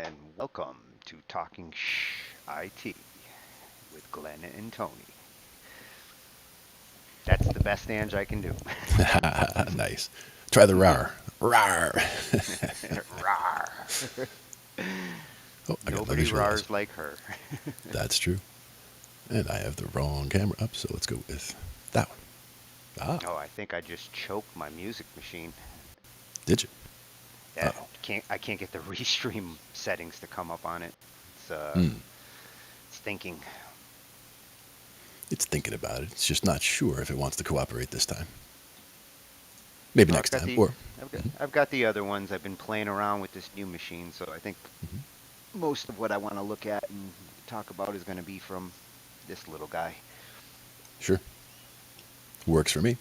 and welcome to Talking Shh IT with Glenn and Tony. That's the best Ange I can do. Nice. Try the rar. Rar. Rawr. Oh, I got another Nobody visualizer. rars like her. That's true. And I have the wrong camera up, so let's go with that one. Ah, Oh, I think I just choked my music machine. did you? Yeah, Uh-oh. I can't get the restream settings to come up on it. It's Hmm. it's thinking. It's thinking about it. It's just not sure if it wants to cooperate this time. Maybe No, I've next got time. the Or, I've got I've got the other ones. I've been playing around with this new machine, so I think mhm. most of what I want to look at and talk about is going to be from this little guy. Sure. Works for me.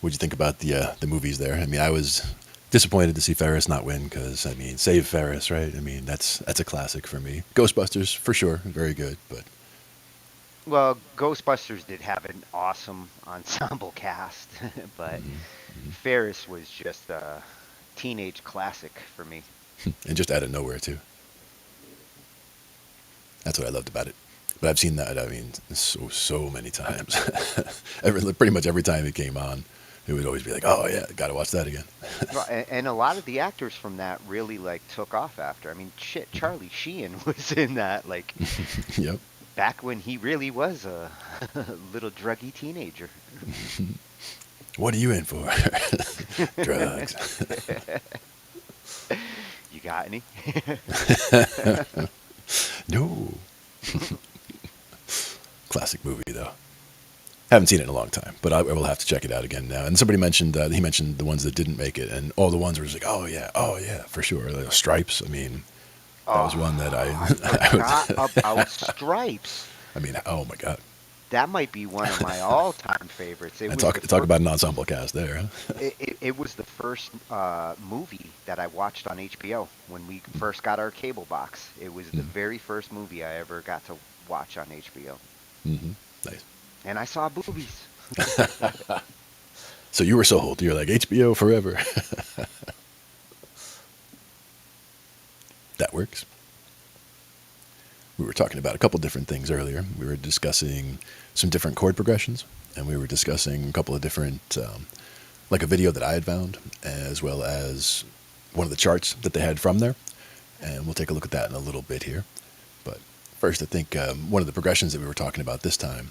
What'd you think about the movies there? I mean, I was disappointed to see Ferris not win because, I mean, save Ferris, right? I mean, that's a classic for me. Ghostbusters, for sure. Very good, but Well, Ghostbusters did have an awesome ensemble cast, but mhm, mhm. Ferris was just a teenage classic for me. And just out of nowhere, too. That's what I loved about it. But I've seen that, I mean, so many times. Pretty much every time it came on, it would always be like, oh, yeah, got to watch that again. Well, and a lot of the actors from that really like took off after. I mean, shit, Charlie Sheen was in that like Yep. back when he really was a little druggy teenager. What are you in for? Drugs. You got any? No. Classic movie, though. Haven't seen it in a long time, but I will have to check it out again now. And somebody mentioned, he mentioned the ones that didn't make it, and all the ones were just like, oh yeah, for sure. Like, Stripes, I mean, that was one that Oh, I I forgot was, about Stripes. I mean, oh my God. That might be one of my all-time favorites. It And was the talk first. about an ensemble cast there, huh? It was the first movie that I watched on HBO when we first got our cable box. It was the very first movie I ever got to watch on HBO, Mm-hmm. Nice. and I saw boobies. So you were sold. You're like, HBO forever. That works. We were talking about a couple different things earlier. We were discussing some different chord progressions, and we were discussing a couple of different, like a video that I had found, as well as one of the charts that they had from there. And we'll take a look at that in a little bit here. But first, I think one of the progressions that we were talking about this time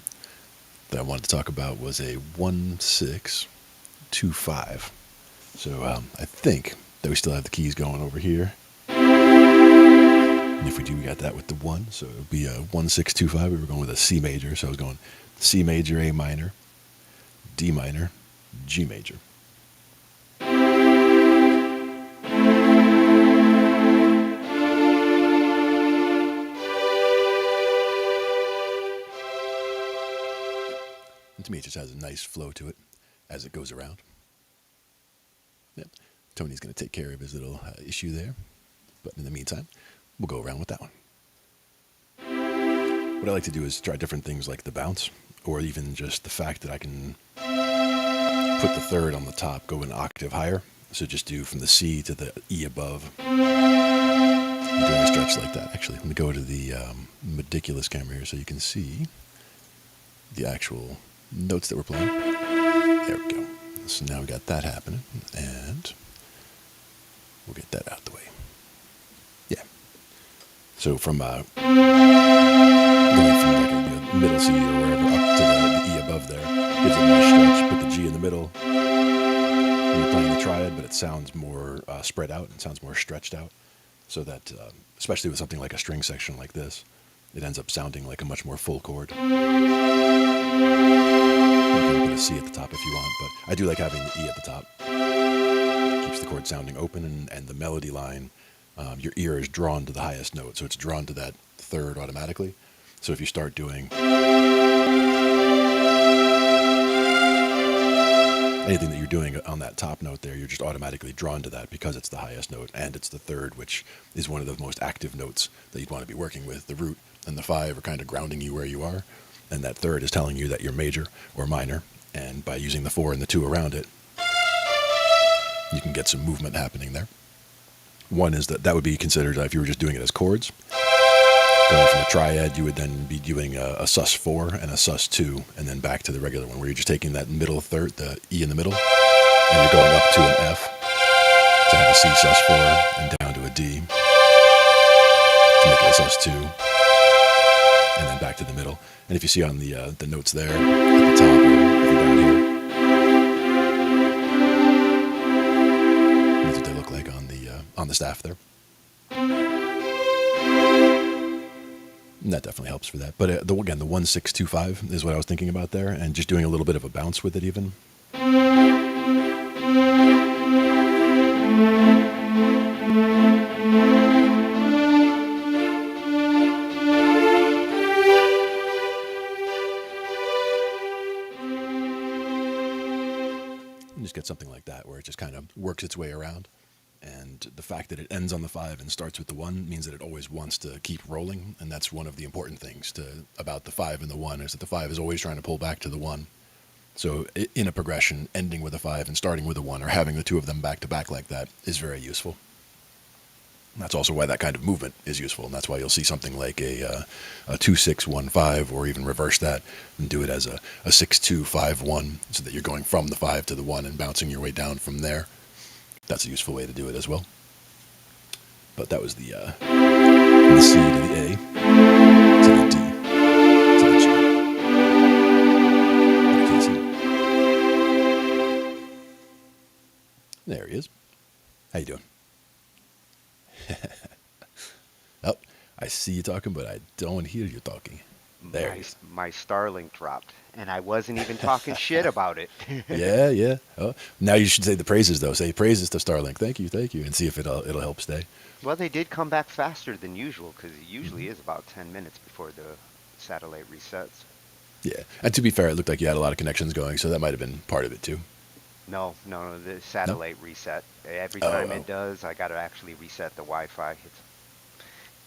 that I wanted to talk about was a 1-6-2-5. So I think that we still have the keys going over here. And if we do, we got that with the 1. So it would be a 1-6-2-5. We were going with a C major. So I was going C major, A minor, D minor, G major. And to me, it just has a nice flow to it as it goes around. Yep. Tony's going to take care of his little issue there. But in the meantime, we'll go around with that one. What I like to do is try different things like the bounce, or even just the fact that I can put the third on the top, go an octave higher. So just do from the C to the E above. I'm doing a stretch like that. Actually, let me go to the meticulous camera here so you can see the actual notes that we're playing. There we go. So now we got that happening, and we'll get that out the way. Yeah. So from going from like a middle C or wherever up to the E above there gives it a nice stretch. Put the G in the middle. When you're playing the triad, but it sounds more spread out and sounds more stretched out. So that, especially with something like a string section like this, it ends up sounding like a much more full chord. You can put a C at the top if you want, but I do like having the E at the top. It keeps the chord sounding open, and the melody line, your ear is drawn to the highest note, so it's drawn to that third automatically. So if you start doing anything that you're doing on that top note there, you're just automatically drawn to that because it's the highest note, and it's the third, which is one of the most active notes that you'd want to be working with. The root and the 5 are kind of grounding you where you are, and that third is telling you that you're major or minor, and by using the 4 and the 2 around it, you can get some movement happening there. One is that would be considered, if you were just doing it as chords. Going from a triad, you would then be doing a sus4 and a sus2, and then back to the regular one, where you're just taking that middle third, the E in the middle, and you're going up to an F to have a C sus4 and down to a D to make it a sus2, and then back to the middle. And if you see on the notes there at the top, or if you're down here, that's what they look like on the staff there. And that definitely helps for that. But again, the 1625 is what I was thinking about there, and just doing a little bit of a bounce with it even. And just get something like that where it just kind of works its way around. And the fact that it ends on the 5 and starts with the 1 means that it always wants to keep rolling, and that's one of the important things about the 5 and the 1, is that the 5 is always trying to pull back to the 1. So in a progression, ending with a 5 and starting with a 1, or having the two of them back to back like that, is very useful. And that's also why that kind of movement is useful, and that's why you'll see something like a 2-6-1-5, or even reverse that and do it as a 6-2-5-1, so that you're going from the 5 to the 1 and bouncing your way down from there. That's a useful way to do it as well. But that was the C to the A to the D to the G. I can't see. There he is. How you doing? Oh, I see you talking, but I don't hear you talking. There he is. My Starlink dropped, and I wasn't even talking shit about it. Yeah. Oh, now you should say the praises, though. Say praises to Starlink. Thank you, and see if it'll help stay. Well, they did come back faster than usual, because it usually is about 10 minutes before the satellite resets. Yeah, and to be fair, it looked like you had a lot of connections going, so that might have been part of it too. No, the satellite reset. Every time it does, I got to actually reset the Wi-Fi. It's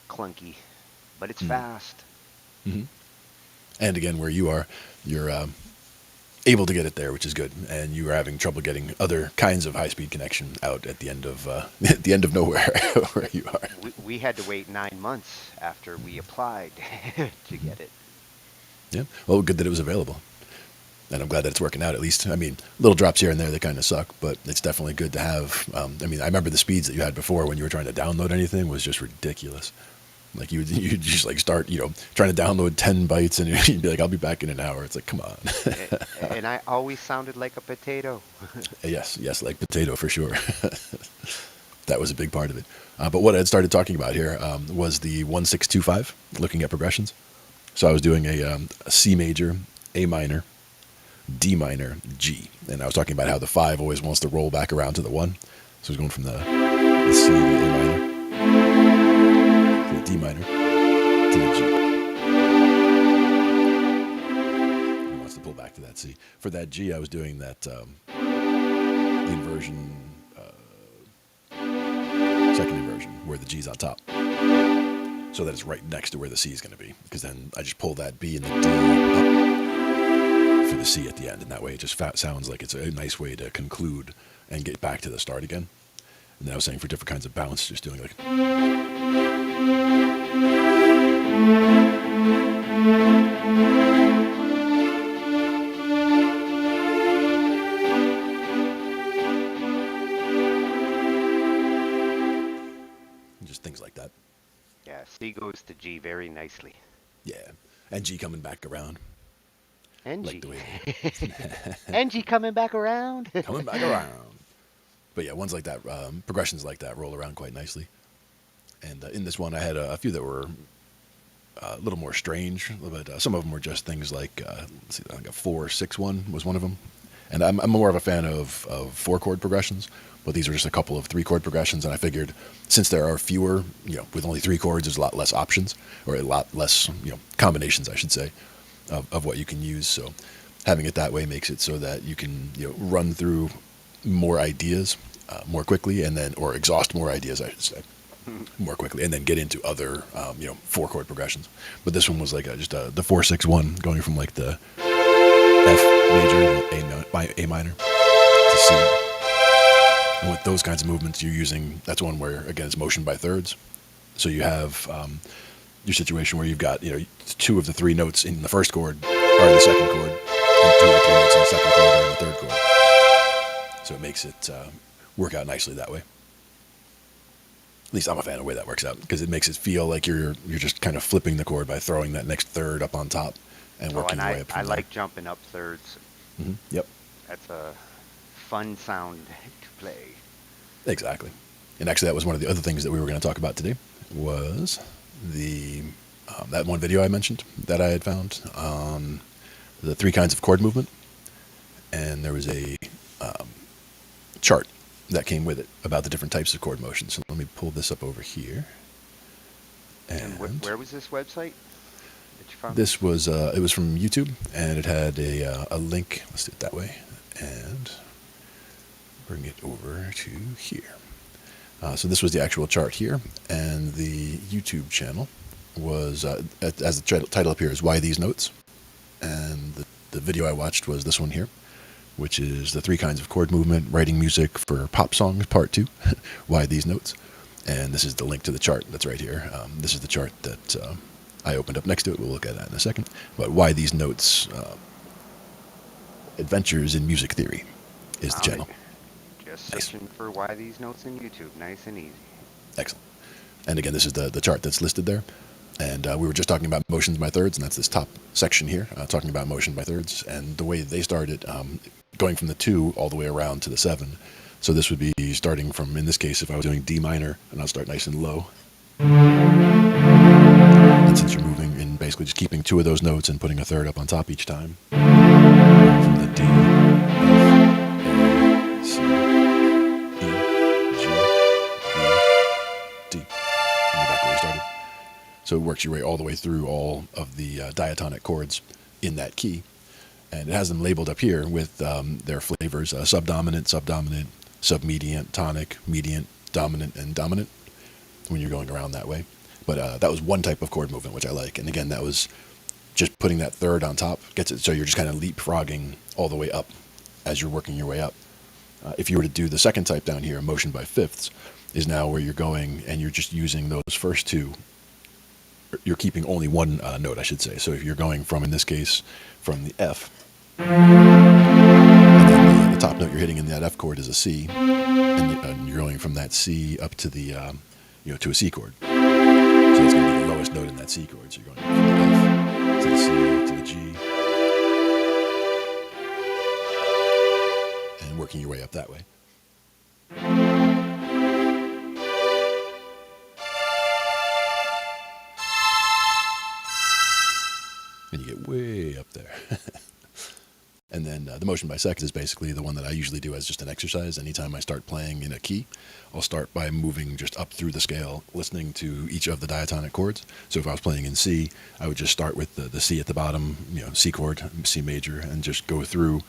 clunky, but it's fast. Mm-hmm. And again, where you are, you're able to get it there, which is good. And you were having trouble getting other kinds of high-speed connection out at the end of at the end of nowhere where you are. We had to wait 9 months after we applied to get it. Yeah. Well, good that it was available. And I'm glad that it's working out, at least. I mean, little drops here and there, they kind of suck, but it's definitely good to have. I mean, I remember the speeds that you had before when you were trying to download anything was just ridiculous. Like you just like start, trying to download 10 bytes and you'd be like, I'll be back in an hour. It's like, come on. And I always sounded like a potato. Yes, like potato for sure. That was a big part of it. But what I had started talking about here was the 1625, looking at progressions. So I was doing a C major, A minor, D minor, G. And I was talking about how the 5 always wants to roll back around to the 1. So I was going from the C to the A minor, to the D minor, to the G. It wants to pull back to that C. For that G, I was doing that inversion, second inversion, where the G's on top. So that it's right next to where the C is going to be. Because then I just pull that B and the D up for the C at the end, and that way it just sounds like it's a nice way to conclude and get back to the start again. And then I was saying for different kinds of bounce, just doing like. Just things like that. Yeah, C goes to G very nicely. Yeah, and G coming back around. And Like G. the way And G coming back around. coming back around. But yeah, ones like that, progressions like that roll around quite nicely. And in this one, I had a few that were a little more strange, but some of them were just things like, let's see, like a 4-6-1 was one of them. And I'm more of a fan of 4-chord progressions, but these are just a couple of 3-chord progressions. And I figured since there are fewer, with only 3 chords, there's a lot less options, or a lot less, combinations, I should say, of what you can use. So having it that way makes it so that you can run through more ideas more quickly, and then, or exhaust more ideas, I should say, more quickly, and then get into other 4-chord progressions. But this one was like just the 4-6-1, going from like the F major, A minor to C, And with those kinds of movements, you're using, that's one where, again, it's motion by thirds. So you have your situation where you've got, two of the three notes in the first chord are in the second chord, and two of the three notes in the second chord are in the third chord. So it makes it work out nicely that way. At least I'm a fan of the way that works out, because it makes it feel like you're just kind of flipping the chord by throwing that next third up on top and working your way up from I there. like jumping up thirds. Yep. That's a fun sound to play. Exactly. And actually, that was one of the other things that we were going to talk about today, was the that one video I mentioned that I had found on the 3 kinds of chord movement. And there was a chart that came with it about the different types of chord motion. So let me pull this up over here. And where was this website that you found? This was it was from YouTube, and it had a link. Let's do it that way, and bring it over to here. So this was the actual chart here, and the YouTube channel was, as the title up here is Why These Notes, and the video I watched was this one here, which is the 3 kinds of chord movement, writing music for pop songs, part 2, Why These Notes. And this is the link to the chart that's right here. This is the chart that I opened up next to it. We'll look at that in a second. But Why These Notes, Adventures in Music Theory is the channel. Just searching for Why These Notes in YouTube. Nice and easy. Excellent. And again, this is the chart that's listed there. And we were just talking about motions by thirds, and that's this top section here, talking about motion by thirds. And the way they started, going from the 2 all the way around to the 7. So this would be starting from, in this case, if I was doing D minor, and I'll start nice and low. And since you're moving and basically just keeping 2 of those notes and putting a third up on top each time, from the D, F, A, C, E, G, B, D. And you're back where you started. So it works your way all the way through all of the diatonic chords in that key. And it has them labeled up here with their flavors, subdominant, subdominant, submediant, tonic, mediant, dominant, and dominant, when you're going around that way. But that was one type of chord movement, which I like. And again, that was just putting that third on top, gets it so you're just kind of leapfrogging all the way up as you're working your way up. If you were to do the second type down here, motion by fifths, is now where you're going and you're just using those first 2. You're keeping only one note, I should say. So if you're going from, in this case, from the F, and then the top note you're hitting in that F chord is a C, and you're going from that C up to the, to a C chord. So that's going to be the lowest note in that C chord. So you're going from the F to the C to the G, and working your way up that way. And you get way up there. And then the motion by second is basically the one that I usually do as just an exercise. Anytime I start playing in a key, I'll start by moving just up through the scale, listening to each of the diatonic chords. So if I was playing in C, I would just start with the C at the bottom, C chord, C major, and just go through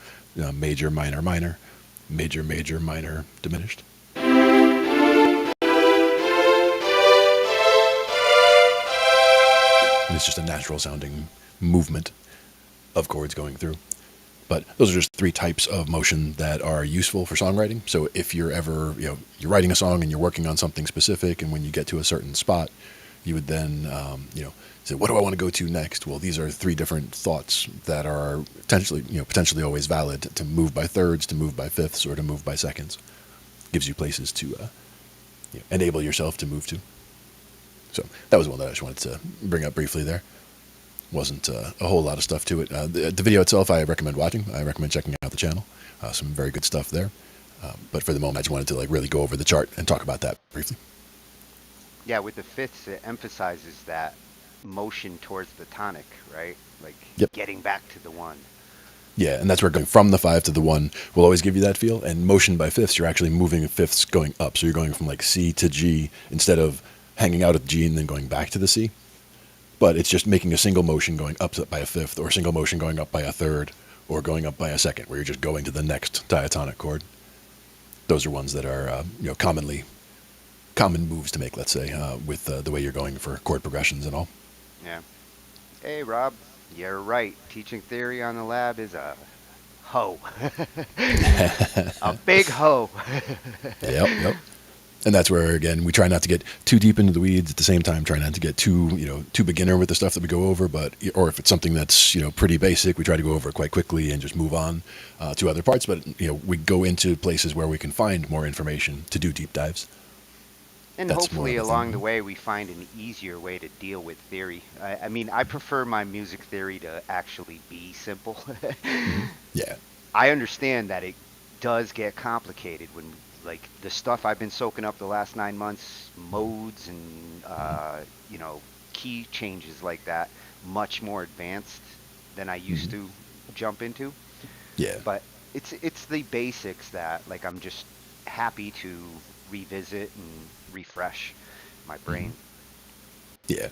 major, minor, minor, major, major, minor, diminished. And it's just a natural sounding movement of chords going through. But those are just 3 types of motion that are useful for songwriting. So if you're ever, you're writing a song and you're working on something specific, and when you get to a certain spot, you would then, say, what do I want to go to next? Well, these are 3 different thoughts that are potentially always valid to move by thirds, to move by fifths, or to move by seconds. Gives you places to enable yourself to move to. So that was one that I just wanted to bring up briefly there. Wasn't a whole lot of stuff to it. The video itself I recommend watching. I recommend checking out the channel. Some very good stuff there. But for the moment, I just wanted to really go over the chart and talk about that briefly. Yeah, with the fifths, it emphasizes that motion towards the tonic, right? Like getting back to the 1. Yeah, and that's where going from the 5 to the 1 will always give you that feel. And motion by fifths, you're actually moving fifths going up. So you're going from C to G instead of hanging out at G and then going back to the C. But it's just making a single motion going up by a fifth, or a single motion going up by a third, or going up by a second, where you're just going to the next diatonic chord. Those are ones that are common moves to make, let's say, with the way you're going for chord progressions and all. Yeah. Hey, Rob, you're right. Teaching theory on the lab is a hoe. A big hoe. Yep, yep. And that's where, again, we try not to get too deep into the weeds. At the same time, try not to get too beginner with the stuff that we go over. But or if it's something that's pretty basic, we try to go over it quite quickly and just move on to other parts. But we go into places where we can find more information to do deep dives. And That's more hopefully of a along the thing. way we find an easier way to deal with theory. I mean, I prefer my music theory to actually be simple. Yeah. I understand that it does get complicated when, like, the stuff I've been soaking up the last 9 months, modes and, key changes like that, much more advanced than I used Hmm. to jump into. Yeah. But it's the basics that, like, I'm just happy to revisit and refresh my Hmm. brain. Yeah.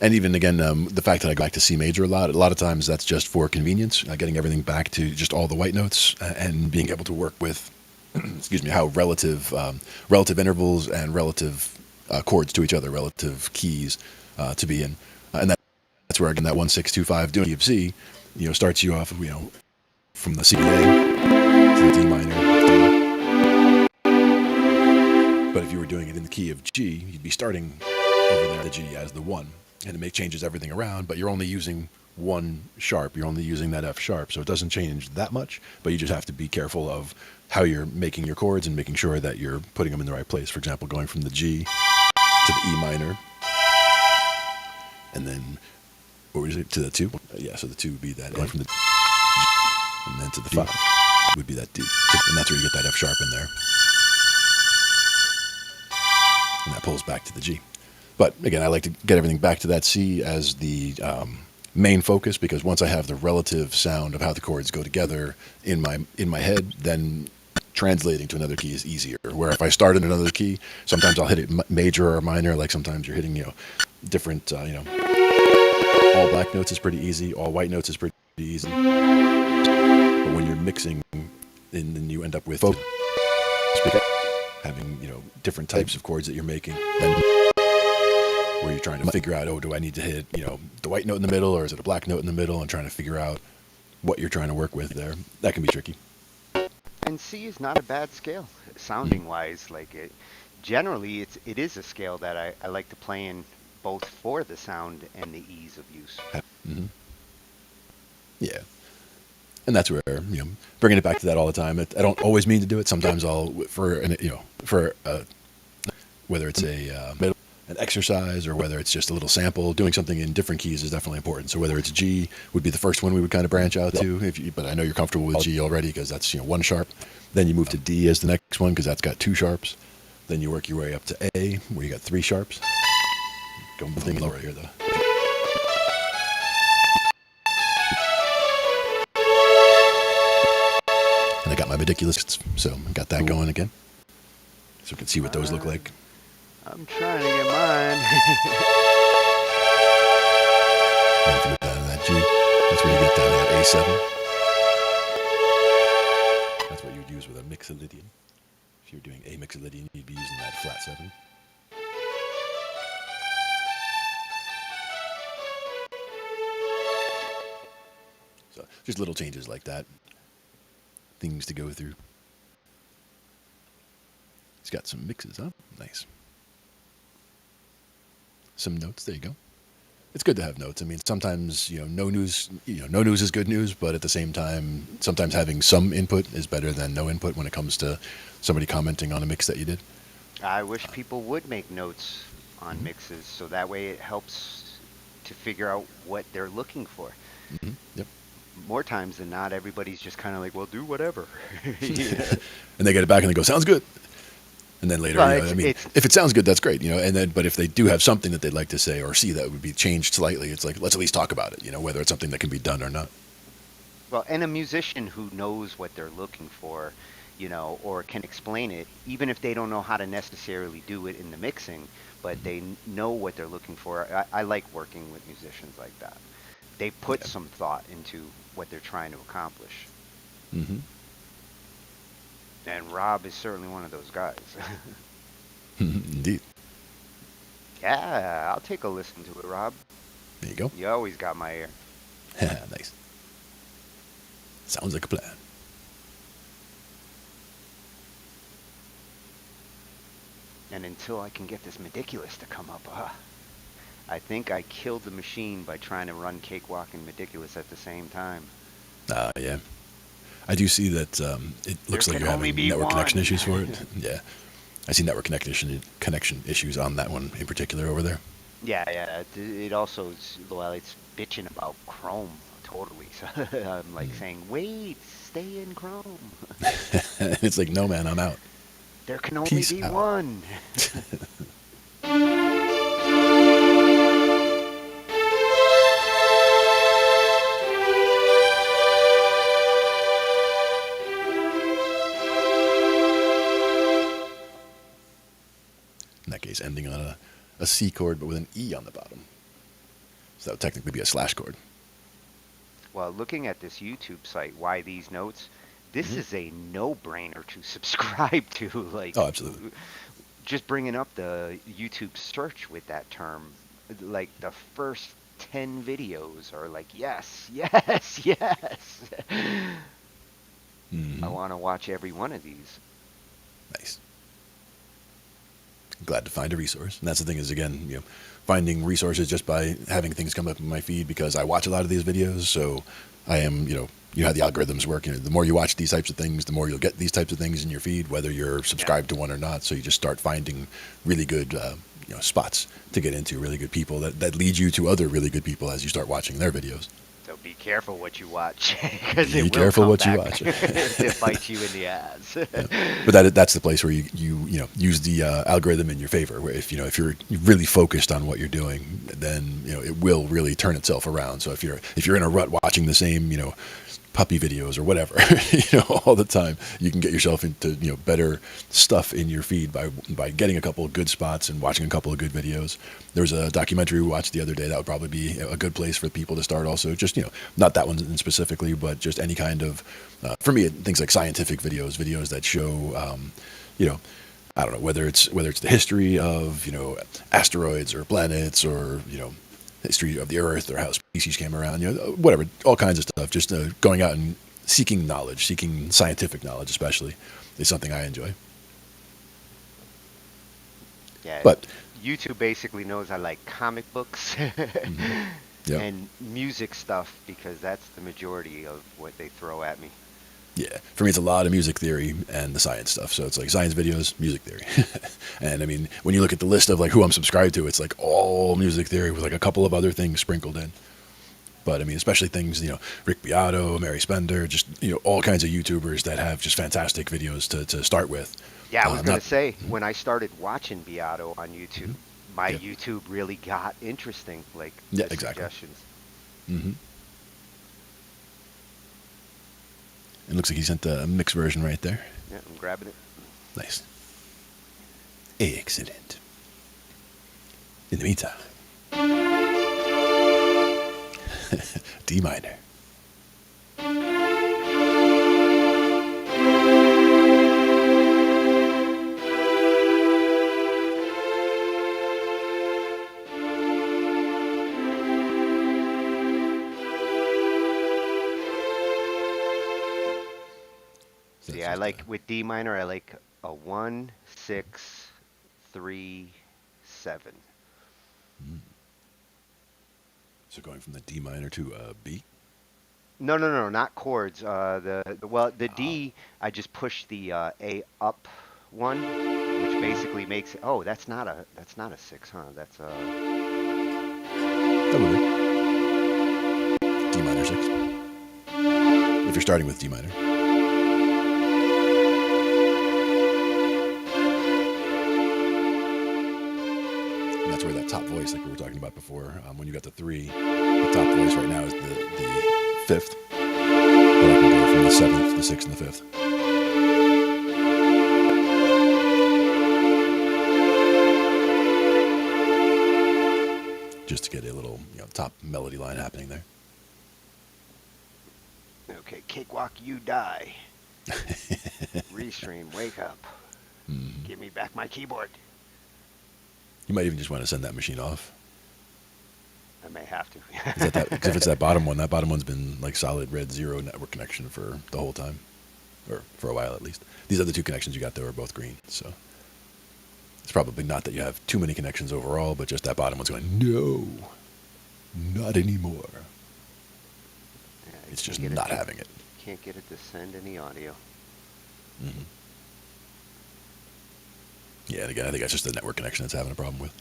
And even again, the fact that I go back to C major a lot of times that's just for convenience, getting everything back to just all the white notes and being able to work with, excuse me, how relative intervals and relative chords to each other, relative keys to be in, and that's where again that 1 6 2 5 doing key of C, starts you off, from the C to the D minor. But if you were doing it in the key of G, you'd be starting over there the G as the one, and it changes everything around. But you're only using one sharp. You're only using that F sharp, so it doesn't change that much. But you just have to be careful of how you're making your chords and making sure that you're putting them in the right place. For example, going from the G to the E minor, and then what was it to the two? Yeah, so the two would be that going from the G, and then to the five would be that D, and that's where you get that F sharp in there, and that pulls back to the G. But again, I like to get everything back to that C as the main focus, because once I have the relative sound of how the chords go together in my head, then translating to another key is easier. Where if I start in another key, sometimes I'll hit it major or minor. Like sometimes you're hitting different all black notes is pretty easy. All white notes is pretty easy. But when you're mixing, then you end up with having different types of chords that you're making. Then where you're trying to figure out, do I need to hit, the white note in the middle, or is it a black note in the middle, and trying to figure out what you're trying to work with there. That can be tricky. And C is not a bad scale, Mm-hmm. sounding wise. Like, generally it is a scale that I like to play in, both for the sound and the ease of use. Mm-hmm. Yeah. And that's where, bringing it back to that all the time. I don't always mean to do it. Sometimes whether it's an exercise or whether it's just a little sample, doing something in different keys is definitely important. So whether it's G would be the first one we would kind of branch out to, but I know you're comfortable with G already because that's one sharp. Then you move to D as the next one because that's got two sharps. Then you work your way up to A where you got three sharps. Going thing lower here though. And I got my ridiculous, so I got that going again, so we can see what those look like. I'm trying to get mine. And if you go down to that G, that's where you get down to that A7. That's what you would use with a mixolydian. If you were doing a mixolydian, you'd be using that flat 7. So just little changes like that, things to go through. It's got some mixes, huh? Nice. Some notes. There you go. It's good to have notes. I mean, sometimes no news. No news is good news, but at the same time, sometimes having some input is better than no input when it comes to somebody commenting on a mix that you did. I wish people would make notes on Mm-hmm. mixes so that way it helps to figure out what they're looking for. Mm-hmm. Yep. More times than not, everybody's just kind of like, well, do whatever. Yeah. And they get it back and they go, "Sounds good." And then later, Well, I mean, if it sounds good, that's great, And then, but if they do have something that they'd like to say or see that would be changed slightly, it's like let's at least talk about it, whether it's something that can be done or not. well, and a musician who knows what they're looking for, or can explain it, even if they don't know how to necessarily do it in the mixing, but they know what they're looking for. I like working with musicians like that. They put Yeah. some thought into what they're trying to accomplish. Mm-hmm. And Rob is certainly one of those guys. Indeed. Yeah, I'll take a listen to it, Rob. There you go. You always got my ear. Nice. Sounds like a plan. And until I can get this Meticulous to come up, I think I killed the machine by trying to run Cakewalk and Meticulous at the same time. Yeah. I do see that it There looks like can you're only having be network connection one. issues for it. Yeah. I see network connection issues on that one in particular over there. Yeah, yeah. It also is, well, it's bitching about Chrome totally. So I'm like saying, wait, stay in Chrome. It's like, no, man, I'm out. There can only Peace be out. one. In that case, ending on a C chord, but with an E on the bottom. So that would technically be a slash chord. Well, looking at this YouTube site, Why These Notes, this is a no-brainer to subscribe to. Like, Oh, absolutely. just bringing up the YouTube search with that term, like the first 10 videos are like, yes, yes, yes. I Mm-hmm. want to watch every one of these. Nice. Glad to find a resource. And that's the thing is, again, finding resources just by having things come up in my feed because I watch a lot of these videos. So I am, you know how the algorithms work. The more you watch these types of things, the more you'll get these types of things in your feed, whether you're Yeah. subscribed to one or not. So you just start finding really good, spots to get into, really good people that lead you to other really good people as you start watching their videos. So be careful what you watch, because Be it will careful come what you back watch. to bite you in the ass. Yeah. But that's the place where you use the algorithm in your favor. Where if you're really focused on what you're doing, then it will really turn itself around. So if you're in a rut watching the same puppy videos or whatever all the time, you can get yourself into better stuff in your feed by getting a couple of good spots and watching a couple of good videos. There was a documentary we watched the other day that would probably be a good place for people to start. Also, just not that one specifically, but just any kind of for me things like scientific videos that show I don't know whether it's the history of asteroids or planets or history of the Earth or how species came around, whatever, all kinds of stuff. Just going out and seeking knowledge, seeking scientific knowledge, especially, is something I enjoy. Yeah, But YouTube basically knows I like comic books mhm, yeah, and music stuff because that's the majority of what they throw at me. yeah. For me, it's a lot of music theory and the science stuff. So it's like science videos, music theory, and I mean, when you look at the list of like who I'm subscribed to, it's like all music theory with like a couple of other things sprinkled in. But I mean, especially things, Rick Beato, Mary Spender, just, all kinds of YouTubers that have just fantastic videos to start with. Yeah, I was gonna Not, say when I started watching Beato on YouTube, mhm, my yeah, YouTube really got interesting, like yeah, the exactly. suggestions. hmm It looks like he sent a mixed version right there. Yeah, I'm grabbing it. Nice. Excellent. In the meantime, D minor. So See, that's I just like with D minor, I like a 1, 6, 3, 7. so going from the D minor to B. No, no, no, not chords. Well, the Oh, D, I just push the A up one, which basically makes it. Oh, that's not a 6, huh? That's a. that would be D minor 6. If you're starting with D minor. And that's where that top voice, like we were talking about before, when you got the 3, the top voice right now is the 5th. But I can go from the 7th, the 6th, and the 5th. Just to get a little top melody line happening there. Okay, cakewalk, you die. Restream, wake up. Mm. Give me back my keyboard. You might even just want to send that machine off. I may have to. Because if it's that bottom one's been like solid red 0 network connection for the whole time, or for a while at least. These other 2 connections you got though are both green, so It's probably not that you have too many connections overall, but just that bottom one's going, no, not anymore. Yeah, I It's can't just get it not to having it. can't get it to send any audio. Hmm. Yeah, and again, I think that's just the network connection that's having a problem with.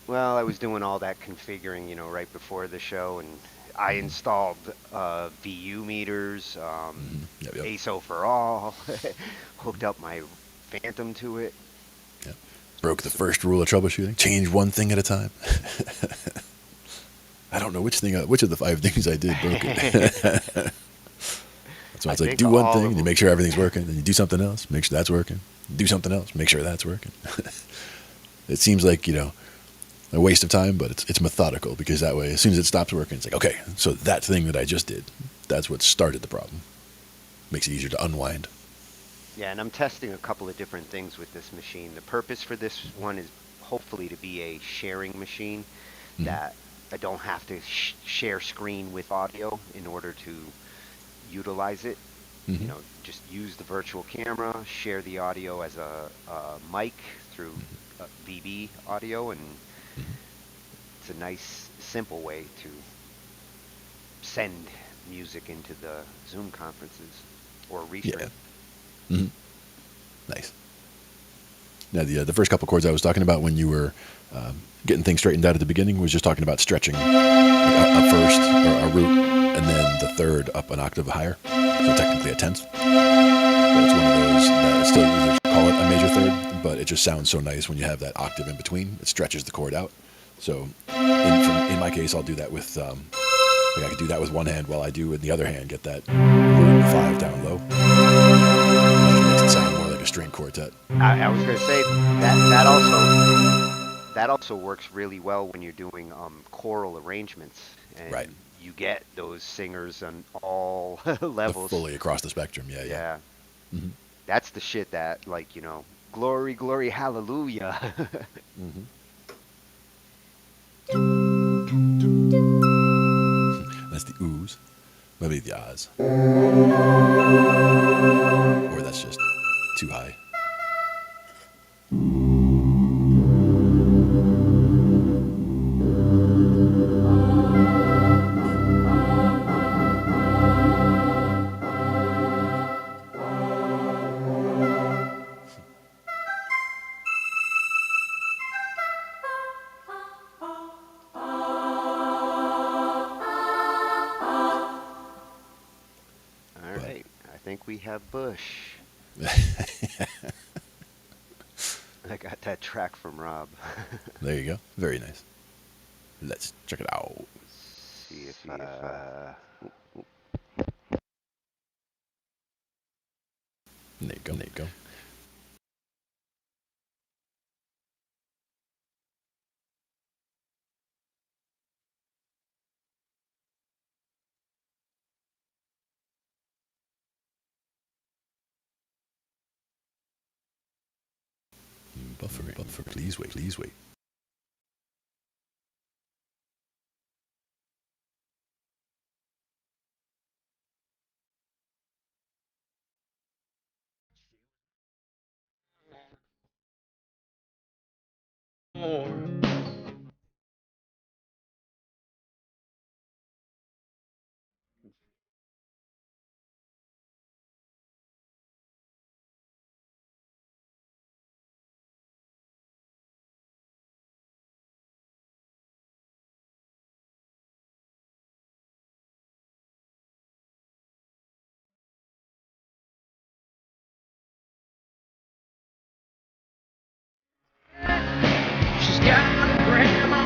Well, I was doing all that configuring, right before the show, and I Hmm. installed VU meters, Hmm. Yep, yep, ASO for all, hooked up my Phantom to it. yep. Broke the So, first rule of troubleshooting: change one thing at a time. I don't know which of the five things I did broke it. That's why I it's like think do one all thing of and you them. make sure everything's working, then you do something else, make sure that's working. Do something else, make sure that's working. It seems like a waste of time, but it's methodical because that way, as soon as it stops working, it's like okay, so that thing that I just did, that's what started the problem. Makes it easier to unwind. Yeah, and I'm testing a couple of different things with this machine. The purpose for this one is hopefully to be a sharing machine Hmm. that I don't have to share screen with audio in order to utilize it. Hmm. Just use the virtual camera, share the audio as a mic through VB audio, and Hmm. it's a nice, simple way to send music into the Zoom conferences or Yeah. restream. Hmm. Nice. Now, the first couple chords I was talking about when you were getting things straightened out at the beginning was just talking about stretching, like up first or a root, and then the third up an octave higher. So technically a tenth. But it's one of those that it's still they call it a major third, but it just sounds so nice when you have that octave in between. It stretches the chord out. So in my case, I'll do that with like I could do that with one hand while I do in the other hand get that root five down low. It just makes it sound more like a string quartet. I was going to say that also works really well when you're doing choral arrangements Right. and you get those singers on all The levels. fully across the spectrum. Yeah, yeah. Yeah, Hmm. that's the shit that like, glory, glory, hallelujah. Hmm. That's the oohs. Maybe the ahs. Or that's just too high. All But right, I think we have Bush. I got that track from Rob. there you go. Very nice. Let's check it out. See if There you go. There you go. Buffering. Buffer. Please wait. Please wait. She's got a grandma.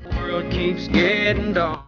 The world keeps getting dark.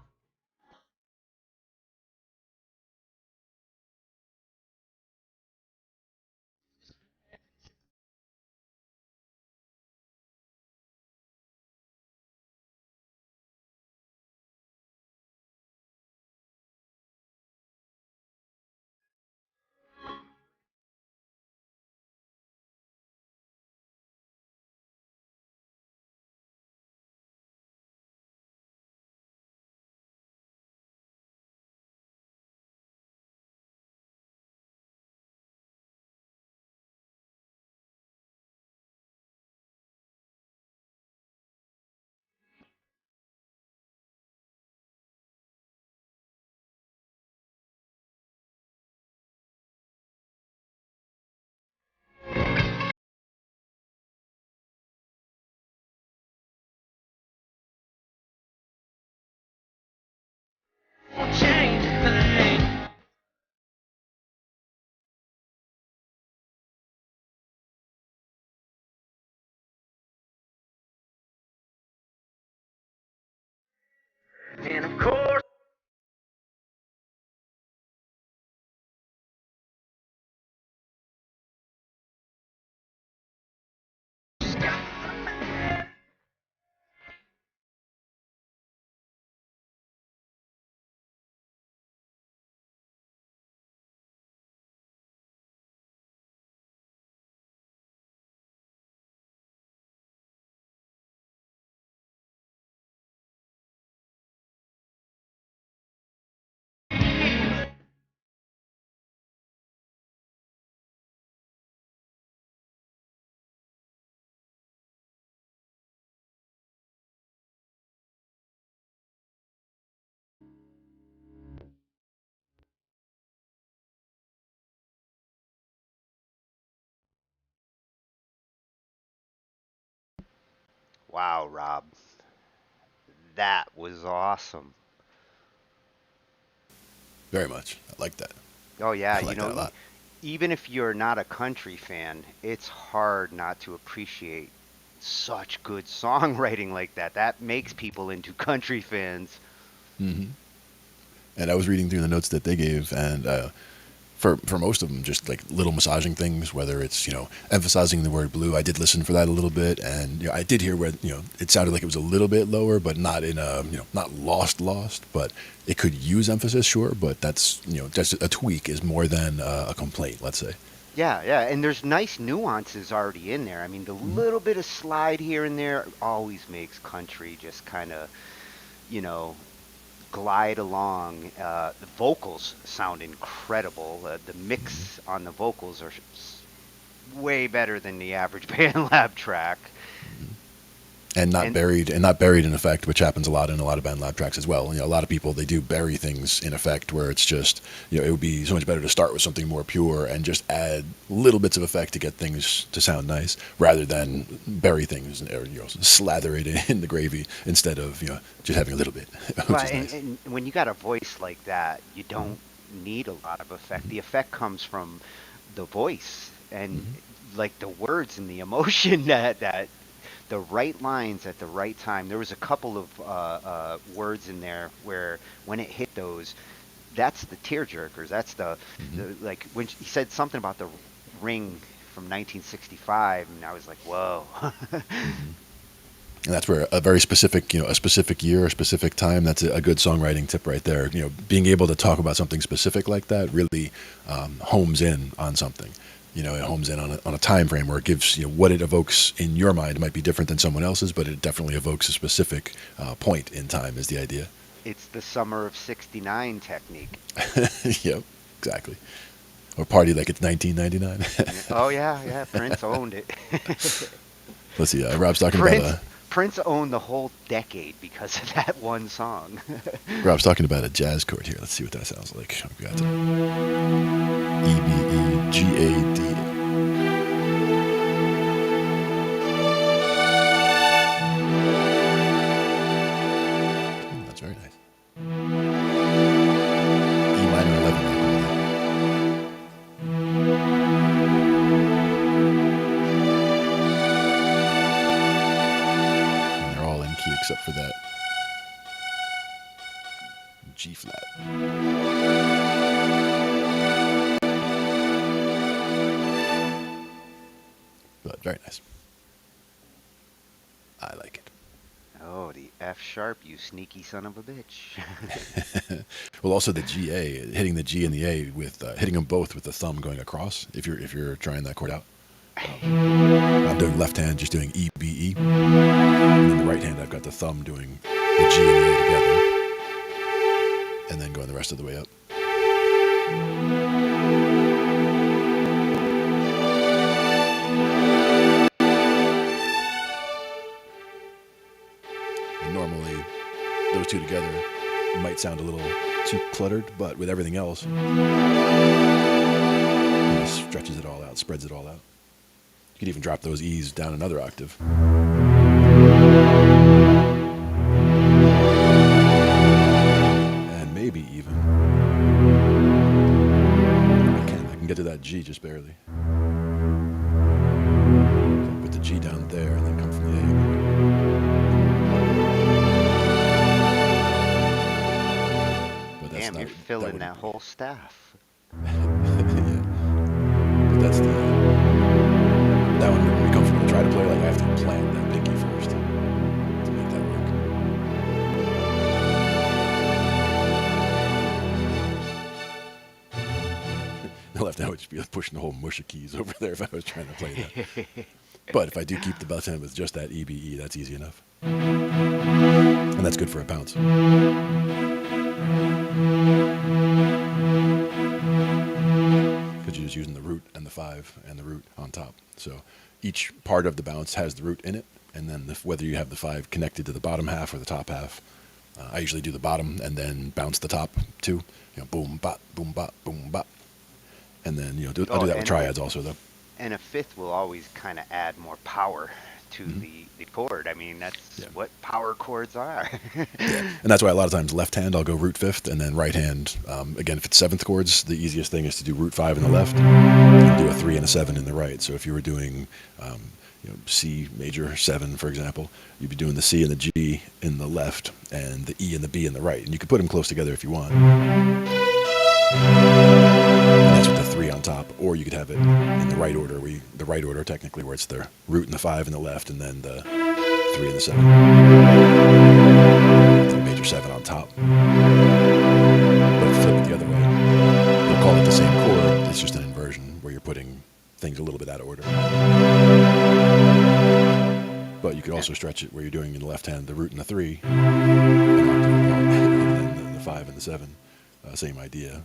Wow, Rob, that was awesome. Very much. I like that. Oh yeah, I like that a lot. even if you're not a country fan, it's hard not to appreciate such good songwriting like that. That makes people into country fans. Hmm. And I was reading through the notes that they gave, and for most of them, just like little massaging things, whether it's emphasizing the word blue. I did listen for that a little bit, and I did hear where it sounded like it was a little bit lower, but not in a not lost, but it could use emphasis, sure, but that's just a tweak is more than a complaint, let's say. Yeah, yeah, and there's nice nuances already in there. I mean, the Hmm. little bit of slide here and there always makes country just kind of, you know, glide along. The vocals sound incredible. The mix on the vocals are way better than the average band lab track. And And not buried in effect, which happens a lot in a lot of band lab tracks as well. A lot of people, they do bury things in effect, where it's just it would be so much better to start with something more pure and just add little bits of effect to get things to sound nice, rather than bury things or slather it in the gravy instead of just having a little bit, which right, is nice. and when you got a voice like that, you Hmm. don't need a lot of effect. Hmm. The effect comes from the voice and Hmm. like the words and the emotion that the right lines at the right time. There was a couple of words in there where when it hit those, that's the tearjerkers. That's Hmm. the like when he said something about the ring from 1965, and I was like, whoa. Hmm. And that's where a very specific, a specific year, a specific time. That's a good songwriting tip right there. Being able to talk about something specific like that really homes in on something. It homes in on a time frame where it gives what it evokes in your mind. It might be different than someone else's, but it definitely evokes a specific point in time. Is the idea? It's the summer of '69 technique. Yep, exactly. Or party like it's 1999. Yeah. Oh yeah, yeah. Prince owned it. Let's see. Pr- Rob's talking about Prince a Prince owned the whole decade because of that one song. Rob's talking about a jazz chord here. Let's see what that sounds like. We got E B E G A D. That's very nice. E minor 11. They call that. And they're all in key except for that G flat. But very nice. I like Oh, the F sharp, you sneaky son of a bitch. it. Well, also the G A, hitting the G and the A with hitting them both with the thumb going across. If you're trying that chord out, I'm doing left hand, just doing E B E, and then the right hand I've got the thumb doing the G and the A together, and then going the rest of the way up. And normally those two together might sound a little too cluttered, but with everything else, it stretches it all out, spreads it all out. You could even drop those E's down another octave. And maybe even I can get to that G just barely. So put the G down there and then come from the A. But that's Damn, you're not that filling wouldn't that be. whole staff. Yeah. But that's the that one wouldn't be comfortable to try to play. Like I have to plant that pinky first to make that work. The left hand would just be like pushing the whole mush of keys over there if I was trying to play that. But if I do keep the left hand with just that EBE, that's easy enough, and that's good for a bounce. Because you're just using the root and the five and the root on top. So each part of the bounce has the root in it, and then whether you have the five connected to the bottom half or the top half. I usually do the bottom and then bounce the top too. Boom bop, boom bop, boom bop, and then I'll do Oh, that with triads also though. and a fifth will always kind of add more power to Mhm. the chord. I mean, that's Yeah. what power chords are. Yeah, and that's why a lot of times left hand I'll go root fifth, and then right hand, again, if it's seventh chords, the easiest thing is to do root five in the left and do a 3 and a 7 in the right. So if you were doing C major 7, for example, you'd be doing the C and the G in the left and the E and the B in the right, and you could put them close together if you want. And that's with the 3 on top, or you could have it in the right order. The right order technically, where it's the root and the 5 in the left, and then the 3 and the 7. The major 7 on top. But if you flip it the other way, you'll call it the same chord. It's just an inversion where you're putting things a little bit out of order. But you could also stretch it where you're doing in the left hand the root and the 3, an octave apart, and then the 5 and the 7. Same idea.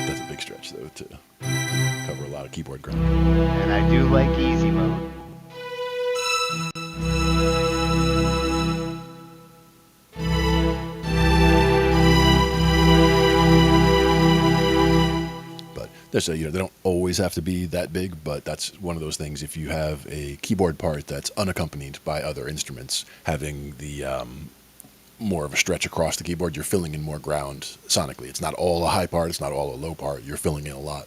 That's a big stretch, though, to cover a lot of keyboard ground. And I do like easy mode. But there's they don't always have to be that big, but that's one of those things. If you have a keyboard part that's unaccompanied by other instruments, having the more of a stretch across the keyboard, you're filling in more ground sonically. It's not all a high part, it's not all a low part. You're filling in a lot.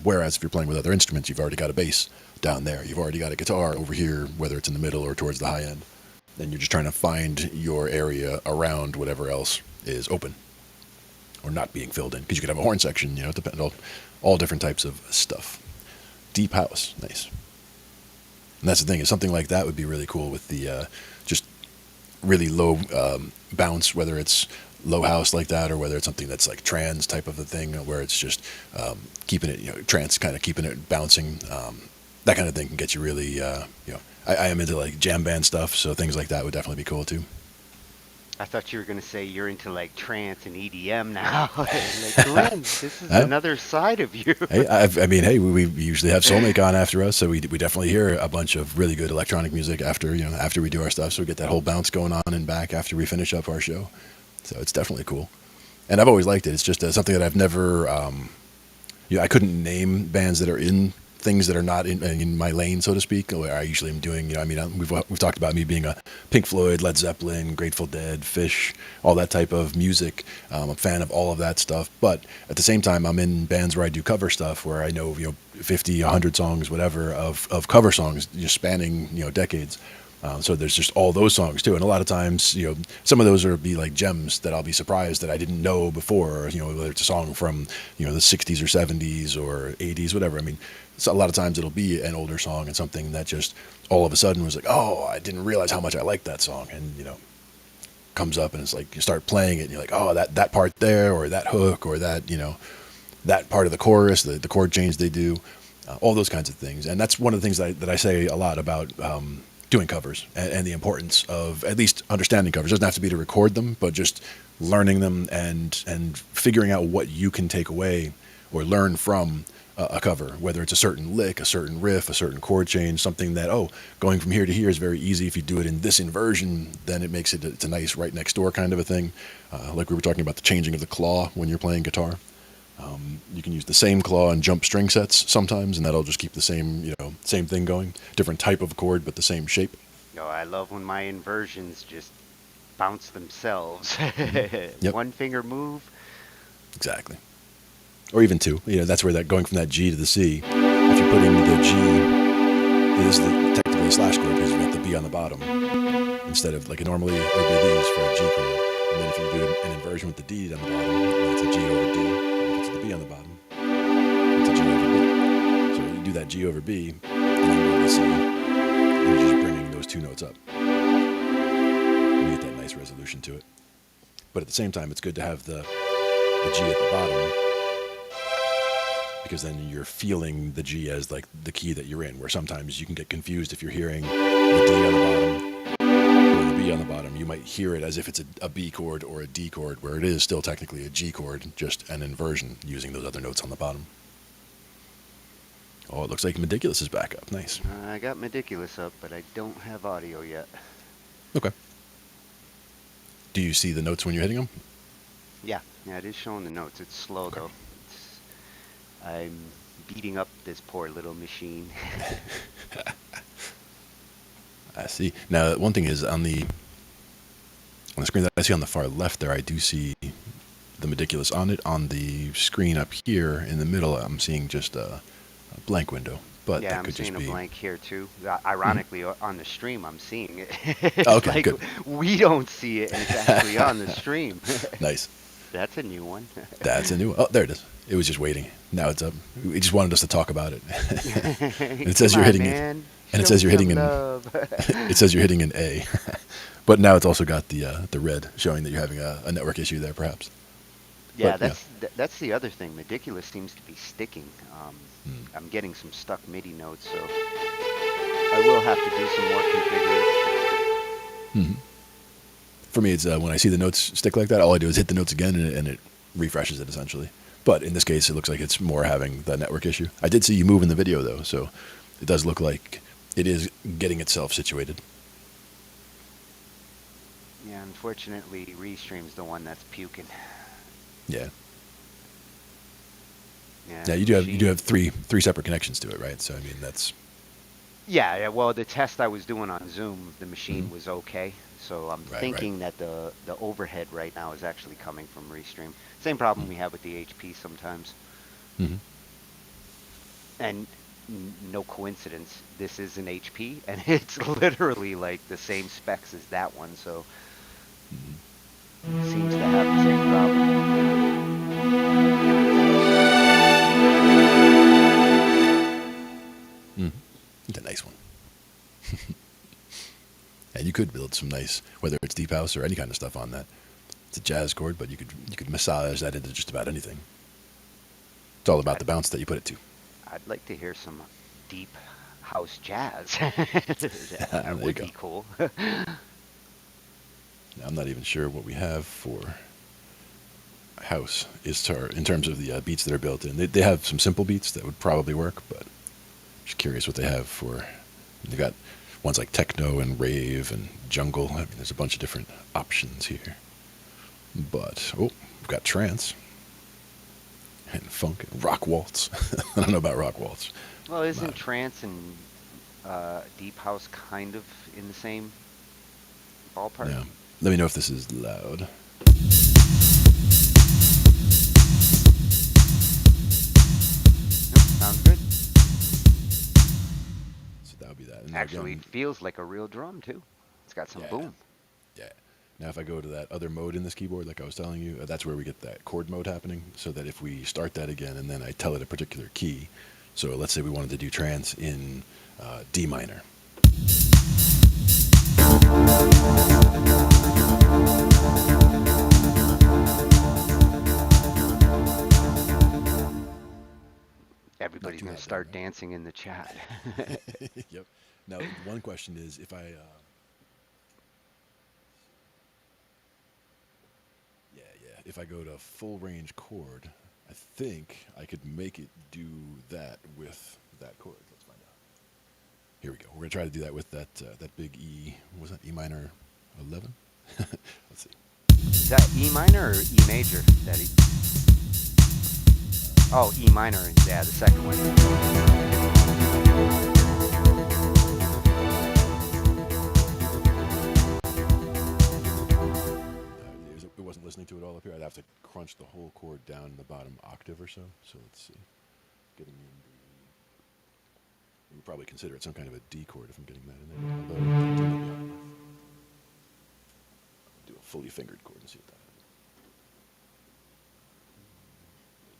Whereas if you're playing with other instruments, you've already got a bass down there. You've already got a guitar over here, whether it's in the middle or towards the high end. Then you're just trying to find your area around whatever else is open or not being filled in. Because you could have a horn section, it depends on all different types of stuff. Deep house, nice. And that's the thing, is something like that would be really cool with the just really low bounce, whether it's low house like that or whether it's something that's like trance type of a thing where it's just keeping it, trance, kind of keeping it bouncing. That kind of thing can get you really, I am into like jam band stuff, so things like that would definitely be cool too. I thought you were gonna say you're into like trance and EDM now. Like Glenn, this is Uh, another side of you. Hey, I mean, hey, we usually have Soulmate on after us, so we definitely hear a bunch of really good electronic music after after we do our stuff. So we get that whole bounce going on and back after we finish up our show. So it's definitely cool, and I've always liked it. It's just something that I've never, I couldn't name bands that are in things that are not in my lane, so to speak. Where I usually am doing, we've talked about me being a Pink Floyd, Led Zeppelin, Grateful Dead, Fish, all that type of music. I'm a fan of all of that stuff, but at the same time, I'm in bands where I do cover stuff, where I know 50, 100 songs, whatever of cover songs, just spanning decades. So there's just all those songs too, and a lot of times, some of those will be like gems that I'll be surprised that I didn't know before. Whether it's a song from the 60s or 70s or 80s, whatever. I mean, so a lot of times it'll be an older song and something that just all of a sudden was like, oh, I didn't realize how much I liked that song, and comes up and it's like you start playing it and you're like, oh, that part there, or that hook, or that that part of the chorus, the chord change they do, all those kinds of things. And that's one of the things that I say a lot about doing covers and the importance of at least understanding covers. It doesn't have to be to record them, but just learning them and figuring out what you can take away or learn from a cover, whether it's a certain lick, a certain riff, a certain chord change, something that, going from here to here is very easy. If you do it in this inversion, then it makes it's a nice right next door kind of a thing. Like we were talking about the changing of the claw when you're playing guitar. You can use the same claw and jump string sets sometimes, and that'll just keep the same thing going. Different type of chord, but the same shape. I love when my inversions just bounce themselves. Yep, One finger move. exactly. Or even two. That's where that going from that G to the C. If you're putting the G, it is technically a slash chord because you've got the B on the bottom instead of like normally it would be these for a G chord. And then if you do an inversion with the D on the bottom, it's a G over D. If it's the B on the bottom, it's a G over B. So you do that G over B, and then go to the C, and you're just bringing those two notes up. And you get that nice resolution to it. But at the same time, it's good to have the G at the bottom, because then you're feeling the G as like the key that you're in, where sometimes you can get confused if you're hearing the D on the bottom or the B on the bottom. You might hear it as if it's a B chord or a D chord, where it is still technically a G chord, just an inversion using those other notes on the bottom. Oh, it looks like Meticulous is back up. Nice. I got Meticulous up, but I don't have audio yet. Okay. Do you see the notes when you're hitting them? Yeah, it is showing the notes. It's slow though. I'm beating up this poor little machine. I see. Now, one thing is on the screen that I see on the far left there, I do see the Meticulous on it. On the screen up here in the middle, I'm seeing just a blank window, but Yeah, that I'm could just seeing a be. blank here too. Mhm. Ironically, on the stream, I'm seeing it. Oh, It's okay, like good. we don't see it, and it's actually on the stream. Nice. That's a new one. That's a new one. Oh, there it is. It was just waiting. Now it's up. It just wanted us to talk about it. And it says Come you're on, hitting it. man. And it Show me says you're hitting some an. love. It says you're hitting an A. But now it's also got the red showing that you're having a network issue there, perhaps. Yeah, But yeah. that's the other thing. Ridiculous seems to be sticking. Mm. I'm getting some stuck MIDI notes, so I will have to do some more configuring. Mhm. For me, it's when I see the notes stick like that, all I do is hit the notes again, and it refreshes it essentially. But in this case, it looks like it's more having the network issue. I did see you move in the video though, so it does look like it is getting itself situated. Yeah, unfortunately, Restream's the one that's puking. Yeah. Yeah, Yeah, the you do machine. have three separate connections to it, right? So I mean that's. Yeah, yeah. Well, the test I was doing on Zoom, the Mhm. machine was okay. So I'm Right, right. thinking that the overhead right now is actually coming from Restream. Same problem Mm. we have with the HP sometimes. Mhm. And no coincidence, this is an HP, and it's literally like the same specs as that one. So Mhm. seems to have the same problem. Mhm. It's a nice one. And you could build some nice, whether it's deep house or any kind of stuff on that. It's a jazz chord, but you could massage that into just about anything. It's all about I'd the bounce that you put it to. I'd like to hear some deep house jazz. That There you would go. be cool. Now, I'm not even sure what we have for house in terms of the beats that are built in. They have some simple beats that would probably work, but just curious what they have for. They've got ones like techno and rave and jungle. I mean, there's a bunch of different options here. But we've got trance and funk and rock waltz. I don't know about rock waltz. Well, Uh, isn't trance and deep house kind of in the same ballpark? yeah. Let me know if this is loud. Nope, sounds good. So that would be that. And now Actually again, feels like a real drum too. It's got some yeah, boom. yeah. Now if I go to that other mode in this keyboard, like I was telling you, that's where we get that chord mode happening. So that if we start that again and then I tell it a particular key, so let's say we wanted to do trance in D minor. Not Everybody's too gonna loud there, start dancing in the chat. right? Yep. Now one question is if I if I go to full range chord, I think I could make it do that with that chord. Let's find out. Here we go. We're gonna try to do that with that big E. What was that E minor 11? Let's see. Is that E minor or E major? That E? Oh, E minor. Yeah, the second one. It wasn't listening to it all up here. I'd have to crunch the whole chord down in the bottom octave or so. So let's see. Getting in the. We would probably consider it some kind of a D chord if I'm getting that in there. Although D might be hot enough. Do a fully fingered chord and see what that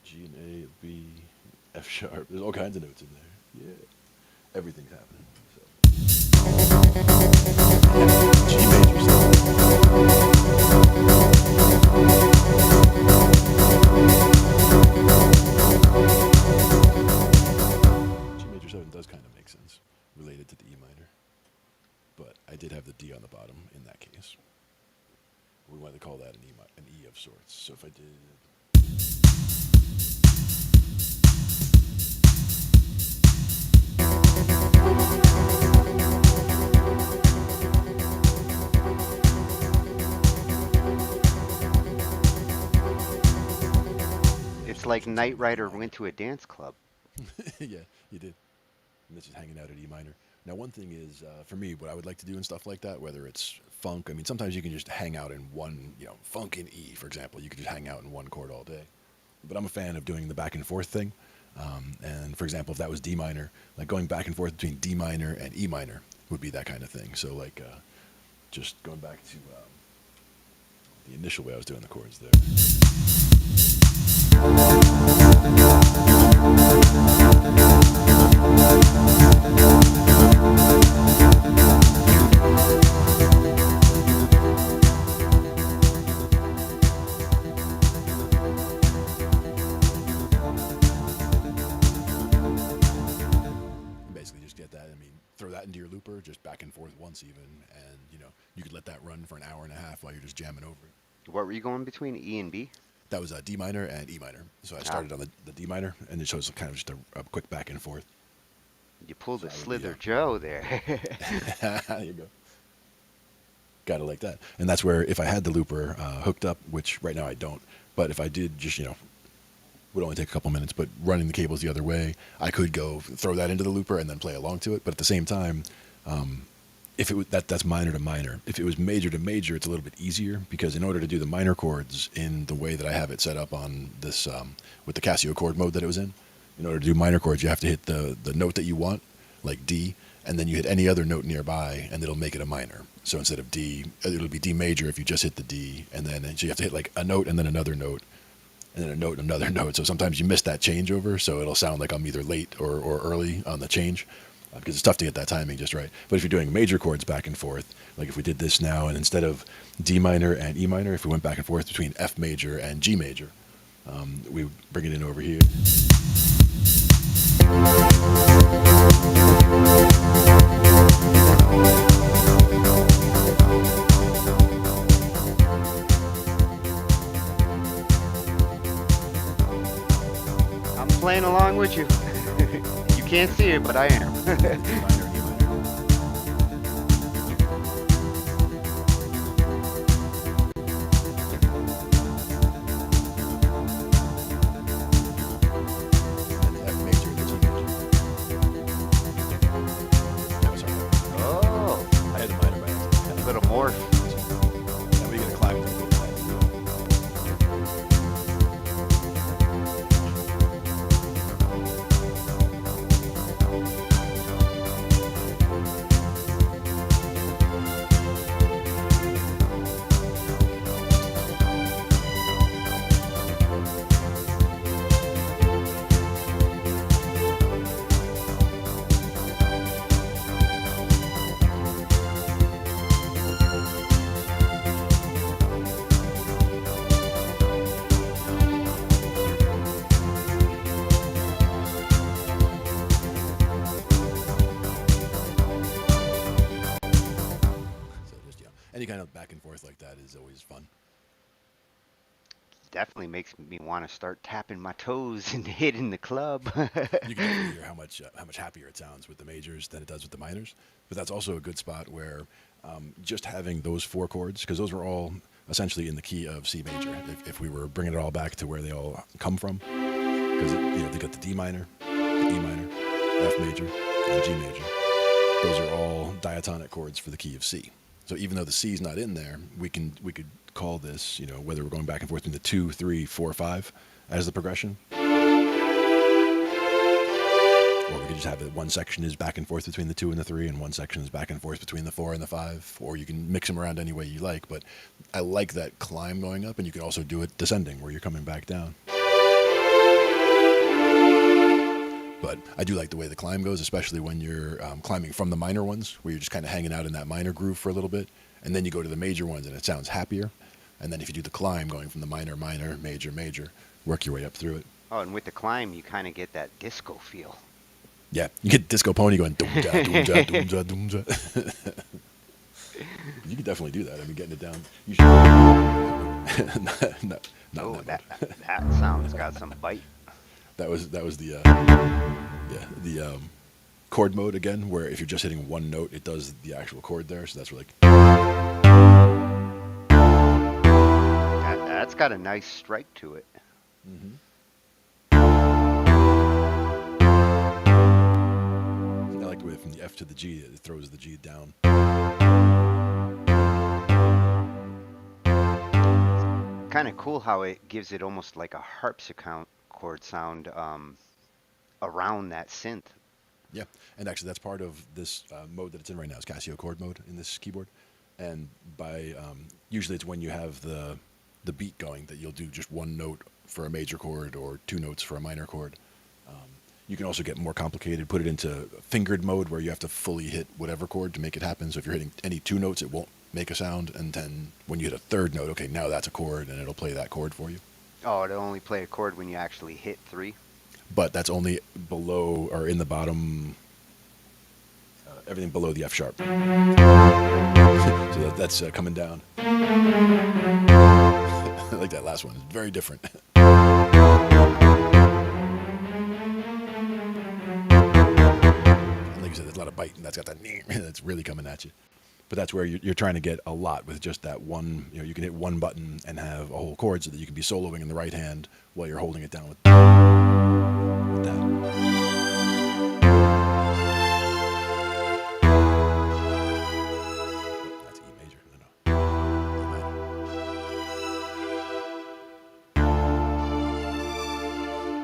is. G and A, B, F sharp. There's all kinds of notes in there. Yeah, everything's happening. So. G major stuff. G major 7 does kind of make sense, related to the E minor. But I did have the D on the bottom in that case. We wanted to call that an E of sorts. So if I did. It's Just like mentioned Knight something with E Rider minor. went to a dance club. Yeah, you did. And this is hanging out at E minor. Now, one thing is, for me, what I would like to do and stuff like that, whether it's funk, I mean, sometimes you can just hang out in one, funk in E, for example. You could just hang out in one chord all day. But I'm a fan of doing the back and forth thing. And for example, if that was D minor, like going back and forth between D minor and E minor would be that kind of thing. So, like, just going back to the initial way I was doing the chords there. Basically, just get that. I mean, throw that into your looper, just back and forth once even, and you could let that run for an hour and a half while you're just jamming over it. What were you going between E and B? That was D minor and E minor. So I Ah, started on the D minor, and it shows kind of just a quick back and forth. you pulled So a that would be Slither Joe there. there you go. Got it like that. And that's where if I had the looper hooked up, which right now I don't, but if I did just, would only take a couple minutes, but running the cables the other way, I could go throw that into the looper and then play along to it. But at the same time, if it was that's minor to minor. If it was major to major, it's a little bit easier because in order to do the minor chords in the way that I have it set up on this with the Casio chord mode that it was in order to do minor chords, you have to hit the note that you want, like D, and then you hit any other note nearby, and it'll make it a minor. So instead of D, it'll be D major if you just hit the D, and then so you have to hit like a note and then another note, and then a note and another note. So sometimes you miss that changeover, so it'll sound like I'm either late or early on the change. Because it's tough to get that timing just right. But if you're doing major chords back and forth, like if we did this now, and instead of D minor and E minor, if we went back and forth between F major and G major, we would bring it in over here. I'm playing along with you. You can't see it, but I am. D minor, E minor. And then F major and G major. Oh, sorry. Oh, I had the minor by accident. little morph. Now we get a climb tempo. So just any kind of back and forth like that is always fun. Definitely makes me want to start tapping my toes and hitting the club. You can definitely hear how much happier it sounds with the majors than it does with the minors. But that's also a good spot where just having those four chords, because those are all essentially in the key of C major. If we were bringing it all back to where they all come from, because they got the D minor, the E minor, F major, and G major. Those are all diatonic chords for the key of C. So even though the C is not in there, we could call this, whether we're going back and forth in the 2, 3, 4, 5 as the progression, or we could just have it one section is back and forth between the 2 and the 3, and one section is back and forth between the 4 and the 5, or you can mix them around any way you like. But I like that climb going up, and you can also do it descending where you're coming back down. But I do like the way the climb goes, especially when you're climbing from the minor ones, where you're just kind of hanging out in that minor groove for a little bit, and then you go to the major ones, and it sounds happier. And then if you do the climb, going from the minor, minor, major, major, work your way up through it. Oh, and with the climb, you kind of get that disco feel. Yeah, you get Disco Pony going doom ja doom ja doom ja doom ja. You can definitely do that. I mean, getting it down. You should. not Oh, that that sound's got some bite. That was the chord mode again, where if you're just hitting one note, it does the actual chord there. So that's where That's got a nice strike to it. Mm-hmm. with from the F to the G, it throws the G down. Kind of cool how it gives it almost like a harpsichord sound around that synth. Yeah, and actually that's part of this mode that it's in right now. Is Casio chord mode in this keyboard, and by usually it's when you have the beat going that you'll do just one note for a major chord or two notes for a minor chord. You can also get more complicated, put it into fingered mode where you have to fully hit whatever chord to make it happen. So if you're hitting any two notes, it won't make a sound. And then when you hit a third note, okay, now that's a chord, and it'll play that chord for you. Oh, it'll only play a chord when you actually hit 3. But that's only below or in the bottom, everything below the F sharp. So that's coming down. I like that last one. It's very different. Like you said, there's a lot of bite, and that's got that that's really coming at you. But that's where you're trying to get a lot with just that one. You can hit one button and have a whole chord, so that you can be soloing in the right hand while you're holding it down with that. That's E major. No. E minor.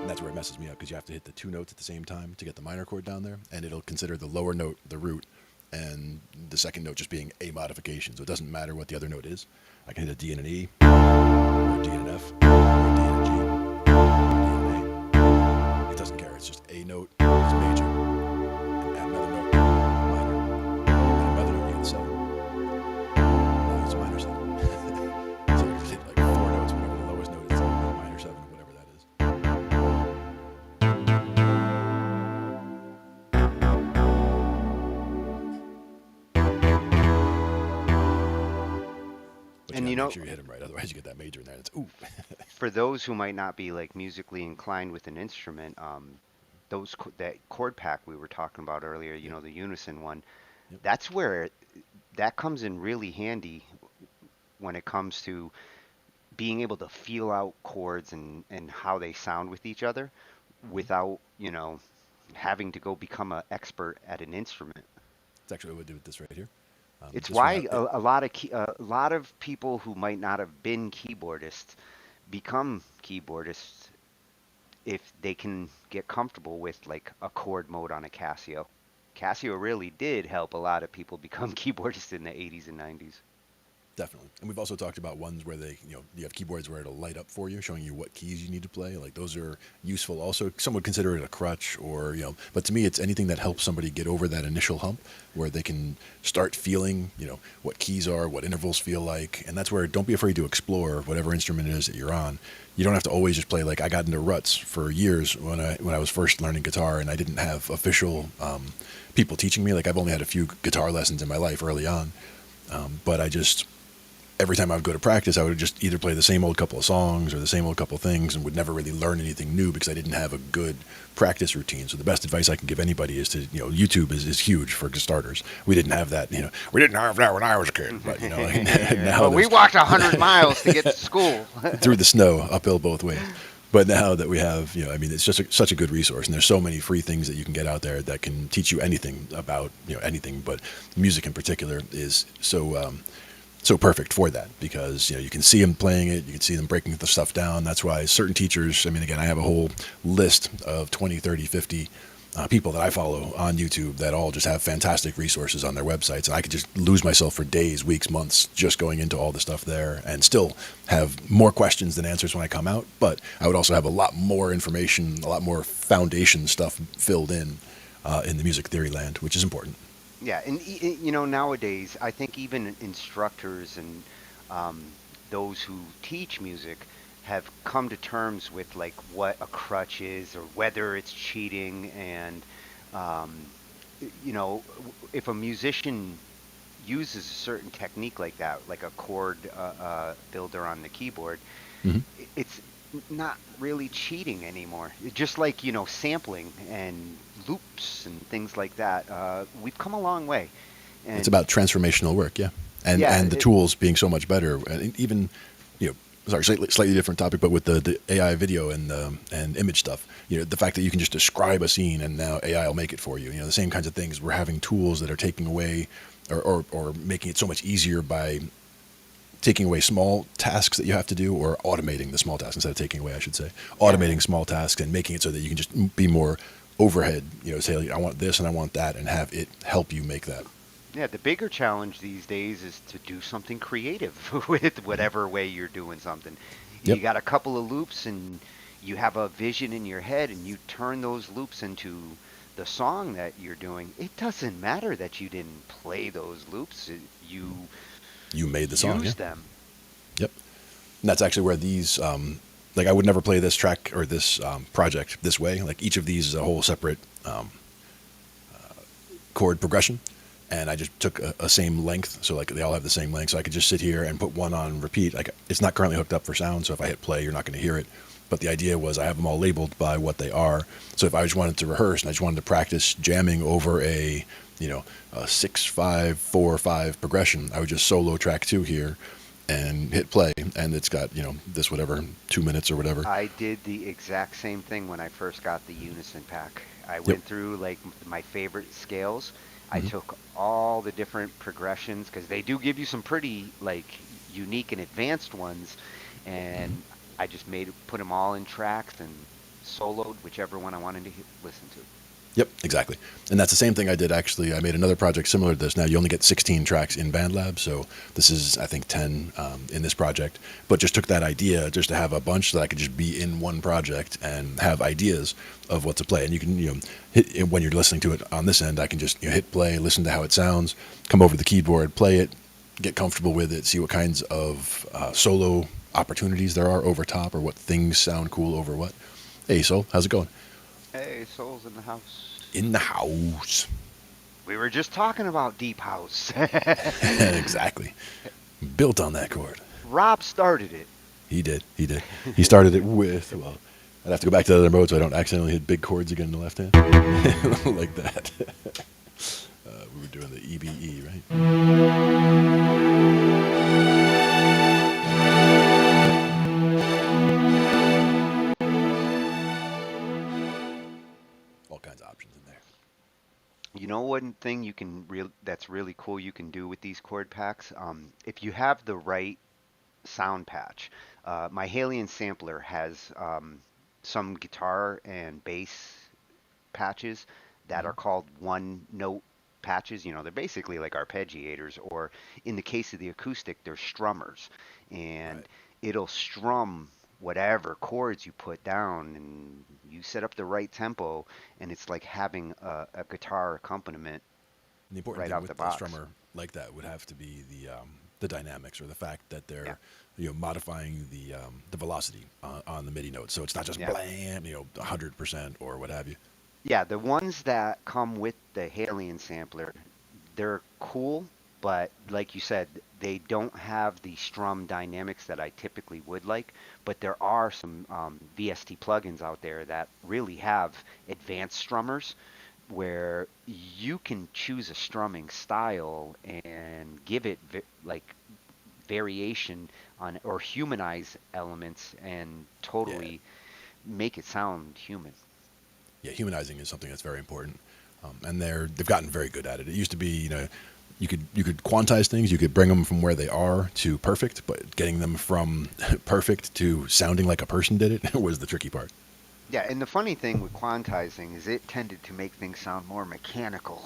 And that's where it messes me up, because you have to hit the two notes at the same time to get the minor chord down there, and it'll consider the lower note the root, and the second note just being a modification. So it doesn't matter what the other note is. I can hit a D and an E, or a D and an F, or a D and a G, or a D and an A. It doesn't care. It's just a note, it's major, and another note, minor, and another note, you get 7. Now it's a minor 7. So I can just hit like 4 notes, whatever the lowest note is, minor 7, whatever that is. But And you you gotta know, make sure you hit them right, otherwise you get that major in there, and it's ooh. for those who might not be like musically inclined with an instrument, that chord pack we were talking about earlier, Yep. the unison one, Yep. that's where that comes in really handy when it comes to being able to feel out chords and how they sound with each other Mm-hmm. without, having to go become an expert at an instrument. It's actually what I do with this right here. It's This one, why a lot of people who might not have been keyboardists become keyboardists if they can get comfortable with like a chord mode on a Casio. Casio really did help a lot of people become keyboardists in the 80s and 90s. definitely. And we've also talked about ones where you have keyboards where it'll light up for you, showing you what keys you need to play. Like those are useful. Also, some would consider it a crutch, or But to me, it's anything that helps somebody get over that initial hump, where they can start feeling, what keys are, what intervals feel like, and that's where don't be afraid to explore whatever instrument it is that you're on. You don't have to always just play. Like I got into ruts for years when I was first learning guitar, and I didn't have official people teaching me. Like I've only had a few guitar lessons in my life early on, but I just every time I would go to practice, I would just either play the same old couple of songs or the same old couple of things, and would never really learn anything new because I didn't have a good practice routine. So the best advice I can give anybody is to, YouTube is huge for starters. We didn't have that, we didn't have that when I was a kid, but now Well, we walked 100 miles to get to school. through the snow, uphill both ways. But now that we have, it's just such a good resource, and there's so many free things that you can get out there that can teach you anything about, anything, but music in particular is so perfect for that, because you can see them playing it, you can see them breaking the stuff down. That's why certain teachers, again, I have a whole list of 20, 30, 50 people that I follow on YouTube that all just have fantastic resources on their websites, and I could just lose myself for days, weeks, months just going into all the stuff there, and still have more questions than answers when I come out. But I would also have a lot more information, a lot more foundation stuff filled in the music theory land, which is important. Yeah, and nowadays I think even instructors and those who teach music have come to terms with like what a crutch is or whether it's cheating, and um, if a musician uses a certain technique like that, like a chord builder on the keyboard, Hmm. it's not really cheating anymore. Just like, sampling and loops and things like that. We've come a long way. It's And about transformational work, yeah, and yeah, the tools being so much better, and even sorry, slightly different topic, but with the AI video and image stuff, the fact that you can just describe a scene and now AI will make it for you. The same kinds of things. We're having tools that are taking away or making it so much easier by taking away small tasks that you have to do, or automating the small tasks instead of taking away, I should say, Yeah. automating small tasks and making it so that you can just be more overhead. Say, like, I want this and I want that, and have it help you make that. Yeah, the bigger challenge these days is to do something creative with whatever way you're doing something. Yep. You got a couple of loops and you have a vision in your head and you turn those loops into the song that you're doing. It doesn't matter that you didn't play those loops. You You made the song. Yeah. use them. Yep. And that's actually where these, like, I would never play this track or this project this way. Like, each of these is a whole separate chord progression, and I just took a same length, so like they all have the same length, so I could just sit here and put one on repeat. Like, it's not currently hooked up for sound, so if I hit play, you're not going to hear it. But the idea was I have them all labeled by what they are. So if I just wanted to rehearse and I just wanted to practice jamming over a 6-5-4-5 progression, I would just solo track 2 here and hit play, and it's got this whatever 2 minutes or whatever. I did the exact same thing when I first got the Unison pack. I Yep. went through like my favorite scales. I Hmm. took all the different progressions because they do give you some pretty like unique and advanced ones, and I just put them all in tracks and soloed whichever one I wanted to listen to. Yep, exactly. And that's the same thing I did, actually. I made another project similar to this. Now, you only get 16 tracks in BandLab, so this is, I think, 10 in this project. But just took that idea just to have a bunch that I could just be in one project and have ideas of what to play. And you can, hit, when you're listening to it on this end, I can just hit play, listen to how it sounds, come over to the keyboard, play it, get comfortable with it, see what kinds of solo opportunities there are over top, or what things sound cool over what. Hey, Sol, how's it going? Hey, Souls in the house. In the house. We were just talking about Deep House. Exactly. Built on that chord. Rob started it. He did. He did. He started it with, well, I'd have to go back to the other mode so I don't accidentally hit big chords again in the left hand. Like that. We were doing the EBE, right? All kinds of options in there. You know one thing that's really cool you can do with these chord packs? If you have the right sound patch, my Halion sampler has some guitar and bass patches that are called one note patches. They're basically like arpeggiators, or in the case of the acoustic, they're strummers. And Right. it'll strum whatever chords you put down, and you set up the right tempo, and it's like having a guitar accompaniment And the important right thing out the with the box. strummer like that would have to be the dynamics, or the fact that Yeah, they're modifying the velocity on the MIDI notes, so it's not just yeah. blam 100% or what have you. Yeah, the ones that come with the Halion sampler, they're cool, but like you said, they don't have the strum dynamics that I typically would like. But there are some VST plugins out there that really have advanced strummers where you can choose a strumming style and give it like variation on or humanize elements and Yeah, totally make it sound human. yeah. Humanizing is something that's very important, and they've gotten very good at it. It used to be, you could quantize things, you could bring them from where they are to perfect, but getting them from perfect to sounding like a person did it was the tricky part. Yeah, and the funny thing with quantizing is it tended to make things sound more mechanical.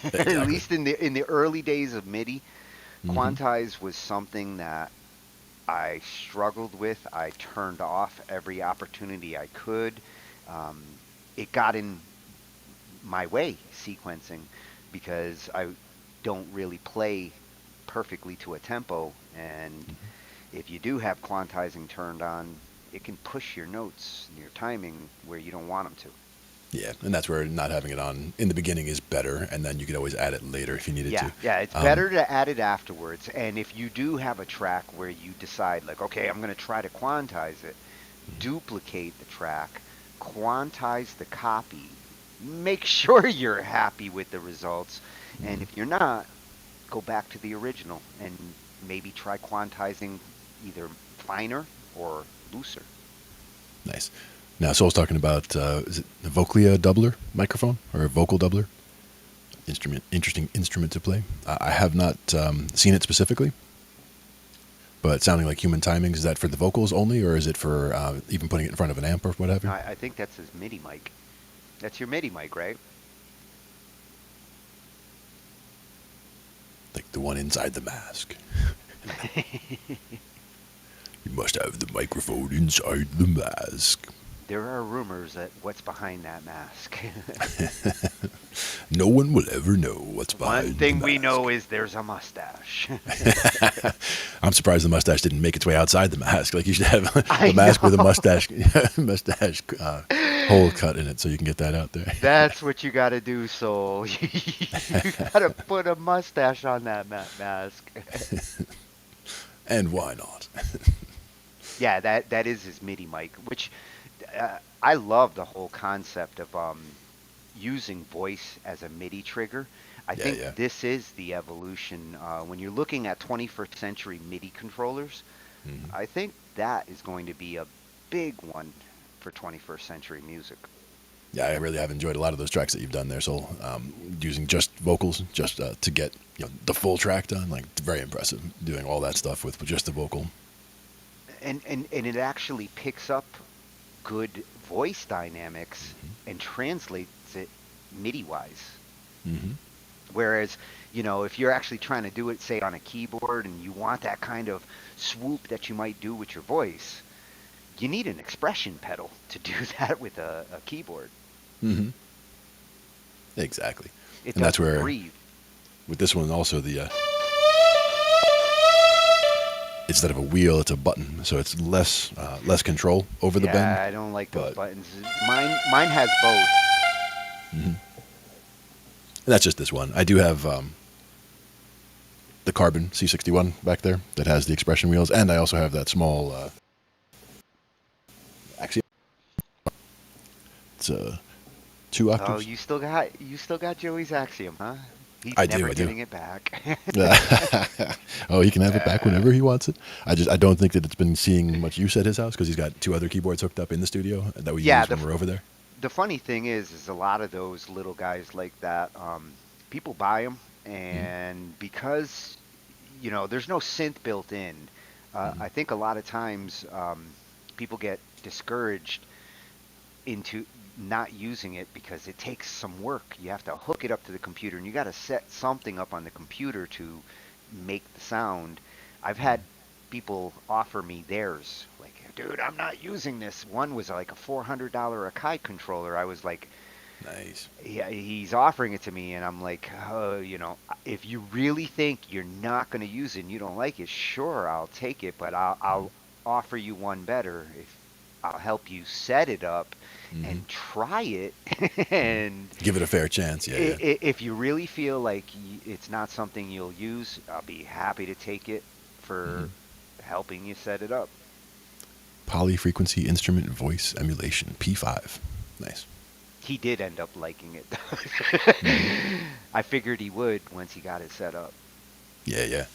At Exactly. least in the early days of MIDI, Hmm. quantize was something that I struggled with. I turned off every opportunity I could. Um, it got in my way sequencing because I don't really play perfectly to a tempo, and if you do have quantizing turned on, it can push your notes and your timing where you don't want them to. Yeah, and that's where not having it on in the beginning is better, and then you could always add it later if you needed Yeah, to. yeah, it's Um, better to add it afterwards. And if you do have a track where you decide, like, okay, I'm going to try to quantize it, duplicate the track, quantize the copy, make sure you're happy with the results. And if you're not, go back to the original and maybe try quantizing either finer or looser. Nice. Now, Soul's talking about is it a Voclia doubler microphone or a vocal doubler? Interesting instrument to play. I have not seen it specifically, but sounding like human timings. Is that for the vocals only, or is it for even putting it in front of an amp or what have you? I think that's his MIDI mic. That's your MIDI mic, right? Like the one inside the mask. You must have the microphone inside the mask. There are rumors that what's behind that mask. No one will ever know what's One behind thing the we mask. know is there's a mustache. I'm surprised the mustache didn't make its way outside the mask. Like you should have I a mask with a know. mustache hole cut in it, so you can get that out there. That's what you gotta do, Soul. You gotta put a mustache on that mask. And why not? Yeah, that is his MIDI mic, which I love the whole concept of using voice as a MIDI trigger. I Yeah, think yeah. this is the evolution. When you're looking at 21st century MIDI controllers, Mhm. I think that is going to be a big one for 21st century music. Yeah, I really have enjoyed a lot of those tracks that you've done there. So using just vocals, just to get the full track done, like very impressive. Doing all that stuff with just the vocal. And it actually picks up good voice dynamics and translates it MIDI wise. Mm-hmm. Whereas, if you're actually trying to do it, say, on a keyboard and you want that kind of swoop that you might do with your voice, you need an expression pedal to do that with a keyboard. Mm-hmm. Exactly. It And that's doesn't where, breathe. with this one also, the instead of a wheel, it's a button, so it's less control over the Yeah, bend. I don't like those But buttons. Mine has both. and that's just this one. I do have the Carbon C61 back there that has the expression wheels, and I also have that small Axiom. It's 2 Oh, octaves. you still got Joey's Axiom, huh? He's I never do. getting it back. Oh, he can have it back whenever he wants it. I don't think that it's been seeing much use at his house because he's got 2 other keyboards hooked up in the studio that we Yeah, use when we're over there. the funny thing is a lot of those little guys like that, people buy them, Mm-hmm. and because there's no synth built in, Mm-hmm. I think a lot of times people get discouraged into not using it because it takes some work. You have to hook it up to the computer, and you got to set something up on the computer to make the sound. I've had people offer me theirs, like, dude, I'm not using this. One was like a $400 Akai controller. I was like, Nice. yeah, he's offering it to me, and I'm like, if you really think you're not going to use it and you don't like it, sure, I'll take it, but I'll offer you one better. If I'll help you set it up Mm-hmm. and try it, and Give it a fair chance. Yeah, yeah. if you really feel like it's not something you'll use, I'll be happy to take it Mm-hmm. for helping you set it up. Polyfrequency instrument voice emulation P5. Nice. He did end up liking it. Mm-hmm. I figured he would once he got it set up. Yeah, yeah.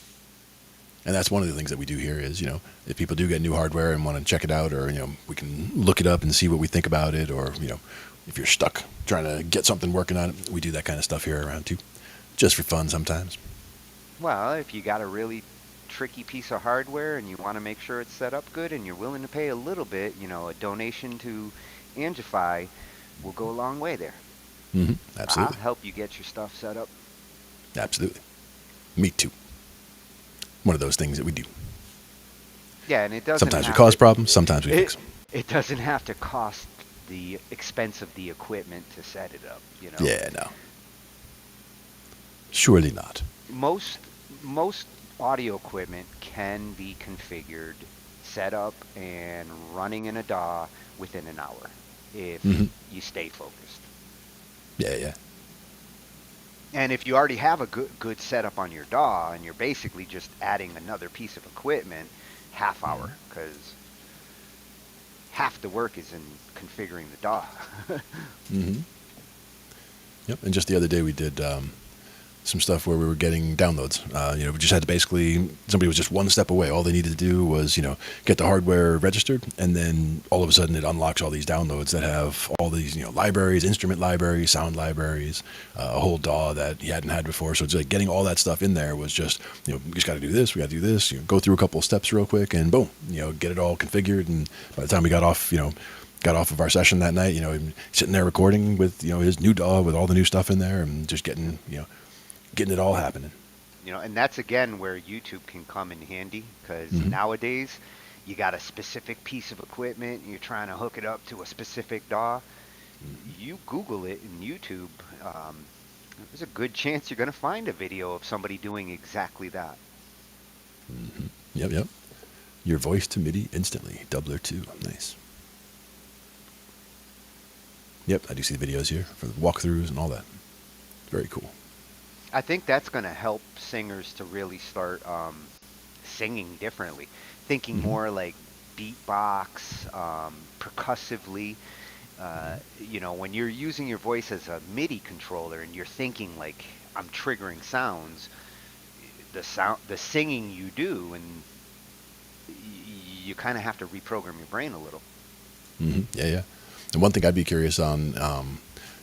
And that's one of the things that we do here is, if people do get new hardware and want to check it out, or, we can look it up and see what we think about it, or, if you're stuck trying to get something working on it, we do that kind of stuff here around too. Just for fun sometimes. Well, if you got a really tricky piece of hardware and you want to make sure it's set up good and you're willing to pay a little bit, a donation to Angified will go a long way there. Mm-hmm. I'll Absolutely. help you get your stuff set up. Absolutely. Me too. One of those things that we do. Yeah, and it doesn't Sometimes we have cause to, problems, sometimes we fix it, them. it doesn't have to cost the expense of the equipment to set it up, Yeah, no. Surely not. Most audio equipment can be configured, set up, and running in a DAW within an hour if Mm-hmm. you stay focused. Yeah, yeah. And if you already have a good setup on your DAW and you're basically just adding another piece of equipment, half hour, because half the work is in configuring the DAW. Mm-hmm. Yep. And just the other day we did some stuff where we were getting downloads. We just had to basically, somebody was just one step away. All they needed to do was, get the hardware registered, and then all of a sudden it unlocks all these downloads that have all these, libraries, instrument libraries, sound libraries, a whole DAW that he hadn't had before. So it's like getting all that stuff in there was just, we just got to do this, we got to do this, go through a couple of steps real quick, and boom, get it all configured. And by the time we got off of our session that night, sitting there recording with, his new DAW with all the new stuff in there, and just getting it all happening. And that's again where YouTube can come in handy, because nowadays you got a specific piece of equipment, you're trying to hook it up to a specific DAW. You Google it in YouTube, there's a good chance you're going to find a video of somebody doing exactly that. Yep. Your voice to MIDI instantly. Doubler 2. Nice. Yep, I do see the videos here for the walkthroughs and all that. Very cool. I think that's going to help singers to really start singing differently, thinking more like beatbox, percussively. When you're using your voice as a MIDI controller and you're thinking like I'm triggering sounds, the singing you do, and you kind of have to reprogram your brain a little. Yeah. And one thing I'd be curious on,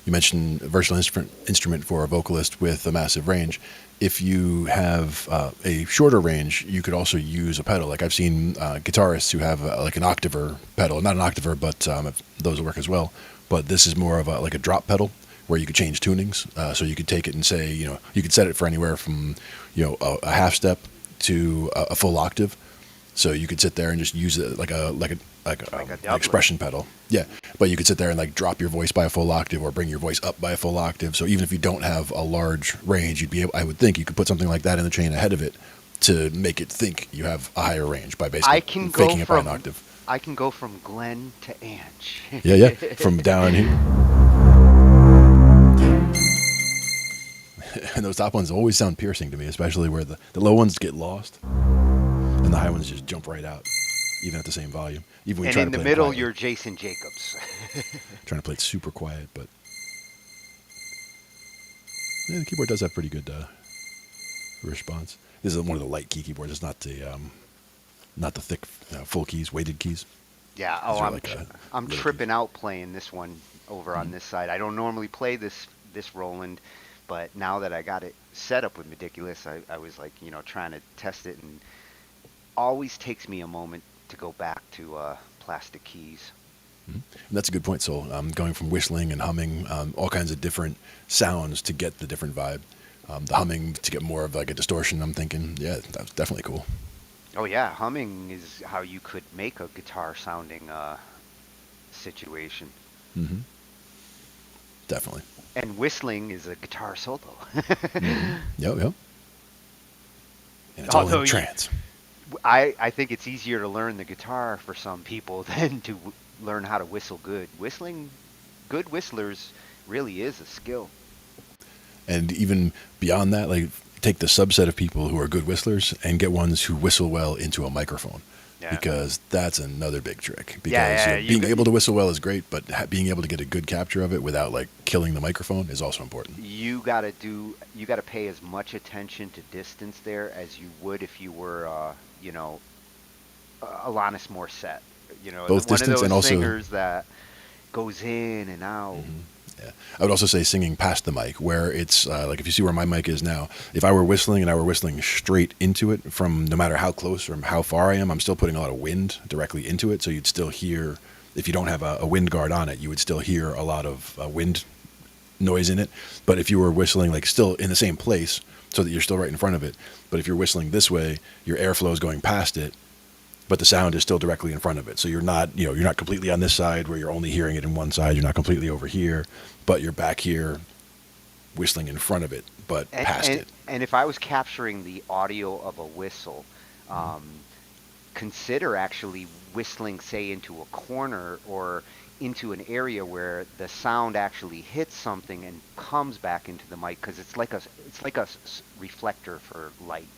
you mentioned a virtual instrument for a vocalist with a massive range. If you have a shorter range, you could also use a pedal. Like I've seen guitarists who have like an octaver pedal, not an octaver, but those will work as well. But this is more of like a drop pedal where you could change tunings. So you could take it and say, you could set it for anywhere from, a half step to a full octave. So you could sit there and just use it like an expression pedal. Yeah, but you could sit there and like drop your voice by a full octave or bring your voice up by a full octave. So even if you don't have a large range, I would think you could put something like that in the chain ahead of it to make it think you have a higher range by basically faking it by an octave. I can go from Glenn to Ange. Yeah, from down here. And those top ones always sound piercing to me, especially where the low ones get lost and the high ones just jump right out, even at the same volume. Even when and you try in to the play middle, you're Jason Jacobs. trying to play it super quiet, but yeah, the keyboard does have pretty good response. This is one of the light key keyboards. It's not the thick full keys, weighted keys. Yeah. I'm tripping out playing this one over on this side. I don't normally play this Roland, but now that I got it set up with Ridiculous, I was like, trying to test it, and always takes me a moment to go back to plastic keys. And that's a good point, Sol. Going from whistling and humming, all kinds of different sounds to get the different vibe. The humming to get more of like a distortion, I'm thinking, yeah, that's definitely cool. Oh yeah, humming is how you could make a guitar sounding situation. Definitely. And whistling is a guitar solo. Yep. And it's all in trance. I think it's easier to learn the guitar for some people than to learn how to whistle good. Good whistlers really is a skill. And even beyond that, like take the subset of people who are good whistlers and get ones who whistle well into a microphone. Yeah. Because that's another big trick. Because being able to whistle well is great, but being able to get a good capture of it without like killing the microphone is also important. You gotta pay as much attention to distance there as you would if you were, Alanis Morissette. Both one distance of those and also singers that goes in and out. Yeah. I would also say singing past the mic, where it's like if you see where my mic is now, if I were whistling and I were whistling straight into it from no matter how close or how far I am, I'm still putting a lot of wind directly into it. So you'd still hear, if you don't have a wind guard on it, you would still hear a lot of wind noise in it. But if you were whistling like still in the same place so that you're still right in front of it, but if you're whistling this way, your airflow is going past it, but the sound is still directly in front of it. So you're not completely on this side where you're only hearing it in one side. You're not completely over here, but you're back here whistling in front of it, but past it. And if I was capturing the audio of a whistle, consider actually whistling, say, into a corner or into an area where the sound actually hits something and comes back into the mic, because it's like a reflector for light,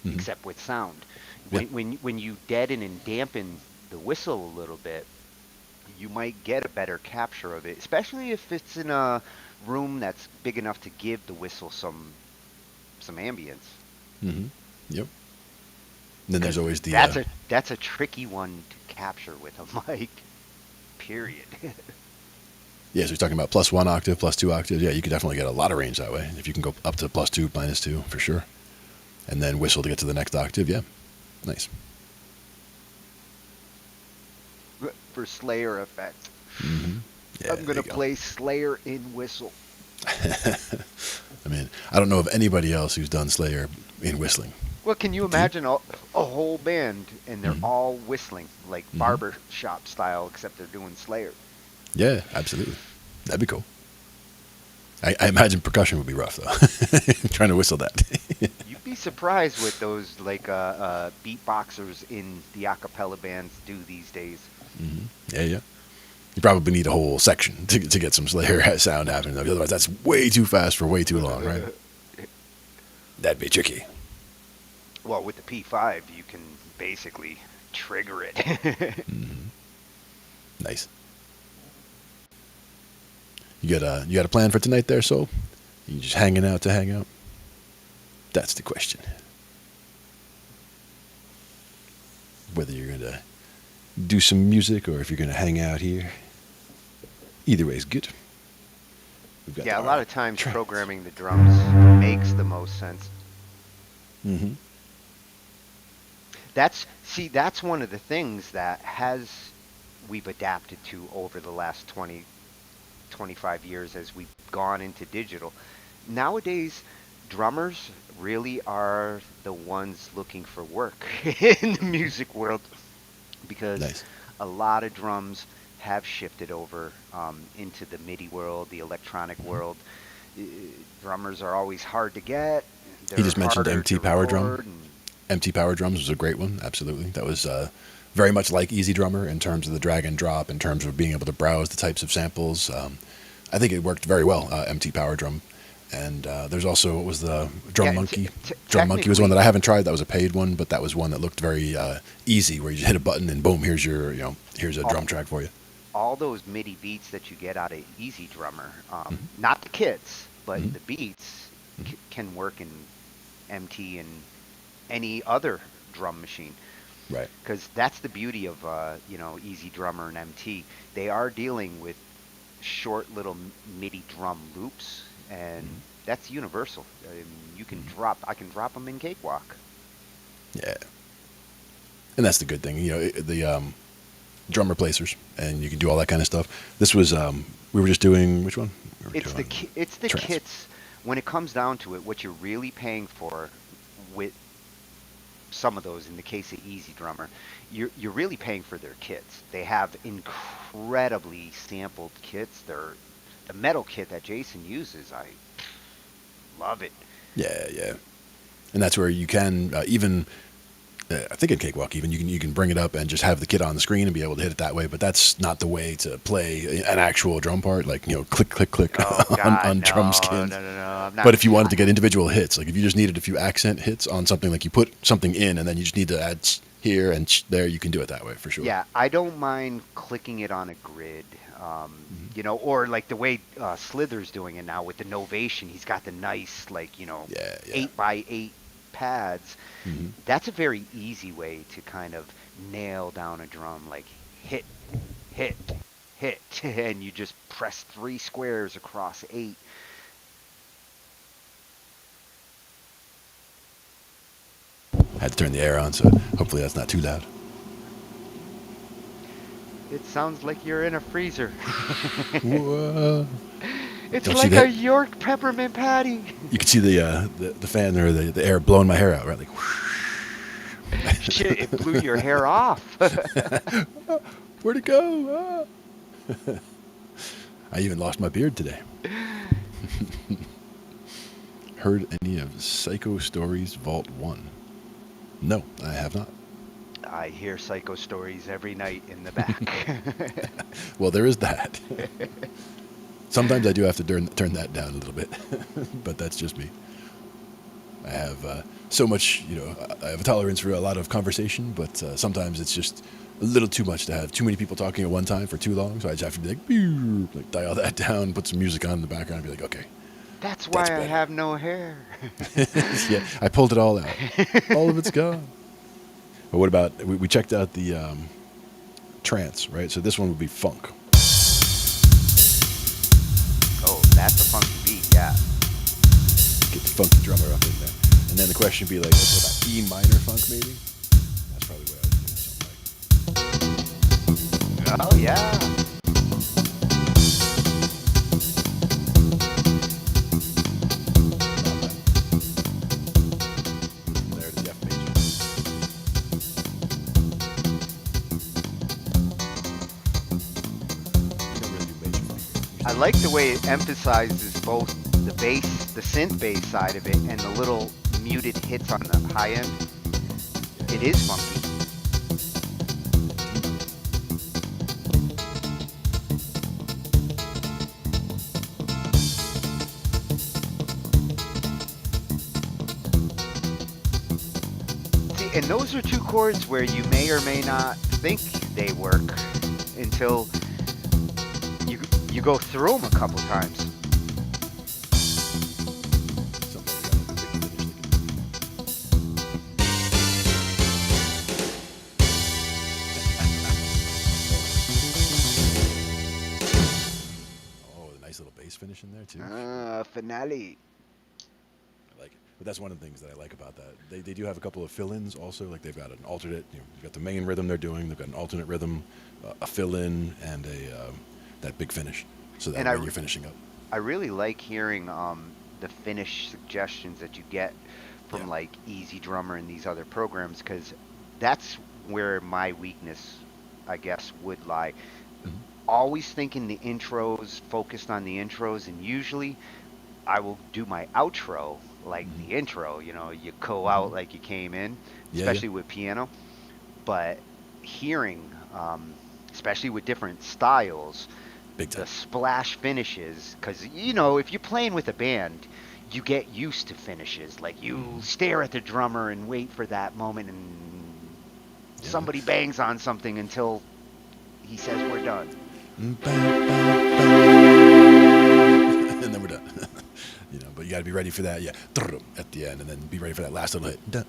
except with sound. When you deaden and dampen the whistle a little bit, you might get a better capture of it, especially if it's in a room that's big enough to give the whistle some some ambience. Mm-hmm. Yep. And then there's Because always the that's a tricky one to capture with a mic. Period. yeah. So you're talking about +1 octave, +2 octaves. Yeah, you could definitely get a lot of range that way if you can go up to +2, -2 for sure, and then whistle to get to the next octave. Yeah, nice. For Slayer effect. Mm-hmm. Yeah, I'm there gonna you go. play Slayer in whistle. I mean, I don't know of anybody else who's done Slayer in whistling. Well, can you Do you? imagine a whole band and they're Mm-hmm. all whistling like Mm-hmm. barber shop style, except they're doing Slayer. Yeah, absolutely. That'd be cool. I imagine percussion would be rough though. Trying to whistle that. You'd be surprised what those like beatboxers in the acapella bands do these days. Mm-hmm. Yeah, yeah. You probably need a whole section to get some Slayer sound happening. Otherwise, that's way too fast for way too long, right? That'd be tricky. Well, with the P5, you can basically trigger it. Mm-hmm. Nice. You got a plan for tonight there, Soul? You just hanging out to hang out? That's the question. Whether you're gonna do some music or if you're gonna hang out here, either way is good. We've got Yeah, a our lot of times tracks. programming the drums makes the most sense. Mm-hmm. That's one of the things that we've adapted to over the last 20, 25 years as we've gone into digital. Nowadays, drummers really are the ones looking for work in the music world because Nice. a lot of drums have shifted over into the Midi world, the electronic world. Uh, Drummers are always hard to get. He They're just mentioned harder MT to Power Drum. record. And MT Power Drums was a great one, absolutely. That was very much like Easy Drummer in terms of the drag and drop, in terms of being able to browse the types of samples. I think it worked very well, MT Power Drum. And there's also, what was the Drum yeah, Monkey? Drum Monkey was one that I haven't tried. That was a paid one, but that was one that looked very easy, where you just hit a button and boom, here's a drum track for you. all those MIDI beats that you get out of Easy Drummer, Mm-hmm. not the kits, but Mm-hmm. the beats can work in MT and any other drum machine. Right. Because that's the beauty of Easy Drummer and MT. They are dealing with short little MIDI drum loops, and Mm-hmm. that's universal. You can I can drop them in Cakewalk. Yeah. And that's the good thing, the drum replacers, and you can do all that kind of stuff. This was, we were just doing, which one? We were doing It's the trance. kits. When it comes down to it, what you're really paying for with some of those, in the case of Easy Drummer, you're really paying for their kits. They have incredibly sampled kits. The metal kit that Jason uses, I love it. Yeah, yeah. And that's where you can even I think in Cakewalk even you can bring it up and just have the kit on the screen and be able to hit it that way. But that's not the way to play an actual drum part, like click click click Oh God, on no, drum skins. no, no, no. I'm not. But if you wanted to get individual hits, like if you just needed a few accent hits on something, like you put something in and then you just need to add here and there, you can do it that way for sure. Yeah, I don't mind clicking it on a grid, or like the way Slither's doing it now with the Novation. He's got the nice, like, Yeah, yeah. 8x8 pads. Mhm. That's a very easy way to kind of nail down a drum, like hit, hit, hit, and you just press 3 squares across 8. Had to turn the air on, so hopefully that's not too loud. It sounds like you're in a freezer. Whoa. It's Don't see like a that? York peppermint patty. You can see the fan or the air blowing my hair out, right? Like, Shit, it blew your hair off. where'd it go? Ah. I even lost my beard today. Heard any of Psycho Stories Vault 1? No, I have not. I hear psycho stories every night in the back. Well, there is that. Sometimes I do have to turn that down a little bit, but that's just me. I have so much, I have a tolerance for a lot of conversation, but sometimes it's just a little too much to have too many people talking at one time for too long. So I just have to be like dial that down, put some music on in the background, and be like, okay, That's That's why I better. have no hair. Yeah, I pulled it all out. All of it's gone. But what about we checked out the trance, right? So this one would be funk. Oh, that's a funky beat. Yeah. Get the funky drummer up in there. And then the question would be like, what about E minor funk maybe? That's probably what I would do. Oh yeah. Something like from there to the F major. We don't really do major funk here. I Usually like the way minor. it emphasizes both the bass, the synth bass side of it, and the little muted hits on the high end. Yeah, It yeah. is funky. And D minor. See, and those are two chords where you may or may not think they work until you you go through them a couple times. Sometimes you got like a big finish like in Midi. Oh, the nice little bass finish in there too. Finale. I like it. But that's one of the things that I like about that. They do have a couple of fill-ins also. Like they've got an alternate. You've got the main rhythm they're doing. They've got an alternate rhythm, a fill-in, and a that big finish. So that And when you're finishing up, I really like hearing the finish suggestions that you get yeah. from like Easy Drummer and these other programs because that's where my weakness, I guess, would lie. Hmm. Always thinking the intros, focused on the intros, and usually I will do my outro like Hmm. the intro. You go Hmm. out like you came in, Yeah, yeah. especially with piano. But hearing, especially with different styles, Big the time. splash finishes, because if you're playing with a band, you get used to finishes. Like you Hmm. stare at the drummer and wait for that moment, and Yeah, yeah. somebody bangs on something until he says we're done. Mm, bow, bow, bow. And then we're done. But you got to be ready for that. Yeah, at the end, and then be ready for that last little hit. Dun.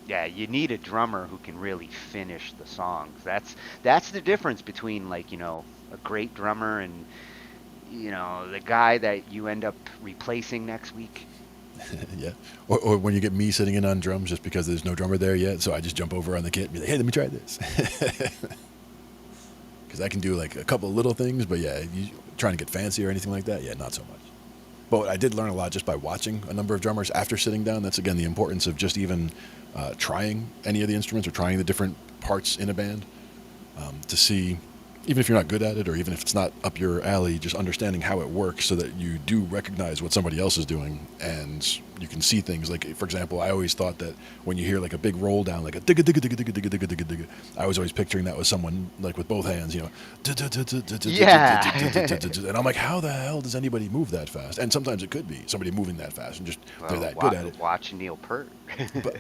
Yeah, you need a drummer who can really finish the songs. That's the difference between like a great drummer and the guy that you end up replacing next week. Yeah. Or when you get me sitting in on drums just because there's no drummer there yet, so I just jump over on the kit and be like, hey, let me try this. Because I can do like a couple of little things, but yeah, you trying to get fancy or anything like that, yeah, not so much. But I did learn a lot just by watching a number of drummers after sitting down. That's again the importance of just even trying any of the instruments or trying the different parts in a band to see, even if you're not good at it or even if it's not up your alley, just understanding how it works so that you do recognize what somebody else is doing and you can see things. Like, for example, I always thought that when you hear like a big roll down, like a digga digga digga digga digga digga digga digga, I was always picturing that was someone like with both hands, Yeah. and I'm like, how the hell does anybody move that fast? And sometimes it could be somebody moving that fast and just they're Well, that good at it. watch Neil Peart.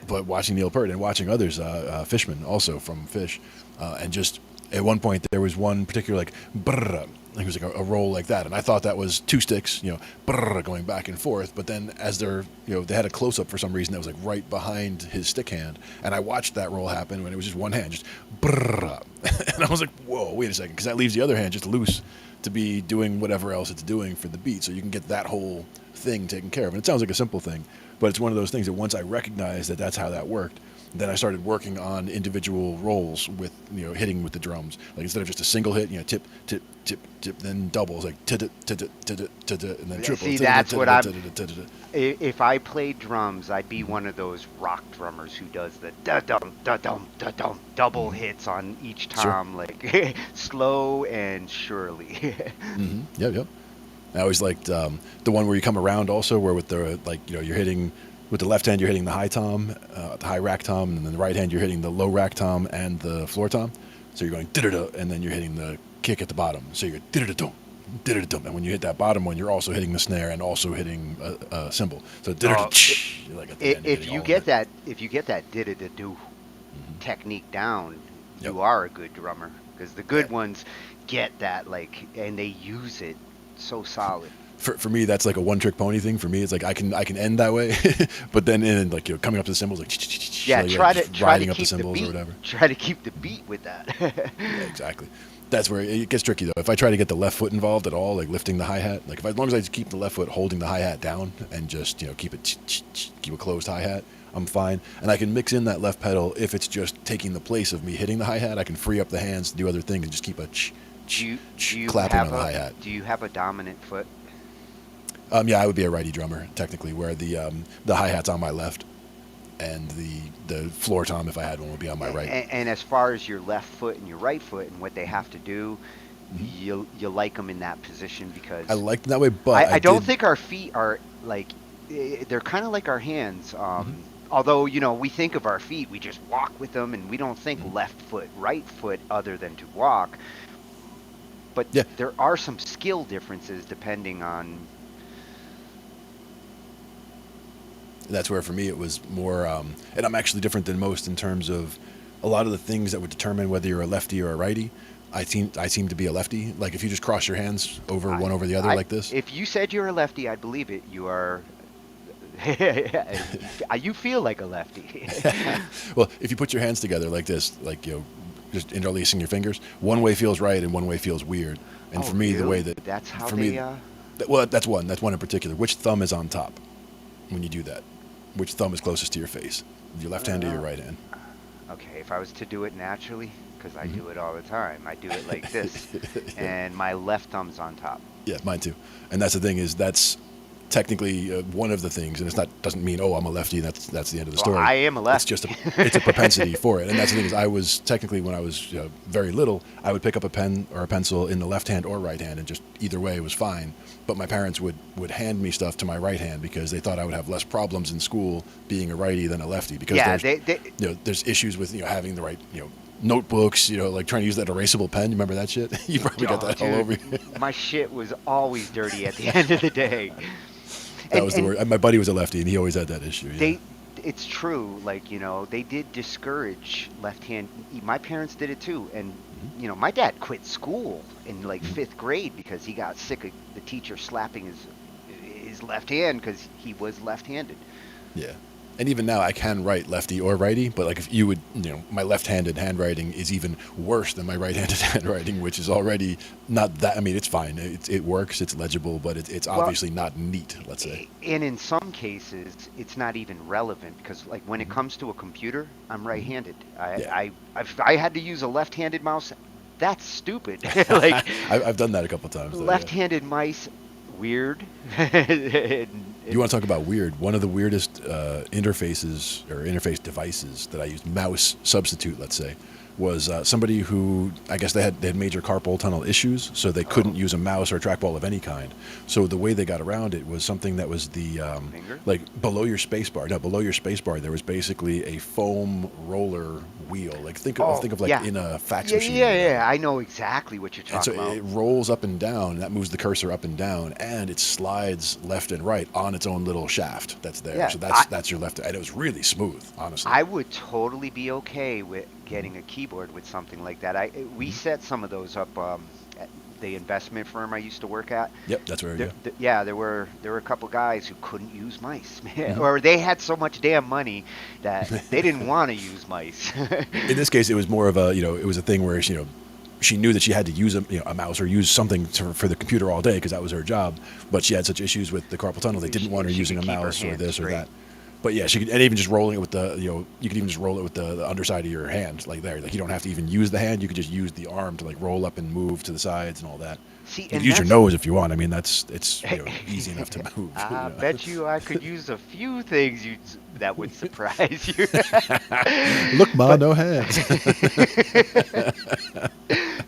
But watching Neil Peart and watching others, Fishman also from Fish, and just at one point there was one particular like brrr, it was like a roll like that, and I thought that was two sticks, brrr, going back and forth. But then as they're, they had a close up for some reason that was like right behind his stick hand, and I watched that roll happen when it was just one hand, just brrr, and I was like, whoa, wait a second, because that leaves the other hand just loose to be doing whatever else it's doing for the beat, so you can get that whole thing taken care of. And it sounds like a simple thing, but it's one of those things that once I recognized that that's how that worked, then I started working on individual rolls with hitting with the drums. Like instead of just a single hit, tip tip tip tip, then doubles like tit tit tit tit tit, and then triple. See, that's what if I played drums, I'd be one of those rock drummers who does the da dum da dum da dum double Mm-hmm. hits on each Sure. tom, like slow and surely. Mm-hmm. Yep. Yep. I always liked the one where you come around also, where with the you're hitting with the left hand you're hitting the high tom, the high rack tom, and then the right hand you're hitting the low rack tom and the floor tom. So you're going da and then you're hitting the kick at the bottom. So you go da-da-dum, da-da-dum, and when you hit that bottom one, you're also hitting the snare and also hitting a cymbal. So Oh, you're like at the end, you're if hitting you all of get it. that, if you get that did it do Hmm. technique down, Yep. you are a good drummer because the Yeah. good ones get that, like, and they use it so solid. For me, that's like a one trick pony thing. For me, it's like I can end that way, but then in like coming up to the cymbals like Yeah, just try to riding up the keep the cymbals or beat. whatever. Try to keep the beat with that. Yeah, exactly. That's where it gets tricky though. If I try to get the left foot involved at all, like lifting the hi hat, like if as long as I just keep the left foot holding the hi hat down and just keep a closed hi hat, I'm fine. And I can mix in that left pedal if it's just taking the place of me hitting the hi hat. I can free up the hands to do other things and just keep a Do you clapping have on the hi hat. do you have a dominant foot? Yeah, I would be a righty drummer technically, where the hi hat's on my left, and the floor tom, if I had one, would be on my right. And as far as your left foot and your right foot and what they have to do, you like them in that position because I like them that way, but I don't think our feet are like they're kind of like our hands. Although we think of our feet, we just walk with them, and we don't think left foot, right foot, other than to walk. But Yeah. there are some skill differences depending on. That's where for me it was more, and I'm actually different than most in terms of a lot of the things that would determine whether you're a lefty or a righty. I seem to be a lefty. Like if you just cross your hands one over the other like this. If you said you're a lefty, I'd believe it. You are. You feel like a lefty. Well, if you put your hands together like this, like just interlacing your fingers, one way feels right and one way feels weird. And Oh, for me, the way really? that That's how for they. me, well, that's one in particular. Which thumb is on top when you do that? Which thumb is closest to your face? Your left hand or your right hand? Okay, if I was to do it naturally, because I do it all the time, I do it like this, and my left thumb's on top. Yeah, mine too. And that's the thing is that's technically one of the things, and doesn't mean I'm a lefty. And that's the end of the story. Well, I am a It's lefty. just it's a propensity for it. And that's the thing is I was technically when I was very little, I would pick up a pen or a pencil in the left hand or right hand, and just either way was fine. But my parents would hand me stuff to my right hand because they thought I would have less problems in school being a righty than a lefty because Yeah, there's issues with having the right notebooks, like trying to use that erasable pen. You remember that shit? You probably got that all dude, over you. My shit was always dirty at the end of the day. That was the word. My buddy was a lefty, and he always had that issue. Yeah. It's true. Like they did discourage left hand. My parents did it too, and my dad quit school in like fifth grade because he got sick of the teacher slapping his left hand because he was left-handed. Yeah. And even now, I can write lefty or righty, but like if you would, my left-handed handwriting is even worse than my right-handed handwriting, which is already not that. I mean, it's fine. It works. It's legible, but it's obviously not neat. Let's say. And in some cases, it's not even relevant because, like, when it comes to a computer, I'm right-handed. I had to use a left-handed mouse. That's stupid. Like, I've done that a couple times. Though, left-handed mice, weird. You want to talk about weird? One of the weirdest interface devices that I used, mouse substitute, let's say, was somebody who I guess they had major carpal tunnel issues, so they couldn't use a mouse or a trackball of any kind. So the way they got around it was something that was the Finger? like below your space bar. No, below your space bar, there was basically a foam roller wheel. Like think of like in a fax machine. Yeah. I know exactly what you're And so talking about. it rolls up and down, and that moves the cursor up and down, and it slides left and right on its own little shaft that's there. Yeah, So that's your left, and it was really smooth, honestly. I would totally be okay with getting a keyboard with something like that. We set some of those up at the investment firm I used to work at. Yep, that's where. There were a couple guys who couldn't use mice, man, or they had so much damn money that they didn't want to use mice. In this case, it was more of a it was a thing where she knew that she had to use a mouse or use something for the computer all day because that was her job. But she had such issues with the carpal tunnel, they didn't want her She using a could keep her mouse or hands this straight. or that. But yeah, she could, and even just rolling it with the you could even just roll it with the underside of your hand like there. Like you don't have to even use the hand; you could just use the arm to like roll up and move to the sides and all that. See, You can and use your that's- nose if you want. I mean, it's easy enough to move. I bet you I could use a few things that would surprise you. Look, Ma, no hands.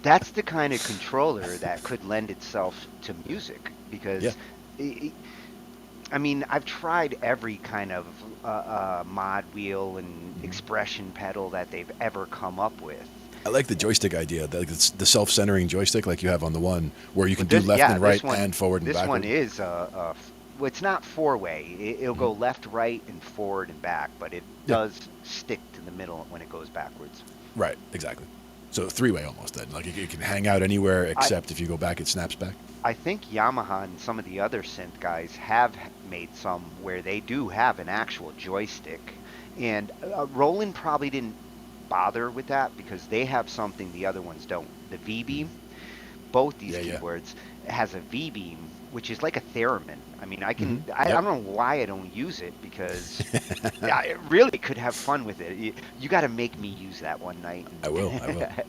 That's the kind of controller that could lend itself to music because, I mean, I've tried every kind of mod wheel and expression pedal that they've ever come up with. I like the joystick idea, like the self-centering joystick, like you have on the one, where you can do left and right and forward and backward. This one is well, it's not four-way. It'll go left, right, and forward and back, but it does stick to the middle when it goes backwards. Right, exactly. So three-way almost then. Like it can hang out anywhere I except if you go back, it snaps back. I think Yamaha and some of the other synth guys have made some where they do have an actual joystick. And Roland probably didn't bother with that because they have something the other ones don't. The V Mm. beam, both these Yeah, yeah. keyboards has a V beam, which is like a theremin. I mean, Hmm. I Yep. don't know why I don't use it because I really could have fun with it. You got to make me use that one night, I will. I will. and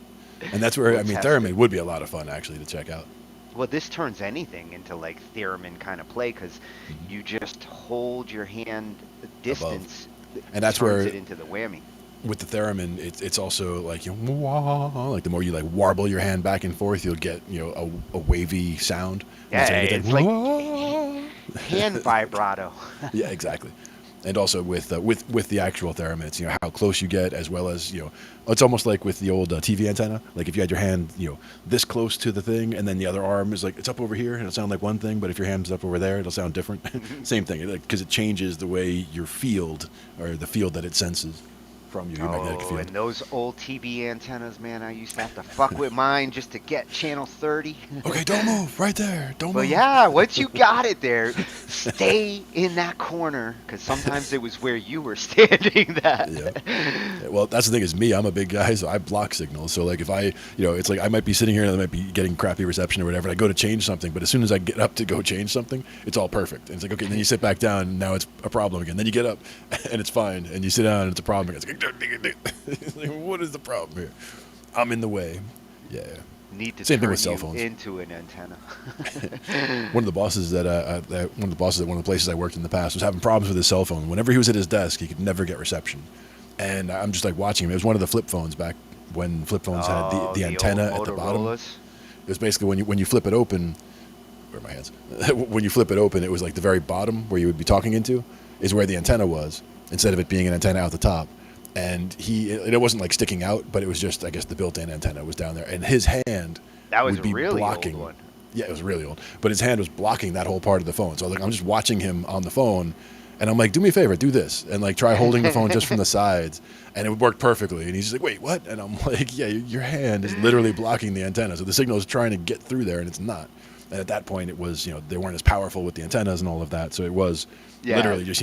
And that's where we'll I mean, test it. theremin would be a lot of fun actually to check out. Well, this turns anything into like theremin kind of play because Hmm. you just hold your hand Above, distance, and that's turns where it into the whammy. with the theremin, it's also like like the more you like warble your hand back and forth, you'll get a wavy sound. And that's how Yeah, you get it's that. like Wah. hand vibrato. Yeah, exactly. And also with the actual theremin, it's how close you get, as well as it's almost like with the old TV antenna. Like if you had your hand this close to the thing, and then the other arm is like it's up over here, and it'll sound like one thing. But if your hand's up over there, it'll sound different. Same thing, because it changes the way your field or the field that it senses from you, your magnetic Oh, field. and those old TV antennas, man, I used to have to fuck with mine just to get channel 30. Okay, don't move. Right there. Don't But move. yeah, once you got it there, stay in that corner because sometimes it was where you were standing that. Yeah. Yeah, well, that's the thing is me. I'm a big guy, so I block signals. So like if it's like I might be sitting here and I might be getting crappy reception or whatever. And I go to change something, but as soon as I get up to go change something, it's all perfect. And it's like okay, and then you sit back down, and now it's a problem again. Then you get up, and it's fine, and you sit down, and it's a problem again. It's like, what is the problem here? I'm in the way. Yeah. Need to Same thing turn with cell you phones. into an antenna. One of the bosses one of the bosses at one of the places I worked in the past was having problems with his cell phone. Whenever he was at his desk, he could never get reception. And I'm just like watching him. It was one of the flip phones back when flip phones had Oh, the the antenna old at the bottom. Motorola's. It was basically when you flip it open. Where are my hands? When you flip it open, it was like the very bottom where you would be talking into is where the antenna was, instead of it being an antenna out the top. And it wasn't like sticking out, but it was just, I guess, the built-in antenna was down there. And his hand That was would a be really blocking. old one. Yeah, it was really old. But his hand was blocking that whole part of the phone. So like I'm just watching him on the phone, and I'm like, do me a favor, do this, and like try holding the phone just from the sides, and it would work perfectly. And he's just like, wait, what? And I'm like, yeah, your hand is literally blocking the antenna, so the signal is trying to get through there, and it's not. And at that point, it was they weren't as powerful with the antennas and all of that, so it was Yeah. literally just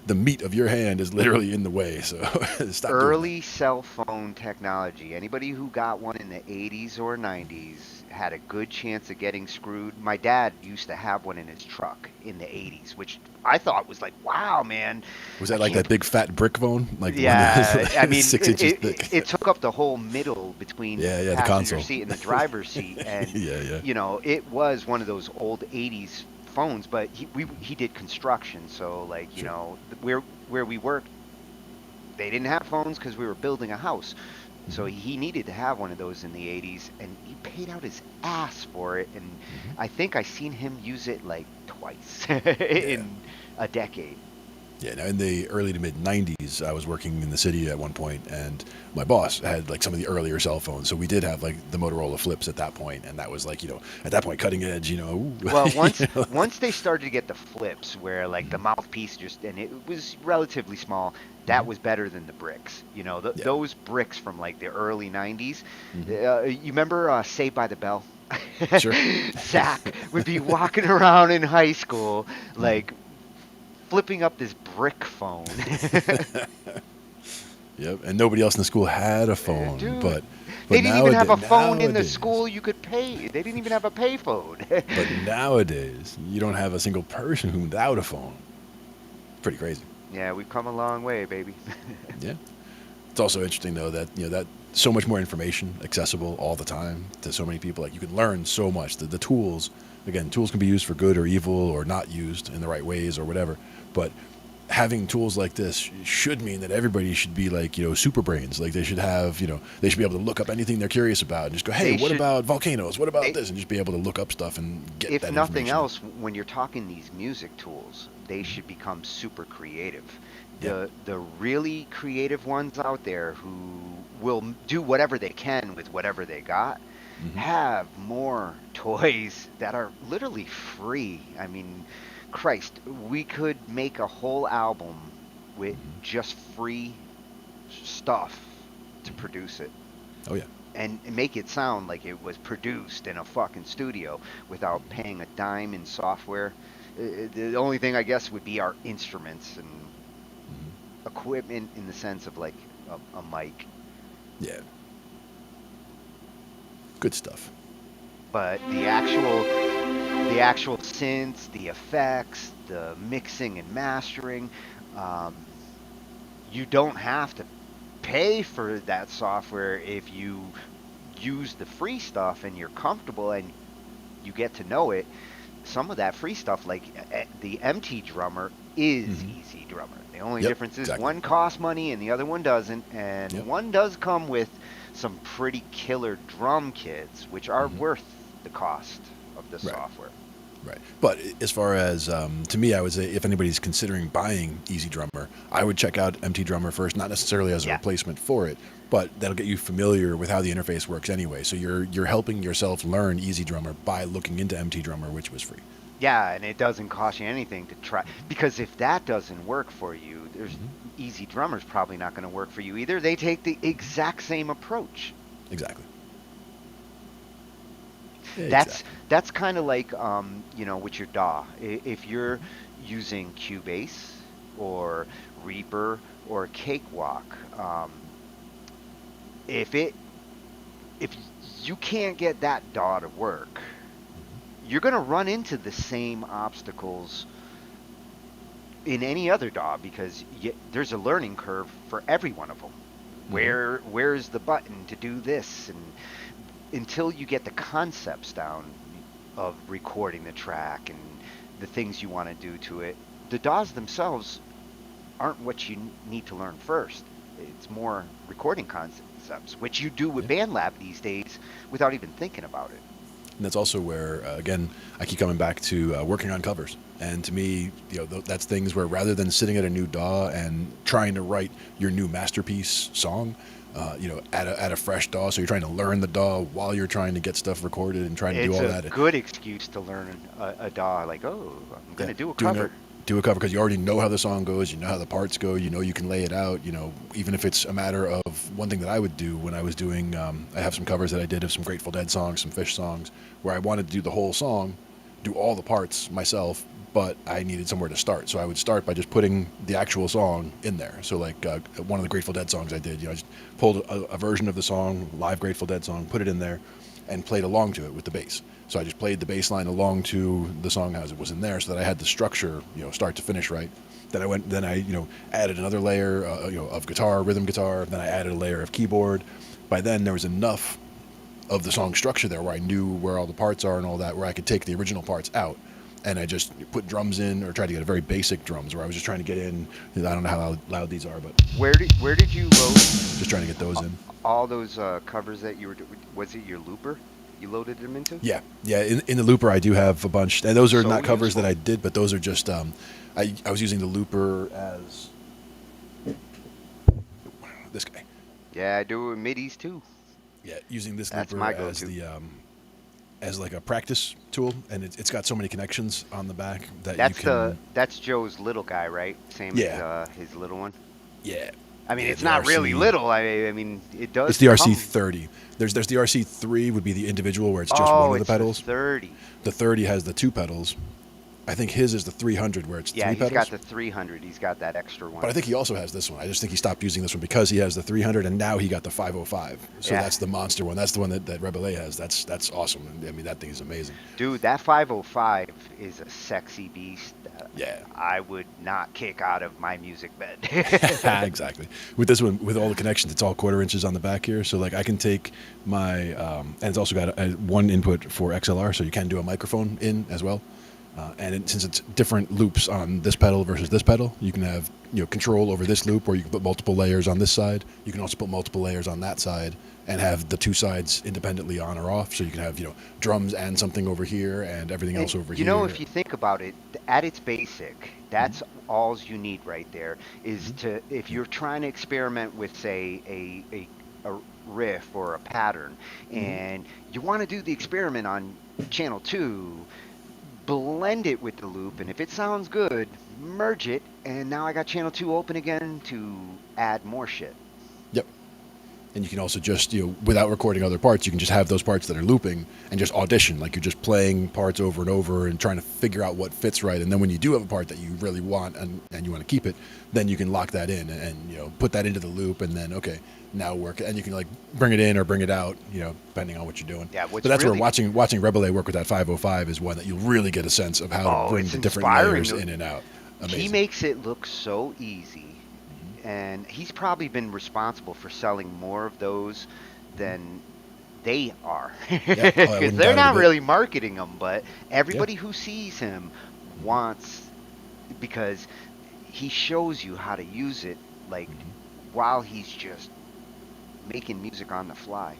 the meat of your hand is literally in the way. So stop doing that. Early cell phone technology. Anybody who got one in the 80s or 90s had a good chance of getting screwed. My dad used to have one in his truck in the 80s, which I thought was like, wow, man. Was I that like can't that big fat brick phone, like the one Yeah, that was I like mean, 6 inches thick? it took up the whole middle between Yeah, the yeah, the passenger console. seat and the driver's seat, and Yeah, yeah. it was one of those old '80s phones. But he did construction, so like Sure. where we worked, they didn't have phones because we were building a house. So Hmm. he needed to have one of those in the 80s, and he paid out his ass for it. And Hmm. I think I seen him use it like twice Yeah. in a decade. Yeah, now in the early to mid 90s, I was working in the city at one point, and my boss had like some of the earlier cell phones. So we did have like the Motorola flips at that point, and that was like, at that point, cutting edge, ooh. Well, once You know? once they started to get the flips where like the mouthpiece just and it was relatively small, that Mhm. was better than the bricks. Yeah. Those bricks from like the early 90s. Hmm. You remember Saved by the Bell? Sure. Zach would be walking around in high school Mhm. like flipping up this brick phone. Yep, and nobody else in the school had a phone, Dude, but they didn't even have a phone in the nowadays, school you could pay. They didn't even have a payphone. but nowadays, you don't have a single person who without a phone. Pretty crazy. Yeah, we've come a long way, baby. Yeah. It's also interesting though that that so much more information accessible all the time to so many people. Like you can learn so much. The tools, again, tools can be used for good or evil or not used in the right ways or whatever. But having tools like this should mean that everybody should be like super brains. Like they should have they should be able to look up anything they're curious about and just go, hey, They what should. about volcanoes? What about They, this? And just be able to look up stuff and get if that nothing information. else, when you're talking these music tools, they should become super creative. Yeah. The really creative ones out there who will do whatever they can with whatever they got Hmm. have more toys that are literally free. I mean, Christ, we could make a whole album with Hmm. just free stuff to produce it. Oh yeah. and make it sound like it was produced in a fucking studio without paying a dime in software. The only thing I guess would be our instruments and equipment in the sense of like a mic. Yeah, good stuff. But the actual synths, the effects, the mixing and mastering, um, you don't have to pay for that software if you use the free stuff and you're comfortable and you get to know it. Some of that free stuff, like the MT drummer, is Hmm. Easy Drummer. The only Yep, difference is exactly. one costs money and the other one doesn't, and Yep. one does come with some pretty killer drum kits, which are Hmm. worth the cost of the Right. software. Right. But as far as to me, I would say if anybody's considering buying Easy Drummer, I would check out MT Drummer first, not necessarily as a Yeah, replacement for it, but that'll get you familiar with how the interface works anyway. So you're helping yourself learn Easy Drummer by looking into MT Drummer, which was free. yeah, and it doesn't cost you anything to try, because if that doesn't work for you, there's Hmm. Easy Drummer's probably not going to work for you either. They take the exact same approach. Exactly. That's Exactly. that's kind of like with your DAW. If you're using Cubase or Reaper or Cakewalk, if it if you can't get that DAW to work, you're going to run into the same obstacles in any other DAW because there's a learning curve for every one of them. Hmm. Where's the button to do this, and until you get the concepts down of recording the track and the things you want to do to it, the DAWs themselves aren't what you need to learn first. It's more recording concepts, which you do with Yeah. BandLab these days without even thinking about it. And that's also where, again, I keep coming back to working on covers. And to me, that's things where rather than sitting at a new DAW and trying to write your new masterpiece song, at a fresh DAW, so you're trying to learn the DAW while you're trying to get stuff recorded and trying to do It's all a that. good excuse to learn a DAW. Like, oh, I'm Yeah, gonna do a doing a cover. do a cover because you already know how the song goes, you know how the parts go, you know you can lay it out. Even if it's a matter of one thing that I would do when I was doing, I have some covers that I did of some Grateful Dead songs, some Fish songs, where I wanted to do the whole song, do all the parts myself, but I needed somewhere to start. So I would start by just putting the actual song in there. So like one of the Grateful Dead songs I did, I just pulled a version of the song, live Grateful Dead song, put it in there, and played along to it with the bass. So I just played the bass line along to the song as it was in there, so that I had the structure, start to finish right. Then I added another layer, of guitar, rhythm guitar. Then I added a layer of keyboard. By then there was enough of the song structure there where I knew where all the parts are and all that, where I could take the original parts out. And I just put drums in, or tried to get a very basic drums, where I was just trying to get in. I don't know how loud these are, but Where did you load just trying to get those in. all those covers that you were doing? Was it your looper you loaded them into? Yeah, yeah. In the looper, I do have a bunch, and those are So not covers that useful. I did, but those are just. I was using the looper as this guy. Yeah, I do it with Midis too. Yeah, using this That's looper my as go-to. the as like a practice tool, and it's got so many connections on the back that you That's the can. that's Joe's little guy, right? Same as Yeah, his little one. yeah, I mean, yeah. it's The not really RC. little. I mean, it It's does the come. RC30. There's the RC3 would be the individual where it's just one Oh, of the it's the pedals. 30. The 30 has the two pedals. I think his is the 300 where it's Yeah, three he's got pedals. the 300. He's got that extra But one. I think he also has this one. I just think he stopped using this one because he has the 300 and now he got the 505. So Yeah, that's the monster one. That's the one that Rebele has. That's awesome. I mean, that thing is amazing. dude, that 505 is a sexy beast that Yeah. I would not kick out of my music bed. Exactly. With this one, with all the connections, it's all quarter inches on the back here. So like I can take my, and it's also got one input for XLR, so you can do a microphone in as well. Since it's different loops on this pedal versus this pedal, you can have control over this loop, or you can put multiple layers on this side. You can also put multiple layers on that side, and have the two sides independently on or off. So you can have drums and something over here, and everything And else over you know, here. if you think about it, at its basic, that's all you need right there. Is Hmm. to if you're trying to experiment with, say, a riff or a pattern, Hmm. and you want to do the experiment on channel two, blend it with the loop, and if it sounds good, merge it, and now I got channel two open again to add more shit. Yep. And you can also just, without recording other parts, you can just have those parts that are looping and just audition. Like you're just playing parts over and over and trying to figure out what fits right. And then when you do have a part that you really want and you want to keep it, then you can lock that in and put that into the loop and then, okay, now work. And you can like bring it in or bring it out, depending on what you're doing. Yeah, but that's where watching Rebele work with that 505 is one that you'll really get a sense of how to bring the different layers in and out. Amazing. He makes it look so easy. And he's probably been responsible for selling more of those than they are. Because they're not really marketing them, but everybody who sees him wants, because he shows you how to use it, like, while he's just making music on the fly.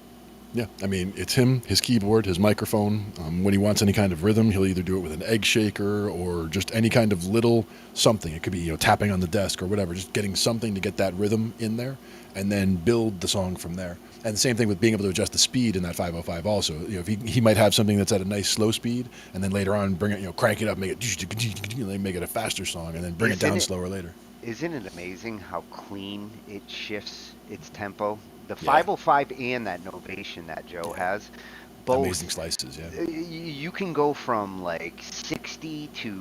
Yeah, I mean, it's him, his keyboard, his microphone. When he wants any kind of rhythm, he'll either do it with an egg shaker or just any kind of little something. It could be, tapping on the desk or whatever, just getting something to get that rhythm in there and then build the song from there. And the same thing with being able to adjust the speed in that 505 also. If he might have something that's at a nice slow speed and then later on bring it, crank it up, make it a faster song and then bring it down slower later. Isn't it amazing how clean it shifts its tempo? The 505 and that Novation that Joe has, both amazing slices. Yeah, you can go from like 60 to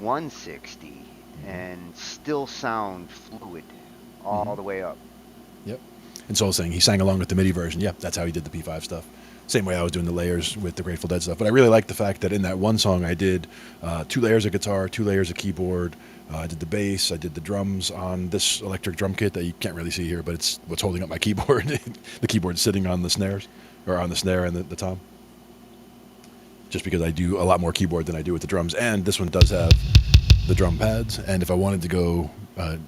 160 and still sound fluid all the way up. Yep. And so I was saying he sang along with the Midi version. Yeah, that's how he did the P5 stuff. Same way I was doing the layers with the Grateful Dead stuff. But I really like the fact that in that one song I did 2 layers of guitar, 2 layers of keyboard. I did the bass, I did the drums on this electric drum kit that you can't really see here, but it's what's holding up my keyboard. The keyboard's sitting on the snares, or on the snare and the tom. Just because I do a lot more keyboard than I do with the drums. And this one does have the drum pads. And if I wanted to go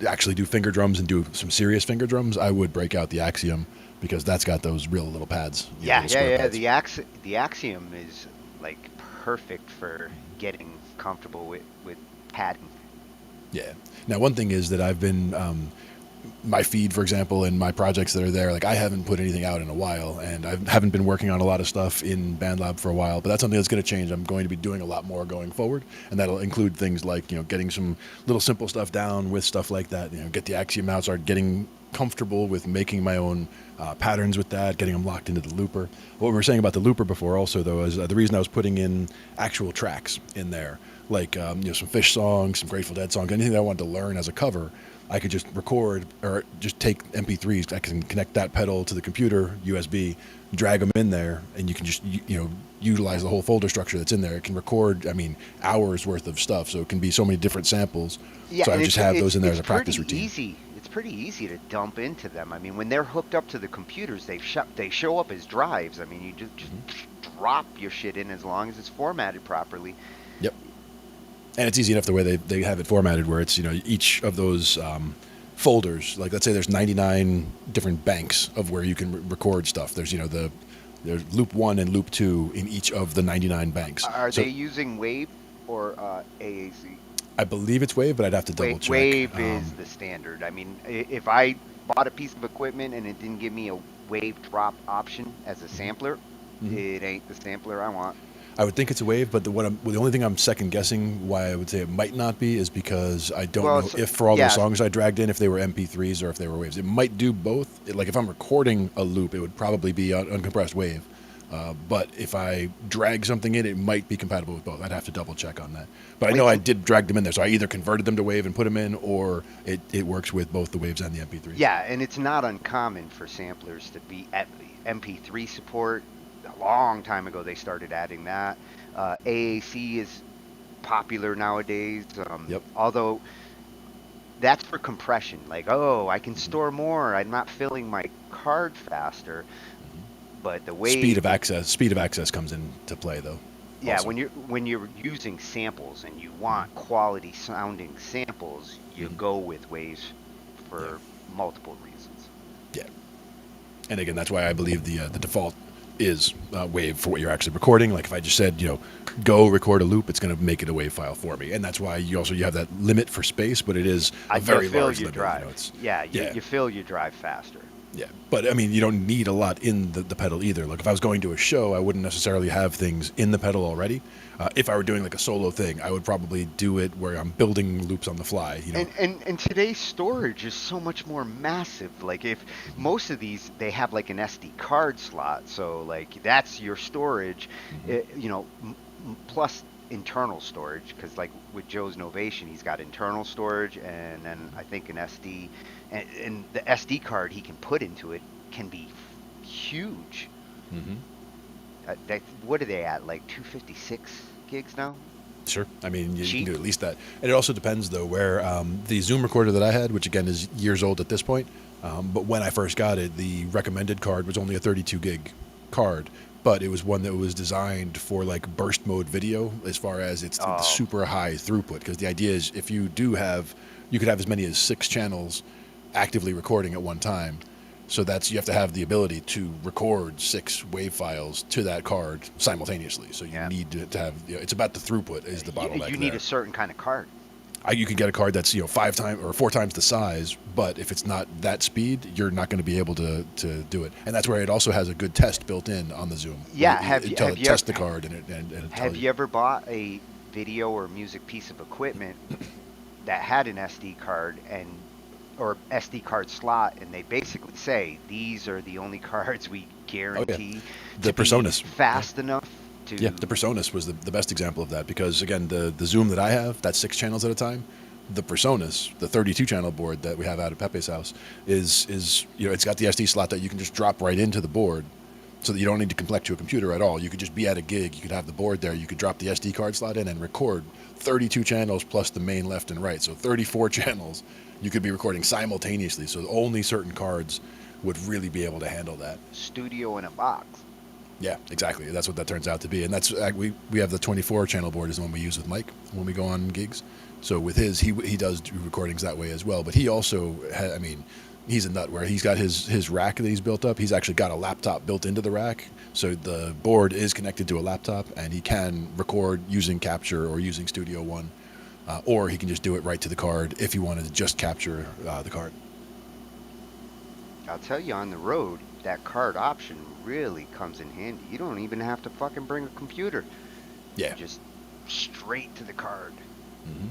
actually do finger drums and do some serious finger drums, I would break out the Axiom because that's got those real little pads. Pads. The Axiom is like perfect for getting comfortable with padding. Yeah. Now, one thing is that I've been, my feed, for example, and my projects that are there, like I haven't put anything out in a while, and I haven't been working on a lot of stuff in BandLab for a while, but that's something that's going to change. I'm going to be doing a lot more going forward, and that'll include things like, getting some little simple stuff down with stuff like that, get the Axiom out, start getting comfortable with making my own patterns with that, getting them locked into the looper. What we were saying about the looper before also, though, is the reason I was putting in actual tracks in there, like some Fish songs, some Grateful Dead songs, anything that I wanted to learn as a cover, I could just record or just take MP3s. I can connect that pedal to the computer, USB, drag them in there, and you can just utilize the whole folder structure that's in there. It can record, hours worth of stuff, so it can be so many different samples. Yeah, so I just have those in there as a practice routine. It's pretty easy to dump into them. When they're hooked up to the computers, they show up as drives. You just drop your shit in as long as it's formatted properly. Yep. And it's easy enough the way they have it formatted where it's, each of those folders, like let's say there's 99 different banks of where you can record stuff. There's, there's loop 1 and loop 2 in each of the 99 banks. Are they using Wave or AAC? I believe it's Wave, but I'd have to double check. Wave is the standard. If I bought a piece of equipment and it didn't give me a Wave drop option as a sampler, it ain't the sampler I want. I would think it's a Wave, but the only thing I'm second guessing why I would say it might not be is because I don't know if for all those songs I dragged in, if they were MP3s or if they were Waves. It might do both. Like if I'm recording a loop, it would probably be uncompressed Wave. But if I drag something in, it might be compatible with both. I'd have to double check on that. But I know I did drag them in there, so I either converted them to Wave and put them in, or it works with both the Waves and the MP3s. Yeah, and it's not uncommon for samplers to be at MP3 support. A long time ago they started adding that. AAC is popular nowadays. Although that's for compression. Like, I can store more. I'm not filling my card faster. But the Wave speed of access comes into play though. Yeah, also. when you're using samples and you want quality sounding samples, you go with Waves for multiple reasons. Yeah. And again, that's why I believe the default is Wave for what you're actually recording. Like if I just said, go record a loop, it's going to make it a Wave file for me. And that's why you have that limit for space, but it is a very large limit. You fill your drive faster. Yeah, but I mean, you don't need a lot in the pedal either. Like if I was going to a show, I wouldn't necessarily have things in the pedal already. If I were doing like a solo thing, I would probably do it where I'm building loops on the fly. You know. And today's storage is so much more massive. Like if most of these they have like an SD card slot, so like that's your storage, Hmm. plus internal storage because like with Joe's Novation, he's got internal storage and then I think an SD, and the SD card he can put into it can be huge. Hmm. What are they at? Like 256 gigs now? Sure. I mean, you can do Cheap? at least that. And it also depends, though, where the Zoom recorder that I had, which again is years old at this point, but when I first got it, the recommended card was only a 32 gig card, but it was one that was designed for like burst mode video as far as it's the Oh, super high throughput. Because the idea is if you do have, you could have as many as 6 channels actively recording at one time. So that's you have to have the ability to record 6 WAV files to that card simultaneously. So you yeah. need to have it's about the throughput is the bottleneck You need a there. certain kind of card. You can get a card that's 5 times or 4 times the size, but if it's not that speed, you're not going to be able to do it. And that's where it also has a good test built in on the Zoom. Yeah, It tests the card and it have tells you. you ever bought a video or music piece of equipment that had an SD card and or SD card slot, and they basically say these are the only cards we Oh yeah, guarantee the to be Personas. Yeah. fast enough Yeah, to. the Personas was the best example of that because again, the Zoom that I have, that's 6 channels at a time. The Personas, the 32 channel board that we have out at Pepe's house, is it's got the SD slot that you can just drop right into the board, so that you don't need to connect to a computer at all. You could just be at a gig, you could have the board there, you could drop the SD card slot in and record 32 channels plus the main left and right, so 34 channels. You could be recording simultaneously, so only certain cards would really be able to handle that. Studio in a box. Yeah, exactly. That's what that turns out to be, and that's we have the 24 channel board is the one we use with Mike when we go on gigs. So with his, he does do recordings that way as well. But he also, I mean, he's a nut where he's got his rack that he's built up. He's actually got a laptop built into the rack, so the board is connected to a laptop, and he can record using Capture or using Studio One, or he can just do it right to the card if he wanted to just capture the card. I'll tell you, on the road, that card option really comes in handy. You don't even have to fucking bring a computer. Yeah. Just straight to the card. Hmm.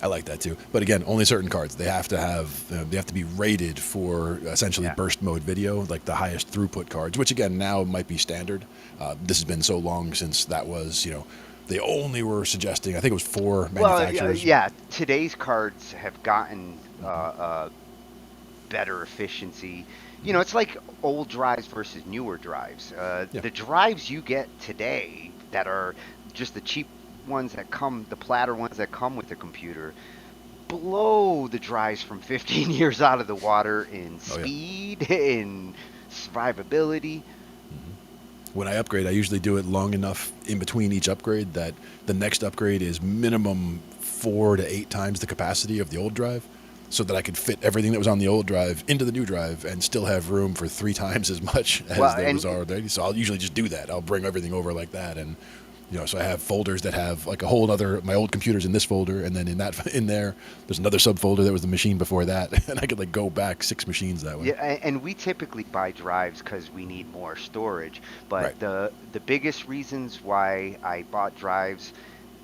I like that too. But again, only certain cards. They have to have they have to be rated for essentially Yeah. burst mode video, like the highest throughput cards, which again now might be standard. This has been so long since that was, they only were suggesting. I think it was 4 Well, manufacturers. yeah, today's cards have gotten better efficiency. It's like old drives versus newer drives. Yeah. The drives you get today that are just the cheap ones that come, the platter ones that come with the computer, blow the drives from 15 years out of the water in Oh yeah. speed, in survivability. When I upgrade, I usually do it long enough in between each upgrade that the next upgrade is minimum 4 to 8 times the capacity of the old drive, so that I could fit everything that was on the old drive into the new drive and still have room for 3 times as much as Well, there was and already. So I'll usually just do that. I'll bring everything over like that, and so I have folders that have like a whole other. My old computer's in this folder, and then in there, there's another subfolder that was the machine before that, and I could like go back 6 machines that way. yeah, and we typically buy drives because we need more storage. But Right. the biggest reasons why I bought drives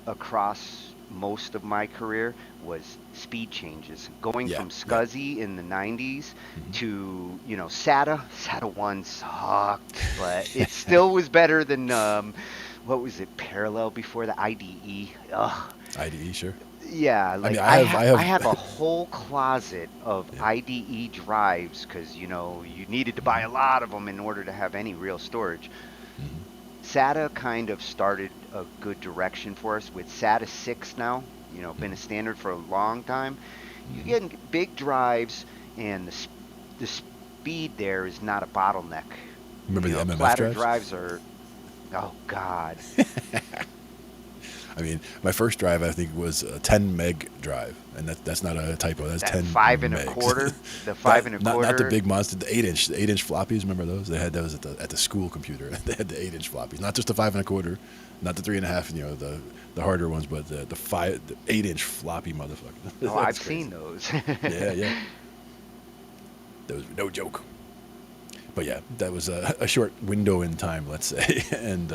across most of my career was speed changes. Going Yeah. from Yeah. SCSI in the 90s Hmm. to, SATA. SATA 1 sucked, but it still was better than, what was it, Parallel before the IDE? Ugh. IDE, sure. Yeah, I mean, like I have a whole closet of Yeah. IDE drives because you needed to buy a lot of them in order to have any real storage. Hmm. SATA kind of started a good direction for us with SATA 6 now. Been a standard for a long time. You Hmm. get big drives, and the speed there is not a bottleneck. Remember the MMF Platter drives? drives are, oh God. I mean, my first drive I think was a 10 meg drive, and that's not a typo. That's That 10 five and a megs. quarter, the five and a Not quarter. the big monster, the 8-inch floppies. Remember those? They had those at the school computer. They had the 8-inch floppies, not just the 5 and a quarter, not the 3.5. The harder ones, but the 8-inch floppy motherfucker. Oh, I've That's crazy. seen those. Yeah, yeah. Those were no joke. But yeah, that was a short window in time, let's say. And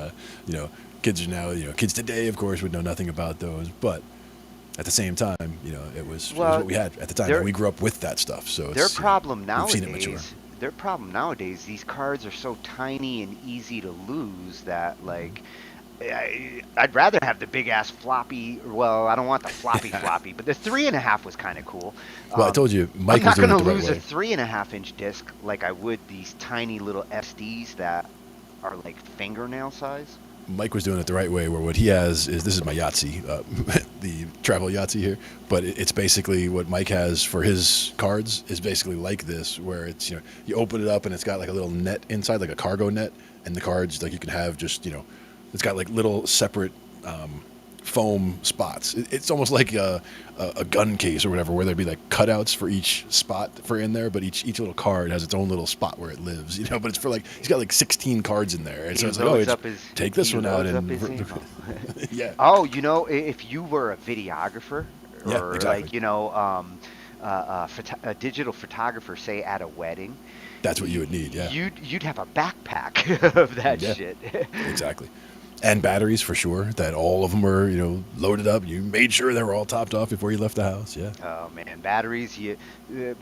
you know, kids are now, kids today, of course, would know nothing about those. But at the same time, it was Well, what we had at the time, and their we grew up with that stuff. So their it's problem we've seen it mature. nowadays, their problem nowadays, these cards are so tiny and easy to lose that like I'd rather have the big ass floppy. Well, I don't want the floppy floppy, but the 3.5 was kind of cool. Well, I Um, told you, I'm Mike was not doing gonna it the right lose a way. 3.5 inch disc like I would these tiny little SDs that are like fingernail size. Mike was doing it the right way. Where what he has is, this is my Yahtzee, the travel Yahtzee here, but it's basically what Mike has for his cards is basically like this, where it's you open it up and it's got like a little net inside, like a cargo net, and the cards like you can have just it's got like little separate foam spots. It's almost like a gun case or whatever, where there'd be like cutouts for each spot for in there, but each little card has its own little spot where it lives, But it's for like he's got like 16 cards in there, and so He it's like, oh, loads it's up his take he this one out loads up and his ammo. yeah, Oh, if you were a videographer yeah, or exactly. like a digital photographer, say at a wedding, That's what you would need. Yeah, you'd have a backpack of that yeah, shit. exactly. And batteries for sure. That all of them were loaded up. You made sure they were all topped off before you left the house. Yeah. Oh man, batteries.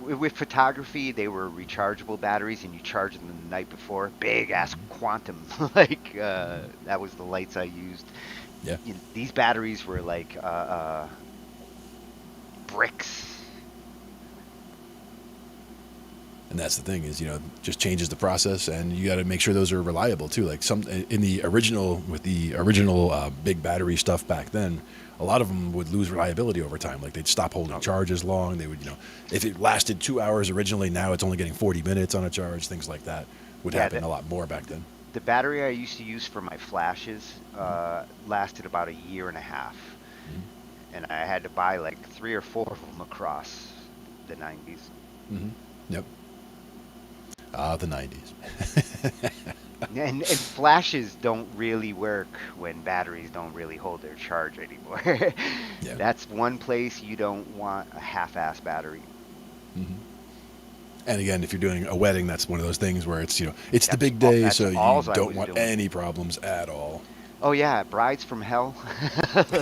With photography, they were rechargeable batteries, and you charge them the night before. Big ass quantum, like that was the lights I used. Yeah. These batteries were like bricks. And that's the thing is, just changes the process, and you got to make sure those are reliable too. Like some in the original with the original big battery stuff back then, a lot of them would lose reliability over time. Like they'd stop holding charges long. They would, if it lasted 2 hours originally, now it's only getting 40 minutes on a charge. Things like that would Yeah, happen a lot more back then. the battery I used to use for my flashes lasted about a year and a half, and I had to buy like 3 or 4 of them across the 90s. Mm-hmm. Yep. The 90s. And flashes don't really work when batteries don't really hold their charge anymore. Yeah. That's one place you don't want a half-ass battery. Mm-hmm. And again, if you're doing a wedding, that's one of those things where it's it's the That's big day, that's so you alls I don't was want doing. any problems at all. Oh yeah, brides from hell.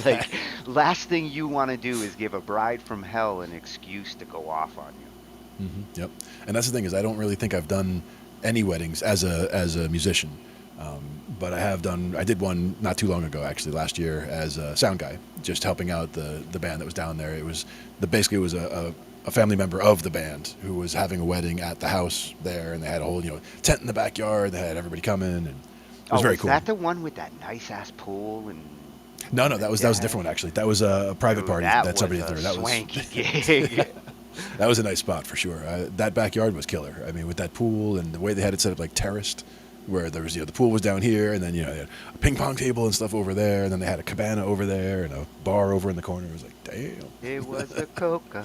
Like last thing you want to do is give a bride from hell an excuse to go off on you. Yep. And that's the thing is, I don't really think I've done any weddings as a musician, but I did one not too long ago, actually last year, as a sound guy, just helping out the band that was down there. It was basically it was a family member of the band who was having a wedding at the house there, and they had a whole tent in the backyard. They had everybody coming, and it was Oh, very was cool. that the one with that nice ass pool and No, and no, the that was a deck? different one actually. That was a private Dude, party that that was somebody a threw. That was swanky gig. that was a nice spot for sure. That backyard was killer. I mean, with that pool and the way they had it set up like terraced, where there was the pool was down here, and then they had a ping pong table and stuff over there, and then they had a cabana over there and a bar over in the corner. It was like, damn. It was a coca.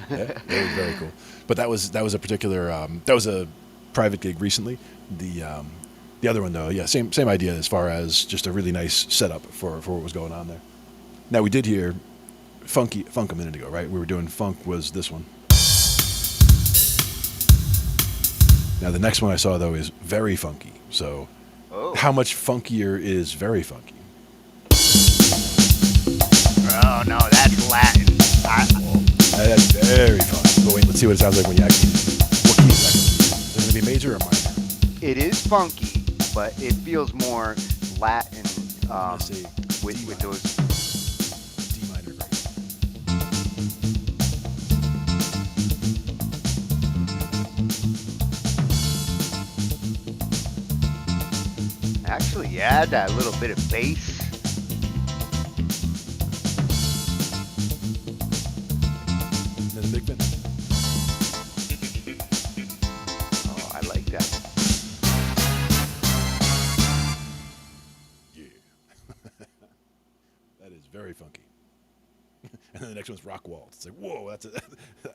Yeah, it was very cool. But that was a particular that was a private gig recently. The other one though, yeah, same idea as far as just a really nice setup for what was going on there. Now we did hear funk a minute ago, right? We were doing funk was this one. Now the next one I saw though is very funky. So Oh. how much funkier is very funky? Oh no, that's Latin. That's very funky. But wait, let's see what it sounds like when you actually. What key is that? Is it gonna be major or minor? It is funky, but it feels more Latin Let's see. with those. D minor version. Actually, yeah, that little bit of bass. Then a big fin. Oh, I like that. Yeah. That is very funky. And then the next one's rock waltz. It's like, whoa,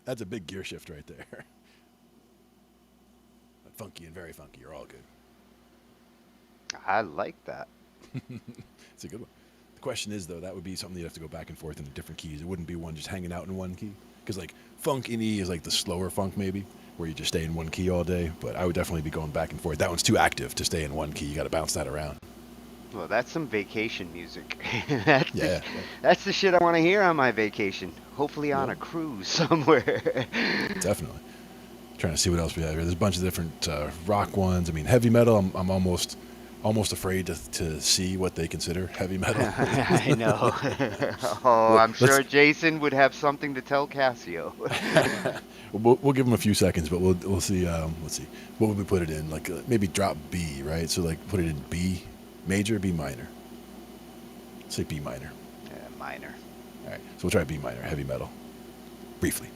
that's a big gear shift right there. Funky and very funky are all good. I like that. It's a good one. The question is, though, that would be something you'd have to go back and forth into different keys. It wouldn't be one just hanging out in one key. Because, like, funk in E is like the slower funk, maybe. where you just stay in one key all day, but I would definitely be going back and forth. That one's too active to stay in one key. You got to bounce that around. Well, that's some vacation music. that's the Yeah, that's the shit I want to hear on my vacation. Hopefully on yeah, a cruise somewhere. definitely. Trying to see what else we have here. There's a bunch of different rock ones. I mean, heavy metal. I'm almost afraid to see what they consider heavy metal. I know. Oh, Well, I'm sure Jason would have something to tell Casio. we'll give them a few seconds, but we'll see. Let's see. What would we put it in? Like maybe drop B, right? So like put it in B major, B minor. Say B minor. Minor. All right. So we'll try B minor, heavy metal, briefly.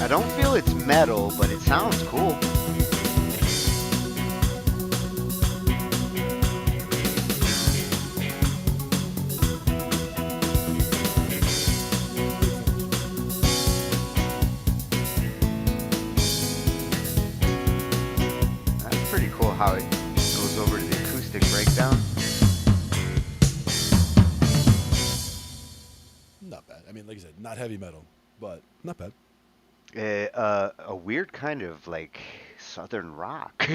I don't feel it's metal, but it sounds cool. That's pretty cool how it goes over to the acoustic breakdown. Not bad. I mean, like I said, not heavy metal, but not bad. A weird kind of like southern rock.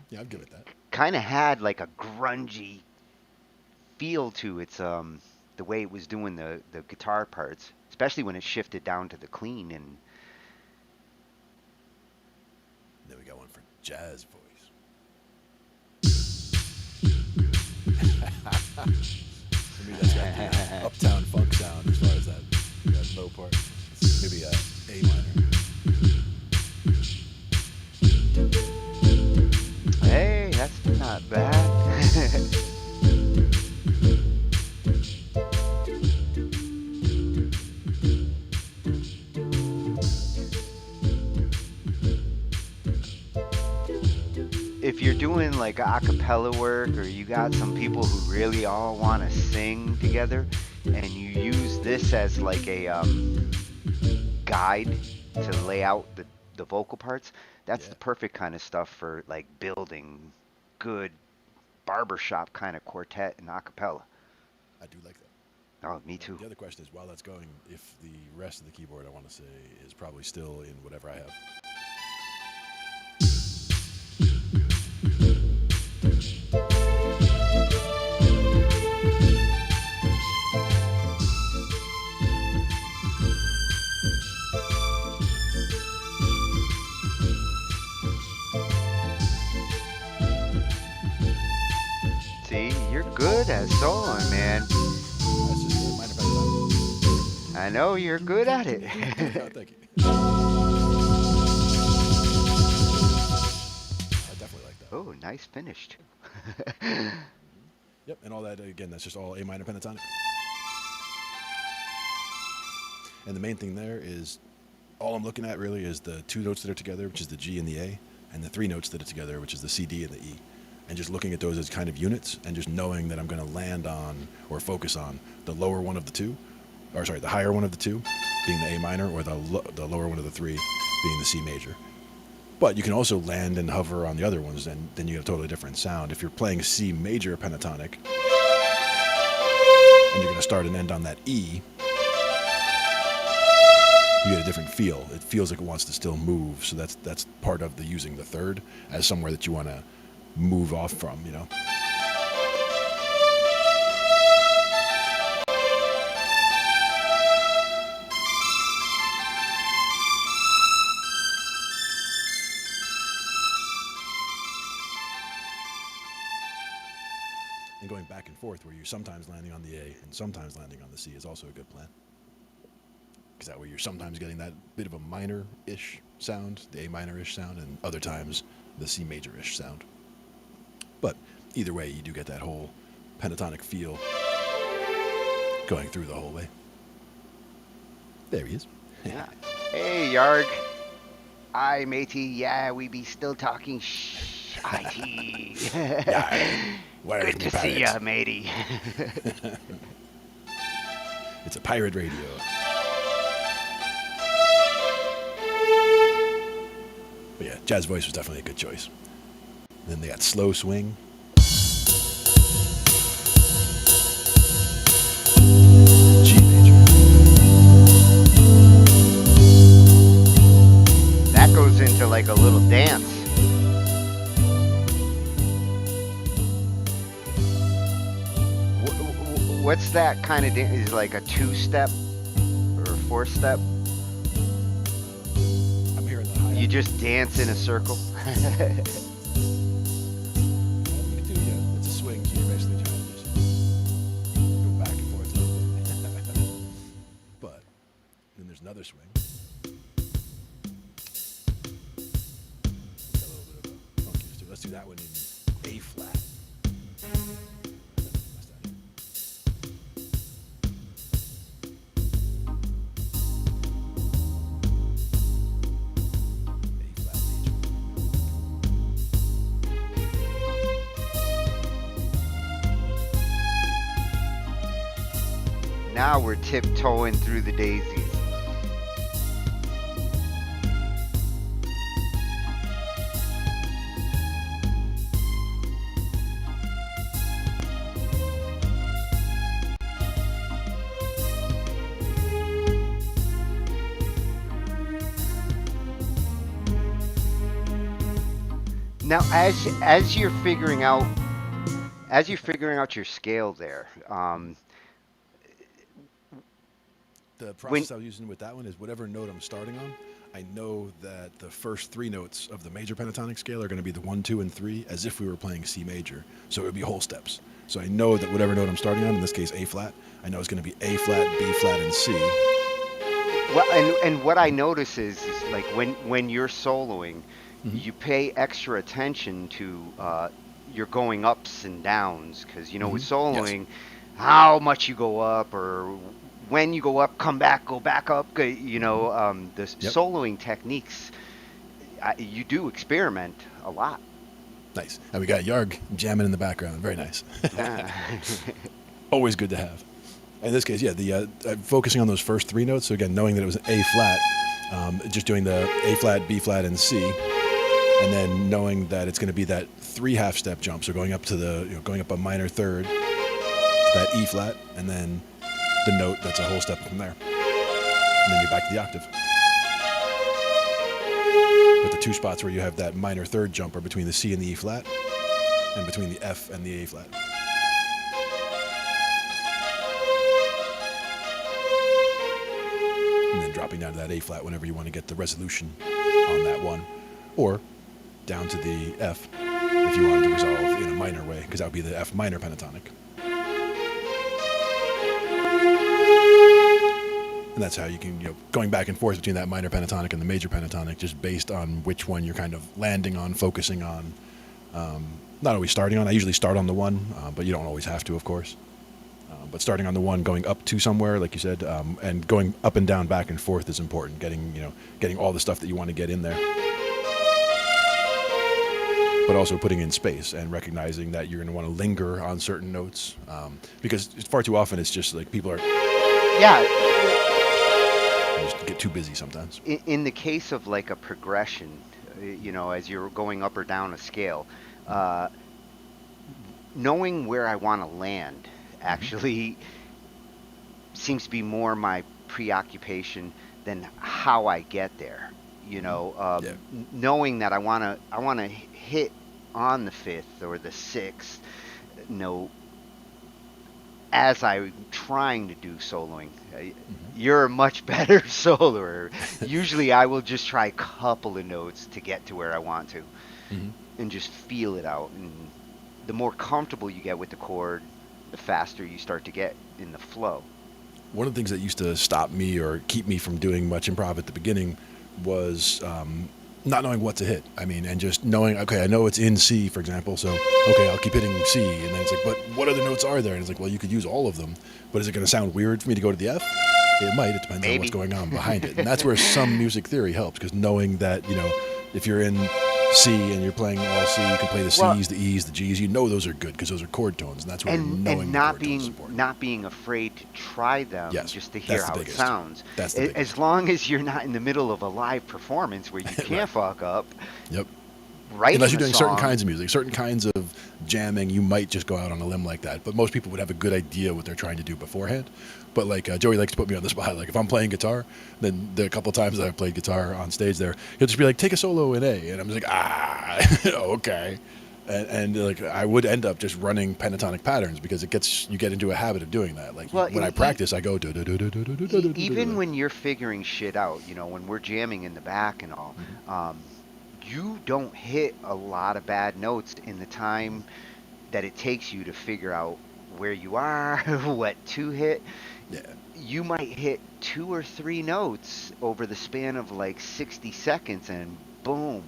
Yeah, I'd give it that. Kind of had like a grungy feel to its the way it was doing the guitar parts, especially when it shifted down to the clean and Then we got one for jazz voice. For me, that's got the uptown funk sound as far as that low part. Maybe A minor. hey, that's not bad. If you're doing like a cappella work or you got some people who really all want to sing together and you use this as like a guide to lay out the vocal parts, that's Yeah, the perfect kind of stuff for like building good barbershop kind of quartet and a cappella. I do like that. Oh, me Now, too. the other question is, while that's going, if the rest of the keyboard I want to say is probably still in whatever I have. See, you're good at soloing, man. That's just a minor pentatonic. I know you're good at it. Oh, thank you. I definitely like that. Oh, nice finish too. Yep, and all that again. That's just all A minor pentatonic. And the main thing there is, all I'm looking at really is the two notes that are together, which is the G and the A, and the three notes that are together, which is the C, D, and the E. And just looking at those as kind of units, and just knowing that I'm going to land on or focus on the lower one of the two, or sorry, the higher one of the two, being the A minor, or the lower one of the three, being the C major. But you can also land and hover on the other ones, and then you have a totally different sound. If you're playing C major pentatonic, and you're going to start and end on that E, you get a different feel. It feels like it wants to still move. So that's part of the using the third as somewhere that you want to move off from, you know. And going back and forth where you're sometimes landing on the A and sometimes landing on the C is also a good plan. Because that way you're sometimes getting that bit of a minor-ish sound, the A minor-ish sound, and other times the C major-ish sound. But either way, you do get that whole pentatonic feel going through the whole way. There he is. Yeah. Hey, Yarg. Aye, matey. Yeah, we be still talking IT. Yeah. Where Good is to me see pirates? ya, matey. It's a pirate radio. But yeah, jazz voice was definitely a good choice. Then they got slow swing. G major. That goes into like a little dance. What's that kind of dance? Is it like a 2-step or a 4-step? I'm hearing the high. You just dance in a circle. You can do, yeah, it's a swing, so you're basically trying to just go back and forth a little bit. But then there's another swing. Got a little bit of a funkiness to it. Let's do that one in A flat. A flat major. Now we're tiptoeing through the daisies. Now, as you're figuring out your scale there, The when process I was using with that one is whatever note I'm starting on, I know that the first 3 notes of the major pentatonic scale are going to be the 1, 2, and 3, as if we were playing C major. So it would be whole steps. So I know that whatever note I'm starting on, in this case A flat, I know it's going to be A flat, B flat, and C. well, and what I notice is like when you're soloing, you pay extra attention to your going ups and downs because with Yes. soloing, how much you go up or when you go up, go back up. The Yep. soloing techniques, you do experiment a lot. Nice. And we got Yarg jamming in the background. Very nice. Yeah. Always good to have. In this case, yeah, the focusing on those first 3 notes. So again, knowing that it was an A flat, just doing the A flat, B flat, and C, and then knowing that it's going to be that 3 half-step jump. So going up to going up a minor third to that E flat, and then the note that's a whole step from there, and then you're back to the octave. But the 2 spots where you have that minor third jump are between the C and the E flat, and between the F and the A flat. And then dropping down to that A flat whenever you want to get the resolution on that one, or down to the F if you wanted to resolve in a minor way, because that would be the F minor pentatonic. And that's how you can, going back and forth between that minor pentatonic and the major pentatonic, just based on which one you're kind of landing on, focusing on. Not always starting on. I usually start on the 1, but you don't always have to, of course. But starting on the 1, going up to somewhere, like you said, and going up and down, back and forth is important. Getting all the stuff that you want to get in there. But also putting in space and recognizing that you're going to want to linger on certain notes, because far too often it's just like people are Yeah. just get too busy sometimes. In the case of like a progression, as you're going up or down a scale, knowing where I want to land actually seems to be more my preoccupation than how I get there. Yeah. Knowing that I want to hit on the 5th or the 6th note as I'm trying to do soloing. You're a much better soloer. Usually I will just try a couple of notes to get to where I want to and just feel it out. And the more comfortable you get with the chord, the faster you start to get in the flow. One of the things that used to stop me or keep me from doing much improv at the beginning was not knowing what to hit. And just knowing, okay, I know it's in C, for example, so, okay, I'll keep hitting C. And then it's like, but what other notes are there? And it's like, well, you could use all of them, but is it going to sound weird for me to go to the F? It might. It depends on what's going on behind it. And that's where some music theory helps, because knowing that, if you're in C and you're playing all C, you can play the C's, the E's, the G's. Those are good because those are chord tones, and that's where knowing and the not chord tones is important. not being afraid to try them just to hear that's the how it biggest. sounds. That's the biggest. As long as you're not in the middle of a live performance where you can't fuck up. Yep. Unless writing you're a doing certain song. kinds of music, certain kinds of jamming, you might just go out on a limb like that. But most people would have a good idea what they're trying to do beforehand. But like Joey likes to put me on the spot. Like if I'm playing guitar, then the couple times that I've played guitar on stage, there he'll just be like, "Take a solo in A," and I'm just like, okay. And like I would end up just running pentatonic patterns because you get into a habit of doing that. Like Well, when I practice, I go do do do do do do do do do even do. when you're figuring shit out, when we're jamming in the back and all, um, you don't hit a lot of bad notes in the time that it takes you to figure out where you are, what to hit. Yeah. You might hit two or three notes over the span of like 60 seconds, and boom,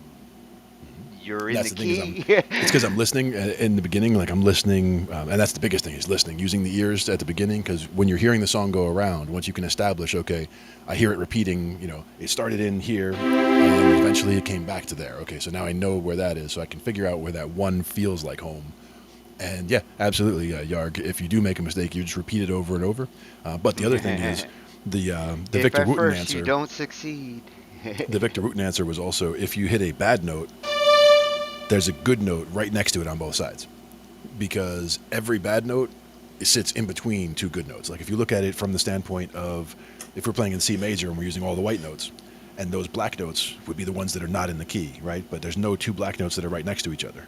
you're And in that's the the thing is key. it's because I'm listening in the beginning. Like I'm listening, and that's the biggest thing is listening, using the ears at the beginning. Because when you're hearing the song go around, once you can establish, okay, I hear it repeating. It started in here, and eventually it came back to there. Okay, so now I know where that is, so I can figure out where that one feels like home. And yeah, absolutely, Yarg. If you do make a mistake, you just repeat it over and over. But the other thing is the If Victor at Wooten first you answer. don't succeed. The Victor Wooten answer was also if you hit a bad note, there's a good note right next to it on both sides, because every bad note sits in between two good notes. Like if you look at it from the standpoint of if we're playing in C major and we're using all the white notes, and those black notes would be the ones that are not in the key, right? But there's no two black notes that are right next to each other.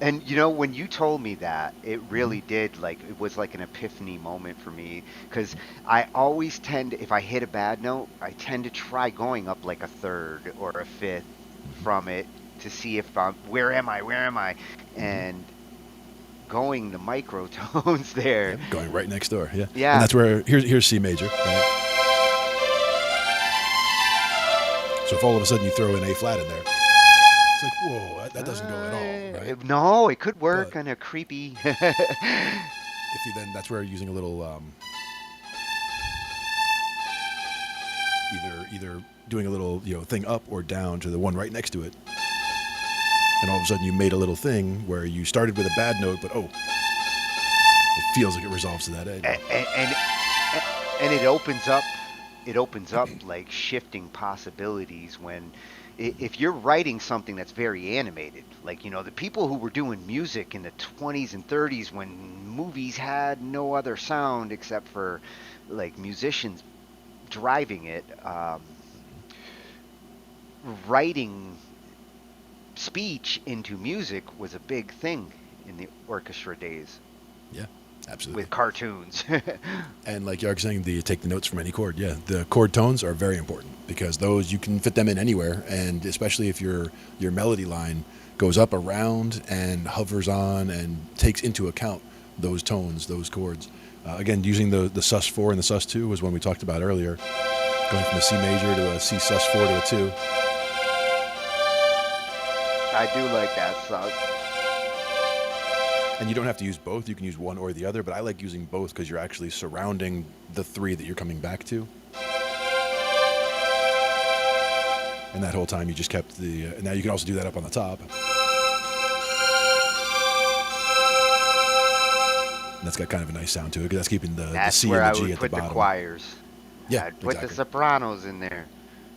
And when you told me that, it really did, like, it was like an epiphany moment for me, because I always tend, if I hit a bad note, I tend to try going up like a third or a fifth from it to see if where am I? And going the microtones there. Yep, going right next door. Yeah, and Yeah. that's where here's C major, right? So if all of a sudden you throw an A flat in there, it's like whoa, that doesn't go at all, right? No, it could But work on a creepy. if you then that's where using a little either doing a little thing up or down to the one right next to it, and all of a sudden you made a little thing where you started with a bad note, but it feels like it resolves to that A now. And it opens up like shifting possibilities when if you're writing something that's very animated, like the people who were doing music in the 20s and 30s when movies had no other sound except for like musicians driving it, writing speech into music was a big thing in the orchestra days Yeah, absolutely. with cartoons. And like Yarg saying, you take the notes from any chord. Yeah, the chord tones are very important because those you can fit them in anywhere, and especially if your melody line goes up around and hovers on and takes into account those tones, those chords. Again, using the sus4 and the sus2 was one we talked about earlier, going from a C major to a C sus4 to a 2. I do like that song. And you don't have to use both. You can use one or the other, but I like using both because you're actually surrounding the three that you're coming back to. And that whole time you just kept now you can also do that up on the top. And that's got kind of a nice sound to it because that's keeping the That's C where and I the G would at the put the bottom. choirs. Yeah, I'd put the exactly. sopranos in there.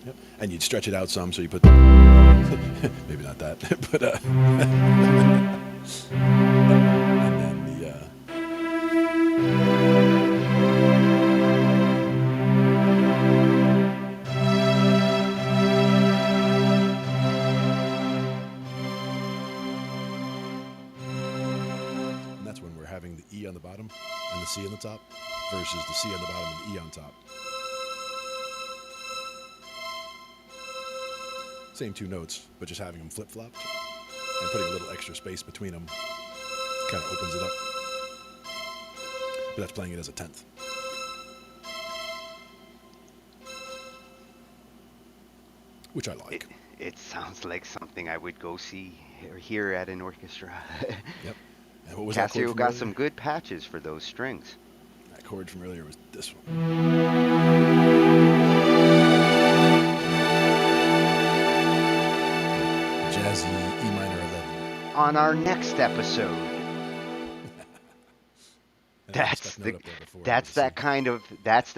Yep. And you'd stretch it out some, so you put maybe not that, but and then and that's when we're having the E on the bottom and the C on the top versus the C on the bottom and the E on top. Same two notes, but just having them flip-flopped and putting a little extra space between them kind of opens it up. But that's playing it as a 10th. Which I It like. it sounds like something I would go see or hear at an orchestra. Yep. And what was that chord Casio from got earlier? some good patches for those strings. That chord from earlier was this one. Jazzy E minor 11. On our next episode, And I had a that's stuck the note up there before. that's Let's see.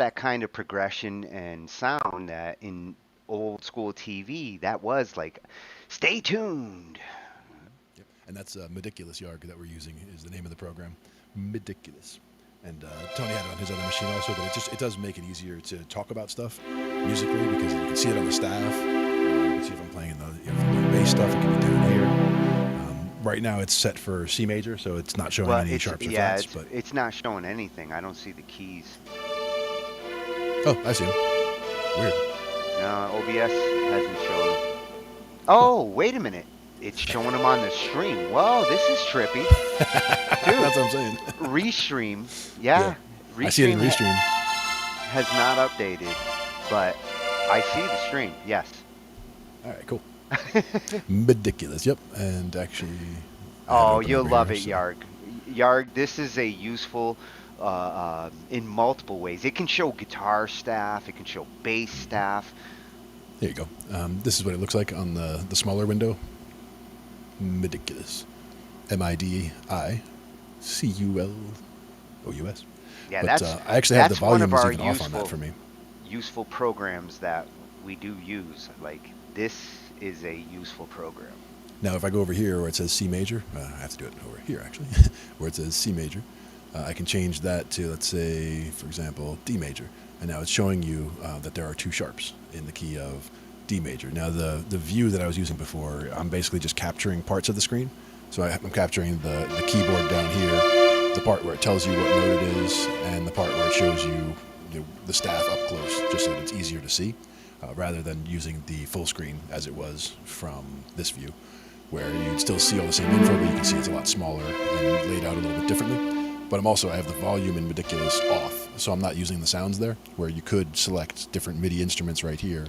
that kind of progression and sound that in old school TV that was like, stay tuned. And that's Midiculous Yarg that we're using is the name of the program, Midiculous. And Tony had it on his other machine also, but it does make it easier to talk about stuff musically because you can see it on the staff. You can see if I'm playing if I'm doing bass stuff, it can be down here. Right now it's set for C major, so it's not showing Well, any it's sharps or yeah, flats. But it's not showing anything. I don't see the keys. oh, I see them. Weird. No, OBS hasn't shown. Oh, wait a minute. It's showing them on the stream. Whoa, this is trippy. Dude, That's what I'm saying. Restream. Yeah. I see it in Restream. Has not updated, but I see the stream. Yes. All right, cool. Ridiculous. Yep. And actually. Oh, you'll love it, Yarg. Yarg, this is a useful in multiple ways. It can show guitar staff. It can show bass staff. There you go. This is what it looks like on the smaller window. Ridiculous. MIDICULOUS. Yeah, But I actually have the one of volumes our even off on that for me. useful programs that we do use. Like, this is a useful program. Now, if I go over here where it says C major, I have to do it over here actually, where it says C major, I can change that to, let's say, for example, D major. And now it's showing you that there are two sharps in the key of D major. Now, the view that I was using before, I'm basically just capturing parts of the screen. So I'm capturing the keyboard down here, the part where it tells you what note it is, and the part where it shows you, the staff up close, just so that it's easier to see, rather than using the full screen as it was from this view, where you'd still see all the same info, but you can see it's a lot smaller and laid out a little bit differently. But I have the volume in Ridiculous off, so I'm not using the sounds there, where you could select different MIDI instruments right here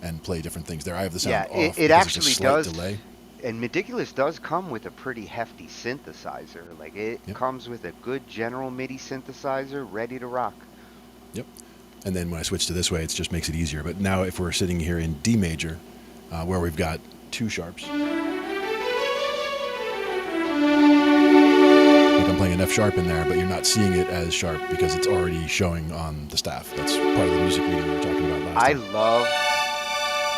and play different things there. I have the sound off. It actually does. Delay. And Ridiculous does come with a pretty hefty synthesizer. Like, it comes with a good general MIDI synthesizer ready to rock. Yep. And then when I switch to this way, it just makes it easier. But now if we're sitting here in D major, where we've got two sharps, like I'm playing an F sharp in there, but you're not seeing it as sharp because it's already showing on the staff. That's part of the music reading we were talking about last time.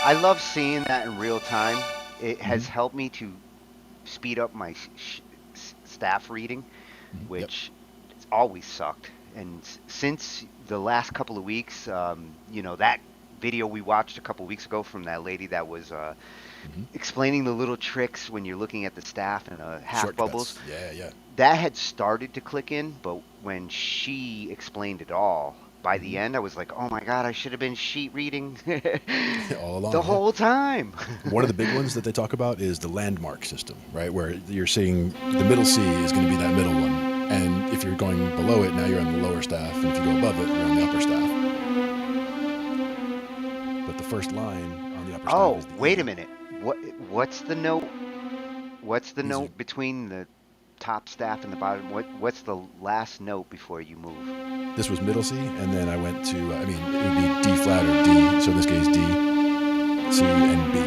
I love seeing that in real time. It has helped me to speed up my staff reading, which it's always sucked. And since the last couple of weeks, that video we watched a couple of weeks ago from that lady that was explaining the little tricks when you're looking at the staff and half Shortcuts. bubbles. Yeah. That had started to click in, but when she explained it all, by the end, I was like, oh my God, I should have been sheet reading all along, the whole time. One of the big ones that they talk about is the landmark system, right? Where you're seeing the middle C is going to be that middle one. And if you're going below it, now you're on the lower staff. And if you go above it, you're on the upper staff. But the first line on the upper staff is the wait E. a minute. What's the note? What's the note between the top staff and the bottom? What's the last note before you move? This was middle C, and then I went to, it would be D flat or D. So in this case, D, C, and B.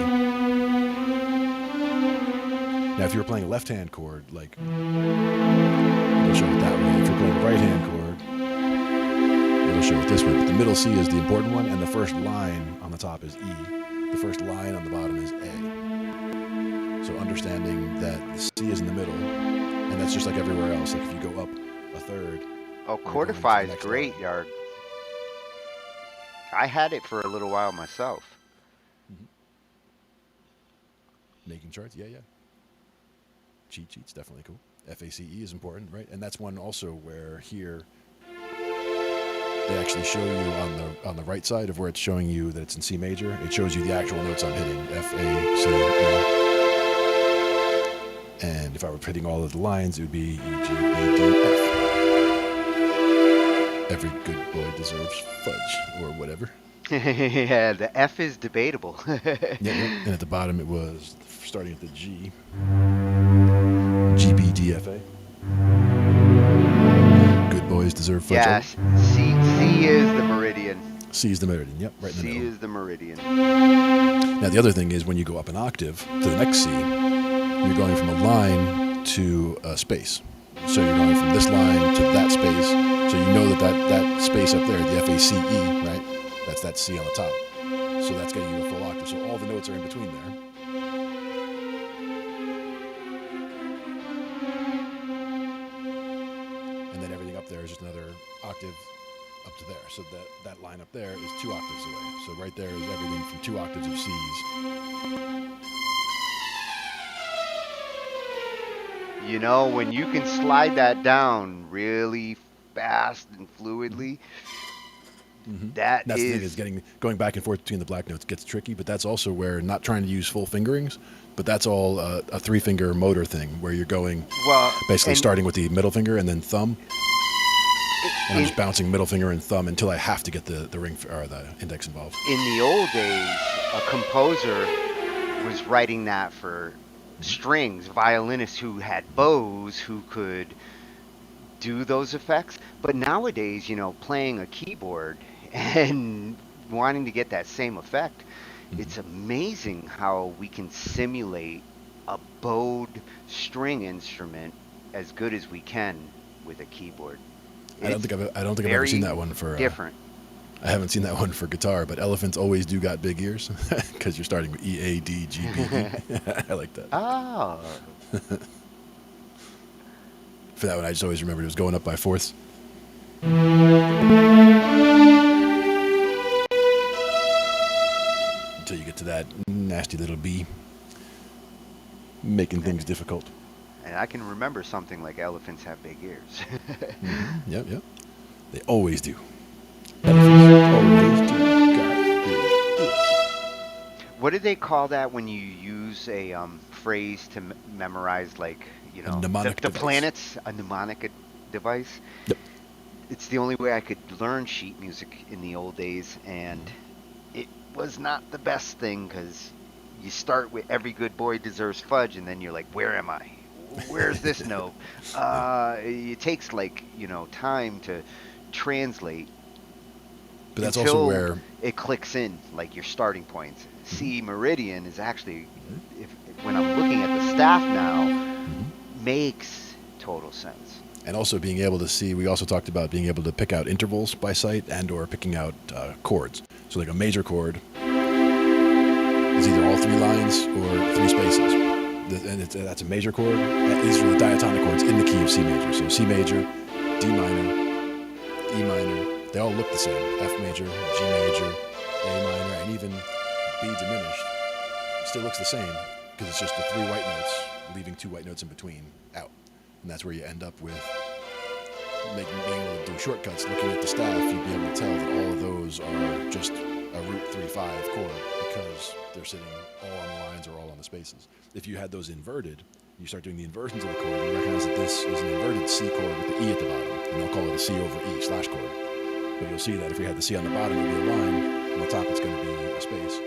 Now, if you were playing a left-hand chord, like, it'll show it that way. If you're playing a right-hand chord, it'll show it this way. But the middle C is the important one, and the first line on the top is E. The first line on the bottom is A. So understanding that the C is in the middle, and that's just like everywhere else. Like if you go up a third. Oh, Chordify is great, Yard. I had it for a little while myself. Making charts, yeah. Cheat sheets, definitely cool. FACE is important, right? And that's one also where here they actually show you on the right side of where it's showing you that it's in C major. It shows you the actual notes I'm hitting, F, A, C, A. And if I were hitting all of the lines, it would be E, G, B, D, F. Every good boy deserves fudge, or whatever. Yeah, the F is debatable. Yep. And at the bottom it was starting at the G. G, B, D, F, A. Good boys deserve fudge. Yes, C is the meridian. C is the meridian, yep, right in the C middle. is the meridian. Now the other thing is when you go up an octave to the next C, you're going from a line to a space. So you're going from this line to that space. So you know that space up there, the FACE, right? That's that C on the top. So that's getting you a full octave. So all the notes are in between there. to there. So that line up there is 2 octaves away. So right there is everything from 2 octaves of C's. You know, when you can slide that down really fast and fluidly, that And that's the thing is is going back and forth between the black notes gets tricky, but that's also where not trying to use full fingerings, but that's all a 3-finger motor thing where you're going well, basically and starting with the middle finger and then thumb, and I'm in, just bouncing middle finger and thumb until I have to get the ring or the index involved. in the old days, a composer was writing that for strings, violinists who had bows who could do those effects. But nowadays, you know, playing a keyboard and wanting to get that same effect, it's amazing how we can simulate a bowed string instrument as good as we can with a keyboard. I don't It's think I've ever seen very that one for. different. I haven't seen that one for guitar, but elephants always do got big ears because you're starting with E, A, D, G, B, E. I like that. Oh, For that one, I just always remembered it was going up by fourths. Until you get to that nasty little B, making things difficult. and I can remember something like elephants have big ears. Yep, yep. They always do. Elephants always do got big ears. What do they call that when you use a phrase to memorize, like, you A know, mnemonic the device. planets, a mnemonic device? Yep. It's the only way I could learn sheet music in the old days, and it was not the best thing because you start with "Every good boy deserves fudge," and then you're like, "Where am I? Where's this note?" It takes, like, you know, time to translate But that's until also where it clicks in, like your starting points. C meridian is actually, if when I'm looking at the staff now, makes total sense. and also being able to see, we also talked about being able to pick out intervals by sight and or picking out chords. So like a major chord is either all 3 lines or 3 spaces. And that's a major chord. These are the diatonic chords in the key of C major. So C major, D minor, E minor, they all look the same. F major, G major, A minor, and even B diminished still looks the same because it's just the 3 white notes, leaving 2 white notes in between out. And that's where you end up with being able to do shortcuts. Looking at the staff, you'd be able to tell that all of those are just a root 3/5 chord because they're sitting all on the lines or all on the spaces. If you had those inverted, you start doing the inversions of the chord, you recognize that this is an inverted C chord with the E at the bottom, and they'll call it a C over E slash chord. But you'll see that if we had the C on the bottom, it would be a line, on the top it's going to be a space.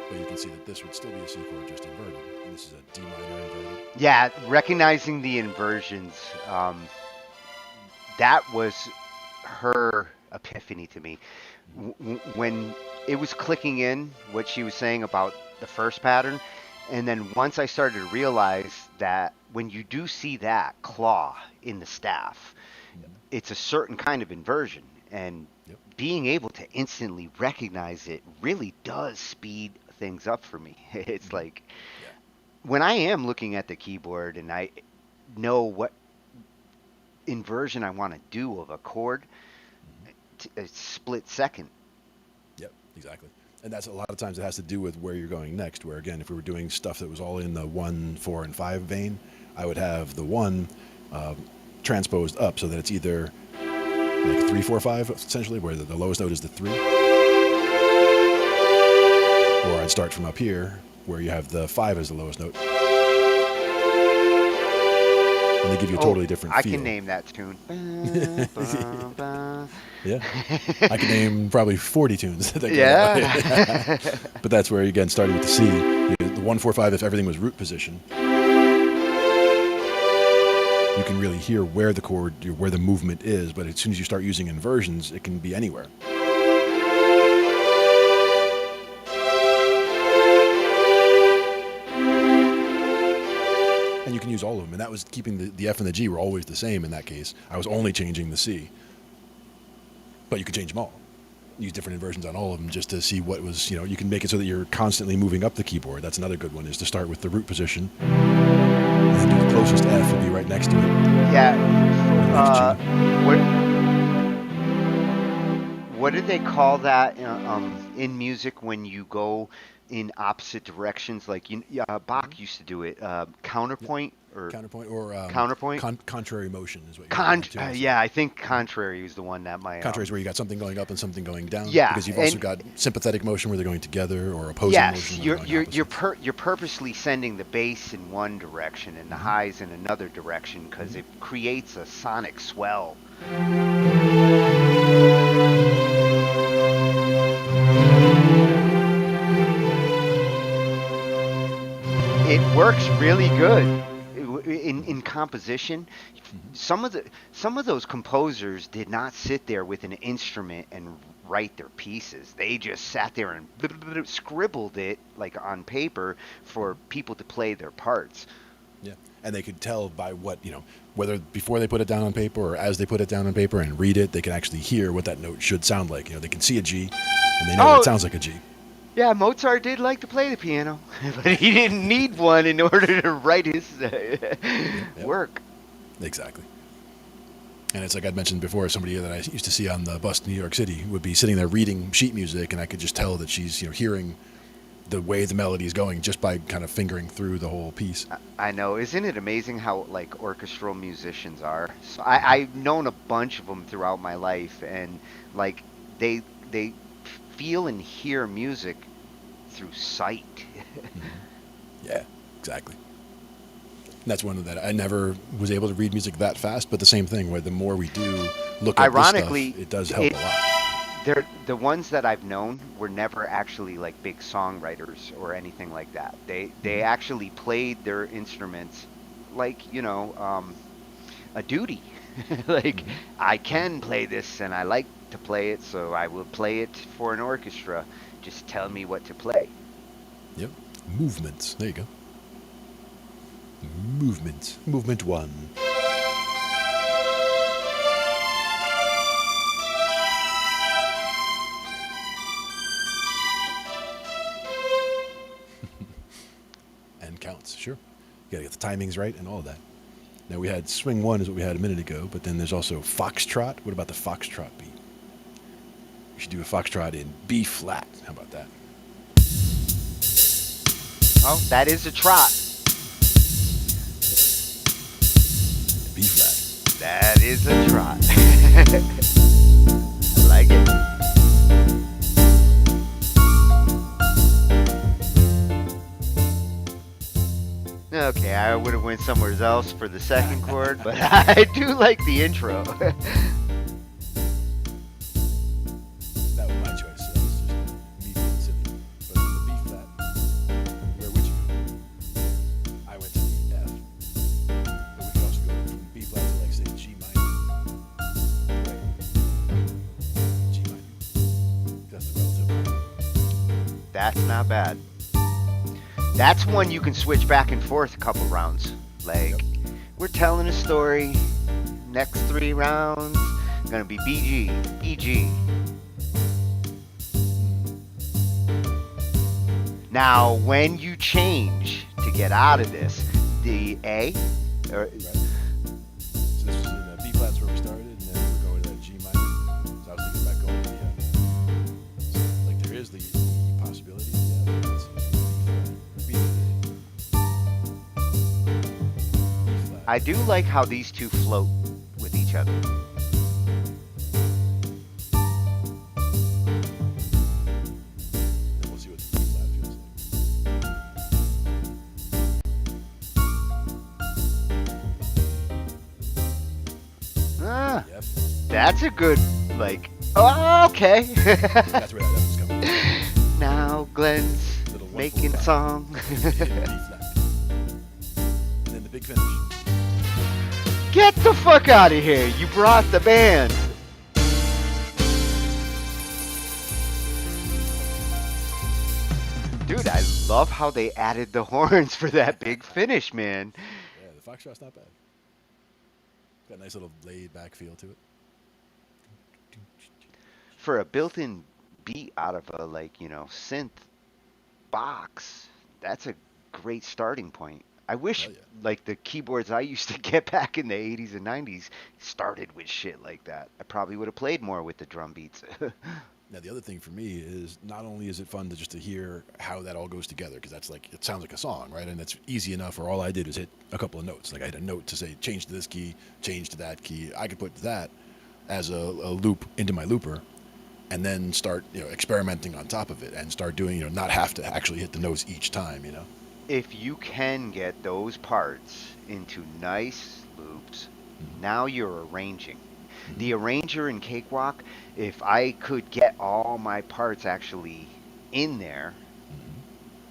But you can see that this would still be a C chord just inverted, and this is a D minor inverted. Yeah, recognizing the inversions, that was her epiphany to me. When it was clicking in what she was saying about the first pattern, and then once I started to realize that when you do see that claw in the staff, it's a certain kind of inversion, and Yep. being able to instantly recognize it really does speed things up for me. It's like when I am looking at the keyboard and I know what inversion I want to do of a chord, a split second. Yep, exactly. And that's a lot of times it has to do with where you're going next. Where again, if we were doing stuff that was all in the 1, 4, and 5 vein, I would have the 1 transposed up so that it's either like 3, 4, 5 essentially, where the lowest note is the 3, or I'd start from up here where you have the 5 as the lowest note, and they give you a totally different I feel. can name that tune. Yeah, I can name probably 40 tunes that go that way. Yeah. But that's where, again, starting with the C, the 1, 4, 5, if everything was root position, you can really hear where the chord, where the movement is, but as soon as you start using inversions, it can be anywhere. And you can use all of them, and that was keeping the F and the G were always the same in that case. I was only changing the C. But you can change them all. Use different inversions on all of them just to see what was, you can make it so that you're constantly moving up the keyboard. That's another good one, is to start with the root position. And then do the closest F and be right next to it. Yeah. Next G. what do they call that in music when you go in opposite directions? Like Hmm. Bach used to do it. Yep. Counterpoint or Counterpoint or counterpoint. contrary motion is what you're looking at too, also. Yeah, I think Hmm. contrary was the one that my Contrary is where you got something going up and something going down, yeah, because you've also and got sympathetic motion where they're going together, or opposing motion yes, where they're going opposites. you're purposely sending the bass in one direction and the Hmm. highs in another direction because Hmm. it creates a sonic swell. It works really good in composition. Hmm. Some of those composers did not sit there with an instrument and write their pieces. They just sat there and scribbled it like on paper for people to play their parts. Yeah, and they could tell by what, whether before they put it down on paper or as they put it down on paper and read it, they can actually hear what that note should sound like. They can see a G, and they know that it Oh, sounds like a G. yeah, Mozart did like to play the piano, but he didn't need one in order to write his Yep, yep, work. exactly. And it's like I'd mentioned before, somebody that I used to see on the bus to New York City would be sitting there reading sheet music, and I could just tell that she's hearing the way the melody is going just by kind of fingering through the whole piece. I know. Isn't it amazing how like orchestral musicians are? So Hmm. I've known a bunch of them throughout my life, and like they feel and hear music through sight. Hmm. Yeah, exactly. And that's one of that I never was able to read music that fast, but the same thing where the more we do look up this stuff, Ironically, it does help it a lot. they're the ones that I've known were never actually like big songwriters or anything like that. They Hmm. actually played their instruments like a duty. Like Hmm. I can play this and I like to play it, so I will play it for an orchestra. Just tell me what to play. Yep. Movements. There you go. Movement. Movement one. And counts. Sure. You gotta get the timings right and all of that. Now we had swing one is what we had a minute ago, but then there's also foxtrot. What about the foxtrot beat? We should do a foxtrot in B flat. How about that? Oh, that is a trot. B flat. That is a trot. I like it. Okay, I would have went somewhere else for the second chord, but I do like the intro. That was my choice. That was just me being silly. But the B flat, where would you go? I went to the F. But we could also go from B flat to, like, say, G minor. Right. G minor. That's the relative minor. That's not bad. That's one you can switch back and forth a couple rounds. Yep. Like, we're telling a story. Next three rounds gonna be BG, EG. Now, when you change to get out of this, the A, or Right. So this was in B flats where we started, and then we were going to that G minor. So I was thinking about going to the F. So, like, there is the possibility. Yeah, let's see. B flat. I do like how these two float with each other. Then we'll see what the B flat feels like. Ah, The F. that's a good, like, oh, okay. That's where that F was coming from. Now Glenn's Little making 145. song. In B flat. And then the big finish. Get the fuck out of here. You brought the band. Dude, I love how they added the horns for that big finish, man. Yeah, the foxtrot's not bad. Got a nice little laid back feel to it. For a built-in beat out of a like, synth box, that's a great starting point. I wish Hell yeah. like the keyboards I used to get back in the 80s and 90s started with shit like that. I probably would have played more with the drum beats. Now the other thing for me is not only is it fun to just to hear how that all goes together because that's like it sounds like a song, right? And it's easy enough. Or all I did was hit a couple of notes. Like I had a note to say change to this key, change to that key. I could put that as a loop into my looper, and then start experimenting on top of it and start doing not have to actually hit the notes each time. If you can get those parts into nice loops, now you're arranging. The arranger in Cakewalk, if I could get all my parts actually in there,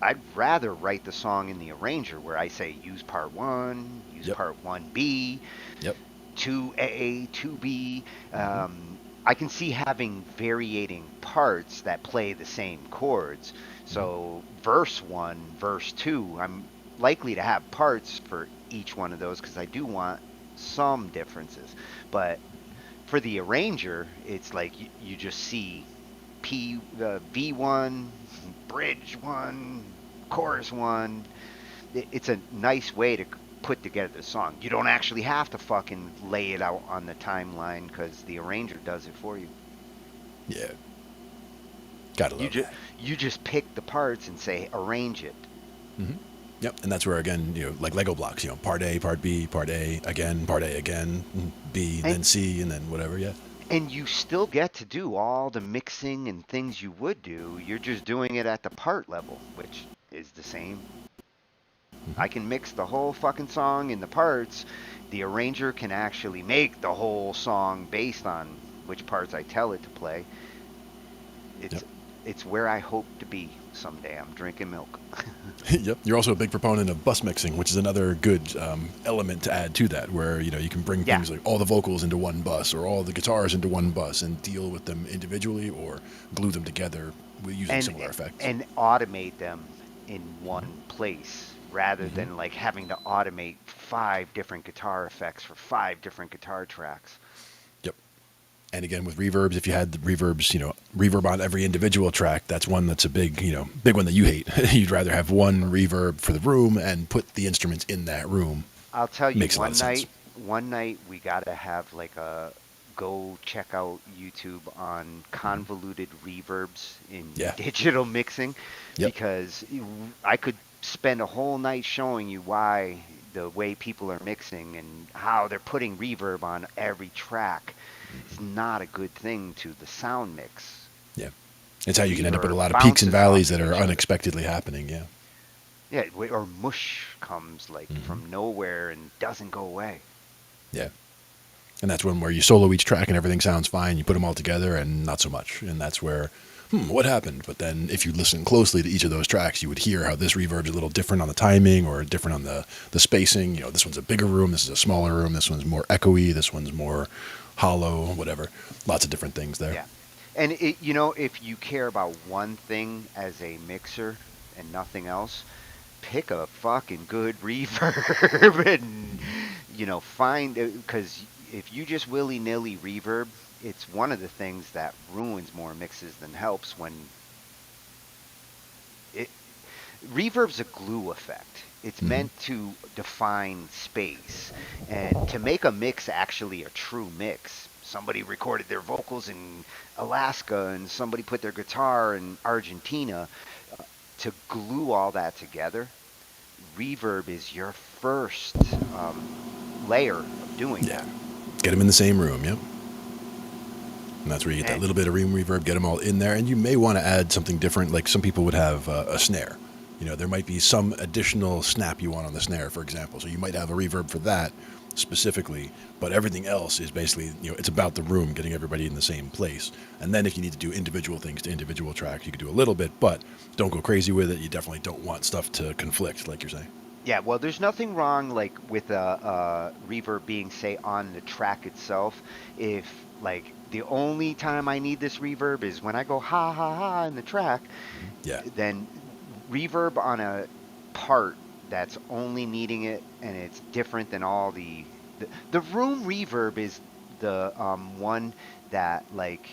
I'd rather write the song in the arranger where I say use part one, use Yep. part 1B, Yep. 2A, 2B. Hmm. I can see having variating parts that play the same chords. So, verse 1, verse 2, I'm likely to have parts for each one of those because I do want some differences. But for the arranger, it's like you just see V1, bridge 1, chorus 1. It's a nice way to put together the song. You don't actually have to fucking lay it out on the timeline because the arranger does it for you. Yeah. Gotta You love just that. you just pick the parts and say arrange it. Hmm. Yep. And that's where again, like Lego blocks. Part A, part B, part A again, part A again, B, And then C, and then whatever. Yeah. and you still get to do all the mixing and things you would do. You're just doing it at the part level, which is the same. I can mix the whole fucking song in the parts. The arranger can actually make the whole song based on which parts I tell it to play. It's Yep. it's where I hope to be someday. I'm drinking milk. Yep. You're also a big proponent of bus mixing, which is another good element to add to that, where you can bring Yeah, things like all the vocals into one bus or all the guitars into one bus and deal with them individually or glue them together using and similar effects. and automate them in one place rather Hmm. than like having to automate five different guitar effects for five different guitar tracks. Yep. And again, with reverbs, if you had the reverbs, reverb on every individual track, that's one that's a big, big one that you hate. You'd rather have one reverb for the room and put the instruments in that room. I'll tell you, Makes a lot of sense. one night we gotta have like a go check out YouTube on convoluted reverbs in Yeah. digital mixing Yep. because I could spend a whole night showing you why the way people are mixing and how they're putting reverb on every track is not a good thing to the sound mix. Yeah. It's how you can end up with a Reverb lot of peaks and bounces valleys off that of are each other. unexpectedly happening. Yeah. Yeah, or mush comes like Hmm. from nowhere and doesn't go away. Yeah. And that's when where you solo each track and everything sounds fine. You put them all together and not so much. And that's where, what happened? But then if you listen closely to each of those tracks, you would hear how this reverb's a little different on the timing or different on the spacing. This one's a bigger room. This is a smaller room. This one's more echoey. This one's more hollow, whatever. Lots of different things there. Yeah. And if you care about one thing as a mixer and nothing else, pick a fucking good reverb and find because if you just willy-nilly reverb, it's one of the things that ruins more mixes than helps when it reverb's a glue effect. It's Hmm. meant to define space and to make a mix actually a true mix. Somebody recorded their vocals in Alaska and somebody put their guitar in Argentina. To glue all that together, reverb is your first layer of doing Yeah. that. Get them in the same room. Yep. And that's where you get that And little bit of room reverb, get them all in there. And you may want to add something different. Like some people would have a snare. There might be some additional snap you want on the snare, for example. So you might have a reverb for that specifically, but everything else is basically, it's about the room, getting everybody in the same place. And then if you need to do individual things to individual tracks, you could do a little bit, but don't go crazy with it. You definitely don't want stuff to conflict, like you're saying. yeah, well, there's nothing wrong like with a reverb being say on the track itself. If like the only time I need this reverb is when I go ha ha ha in the track, Yeah. then reverb on a part that's only needing it and it's different than all the room reverb is the one that like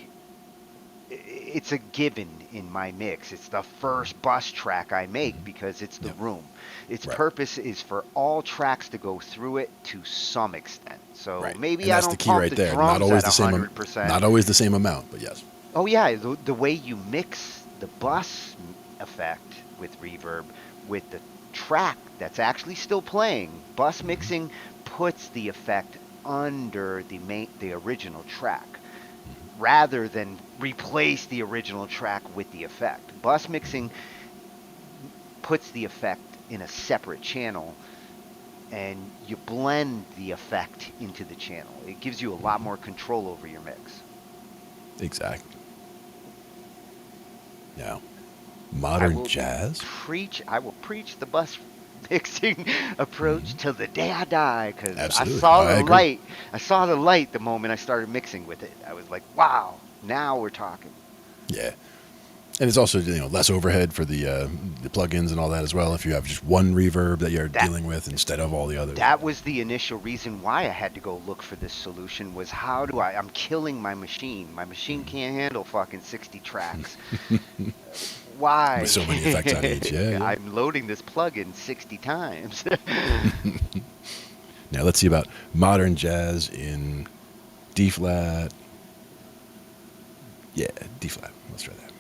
it's a given in my mix. It's the first bus track I make Hmm. because it's the Yep. room. Its Right. purpose is for all tracks to go through it to some extent. So Right. maybe And I that's the don't key pump right the there. Not drums always at the same. 100%. Not always the same amount, but yes. Oh yeah, the way you mix the effect with reverb with the track that's actually still playing, bus Hmm. mixing puts the effect under the original track rather than replace the original track with the effect. Bus mixing puts the effect in a separate channel and you blend the effect into the channel. It gives you a lot more control over your mix. Exactly. Now, I modern will jazz. I will preach the bus mixing approach Hmm. till the day I die cuz I Absolutely. saw I the agree. light. I saw the light the moment I started mixing with it. I was like, "Wow, now we're talking." Yeah. And it's also less overhead for the plugins and all that as well. If you have just one reverb that you're That dealing with instead of all the others. that was the initial reason why I had to go look for this solution was how do I'm killing my machine. My machine can't handle fucking 60 tracks. With Why? so many effects on each. Yeah, yeah. I'm loading this plugin 60 times. Now let's see about modern jazz in D flat. Yeah, D flat. Let's try that.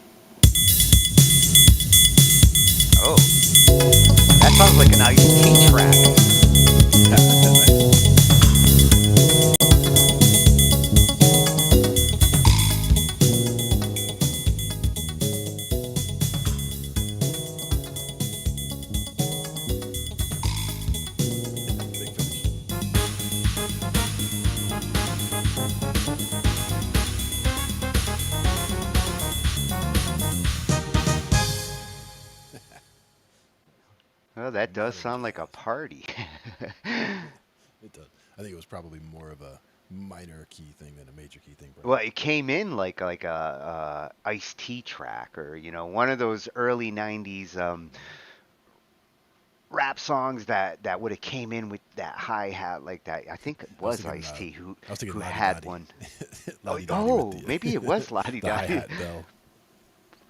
Oh, that sounds like an Ice-T track. Nice. Big finish. Oh, that does Modern sound like a jazz. party. It does. I think it was probably more of a minor key thing than a major key thing, Well, probably. it came in like a Ice-T track or one of those early '90s rap songs that would have came in with that hi hat like that. I think it I was was thinking. Ice-T who I was thinking Lottie had Dottie, one. Oh, Lottie Dottie with oh, maybe it was Lottie the hi Dottie. hat bell.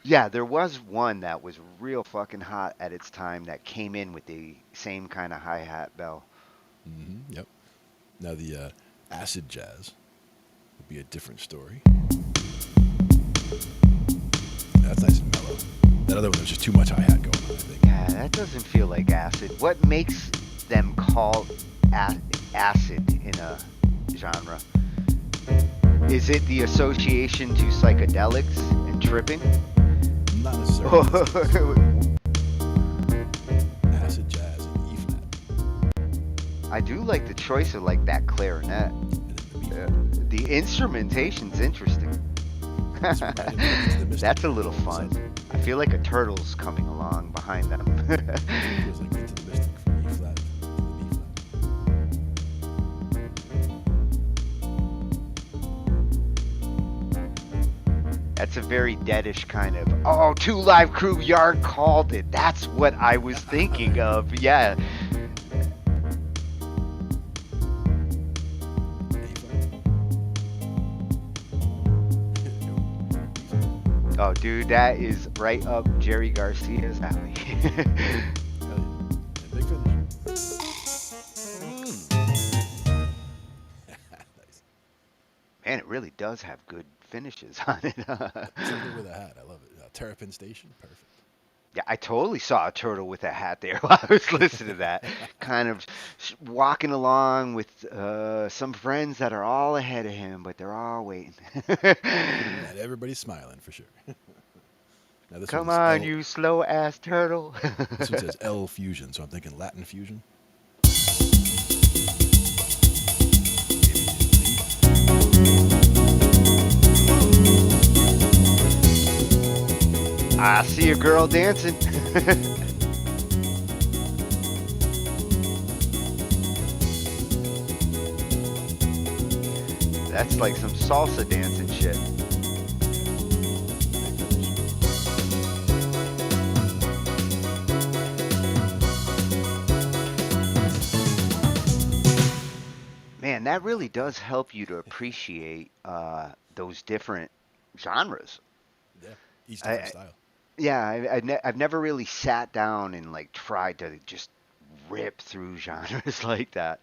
Yeah, there was one that was real fucking hot at its time that came in with the same kind of hi hat bell. Yep. Now the acid jazz would be a different story. That's nice and mellow. That other one, there's just too much hi hat going on, I think. Yeah, that doesn't feel like acid. What makes them call acid in a genre? Is it the association to psychedelics and tripping? Not necessarily. It's like acid jazz in E flat, I do like the choice of like that clarinet. and then the B Uh, flat. the instrumentation's interesting. This reminded me of Into the Mystic That's a from little all of a fun. sudden. I feel like a turtle's coming along behind them. It was like Into the Mystic from E flat to the B flat. That's a very deadish kind of, oh, Two Live Crew Yard called it. That's what I was thinking of. Yeah. A flat. Nope. B flat. Oh, dude, that is right up Jerry Garcia's alley. Hell yeah. And big finish. Mm. Nice. Man, it really does have good finishes on it. Turtle with a hat. I love it. Terrapin Station. Perfect. Yeah, I totally saw a turtle with a hat there while I was listening to that. Kind of walking along with some friends that are all ahead of him, but they're all waiting. And everybody's smiling for sure. Now this Come one's on, L. you slow ass turtle. This one says L fusion, so I'm thinking Latin fusion. Maybe in D. I see a girl dancing. That's like some salsa dancing shit. Big finish. Man, that really does help you to appreciate those different genres. Each different I style. yeah, I've never really sat down and like tried to just rip through genres like that.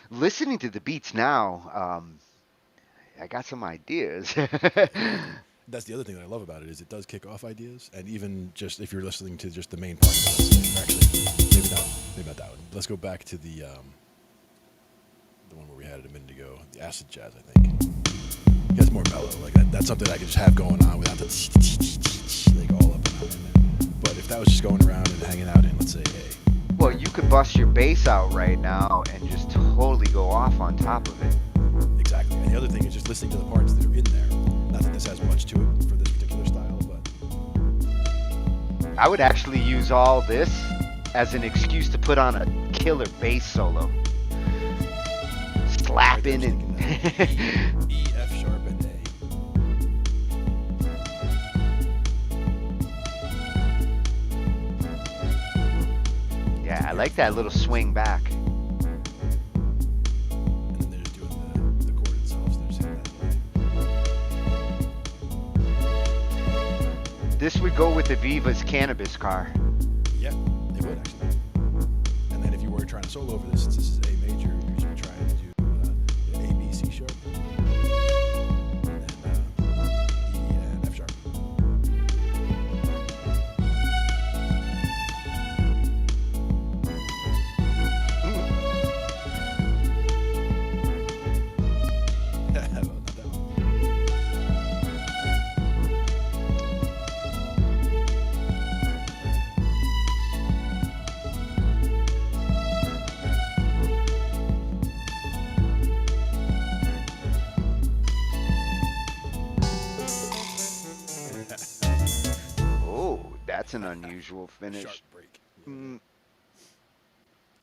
Listening to the beats now, I got some ideas. Exactly. That's the other thing that I love about it is it does kick off ideas, and even just if you're listening to just the main part, actually, maybe not that one. Let's go back to the one where we had it a minute ago, the acid jazz. I think it's more mellow. Like that's something I could just have going on without the like all up and down in there. But if that was just going around and hanging out in, let's say, Well, you could bust your bass out right now and just totally go off on top of it. exactly. And the other thing is just listening to the parts that are in there. Not that this has much to it for this particular style, but I would actually use all this as an excuse to put on a killer bass solo. Slapping and E, F sharp, and A. yeah, I like that little swing back. And then they're just doing the chord itself, so they're just hitting that. This would go with the Viva's cannabis car. Yeah, they would actually. And then if you were trying to solo over this, since this is A major, you're usually trying to do A, B, C sharp, and then E and F sharp. Well, not that one. Oh, that's an unusual finish. Sharp break. Mm,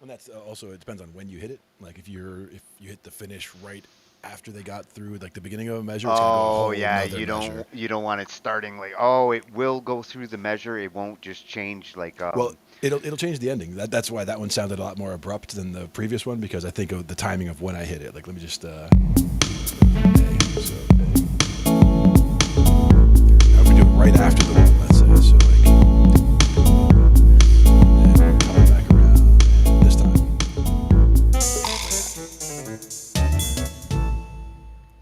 And that's also it depends on when you hit it. Like if you hit the finish right after they got through like the beginning of a measure, it's gonna go a Oh whole yeah, nother measure. you don't want it starting like it will go through the measure. It won't just change like Well, it'll change the ending. That's why that one sounded a lot more abrupt than the previous one because I think of the timing of when I hit it. Like let me just I would do it right after the one. Let's say so like and we're coming back around and this time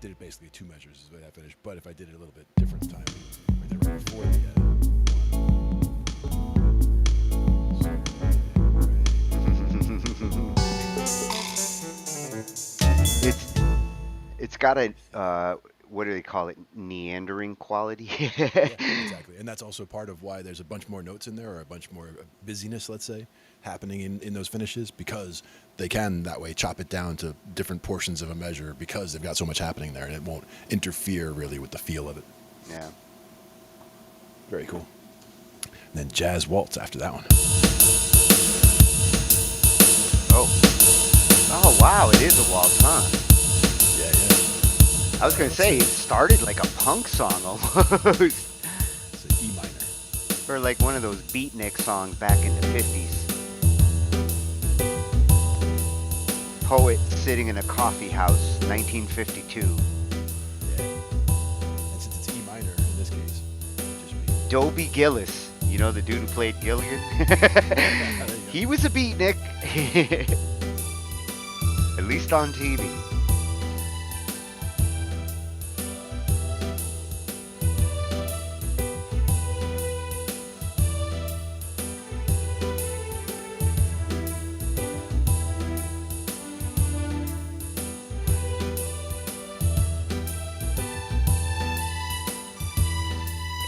did it basically two measures is the way I finished. But if I did it a little bit different timing, I did it right before the it's got a what do they call it? Neandering quality. yeah, exactly. And that's also part of why there's a bunch more notes in there or a bunch more busyness, let's say, happening in those finishes because they can that way chop it down to different portions of a measure because they've got so much happening there and it won't interfere really with the feel of it. Yeah. Very cool. And then jazz waltz after that one. Oh. Oh wow, it is a waltz, huh? Yeah, yeah. I was gonna say it started like a punk song almost, It's an E minor. or like one of those beatnik songs back in the '50s. Poet sitting in a coffee house, 1952. Yeah. And since it's E minor in this case, it'll just be Dobie Gillis, you know the dude who played Gilligan? There you go. He was a beatnik. At least on TV.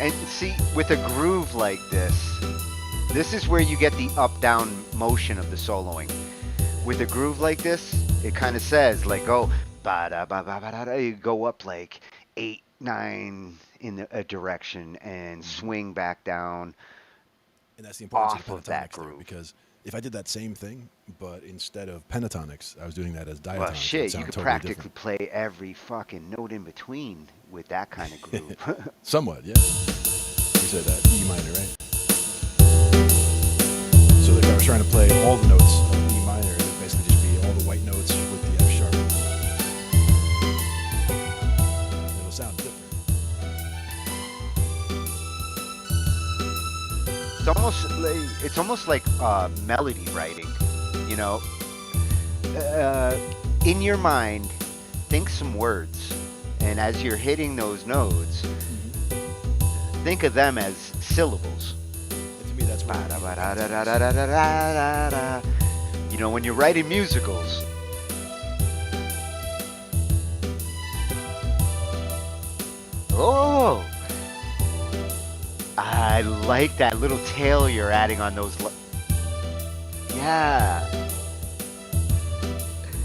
And see, with a groove like this is where you get the up-down motion of the soloing. With a groove like this, it kind of says like, oh, ba da ba ba ba da. You go up like 8, 9 in a direction and swing back down. And that's the importance Off of of the that pentatonics there, groove. because if I did that same thing, but instead of pentatonics, I was doing that as diatonics. Well, it would shit, you sound could totally practically different. play every fucking note in between with that kind of groove. Somewhat, yeah. You said that E minor, right? So if I was trying to play all the notes of E minor, it would basically just be all the white notes with the F sharp. It'll sound different. it's almost like melody writing. You know, uh, in your mind, think some words, and as you're hitting those notes, Hmm. think of them as syllables. And to me, that's where the pentatonics. You know, when you're writing musicals, oh, I like that little tail you're adding on those. Yeah.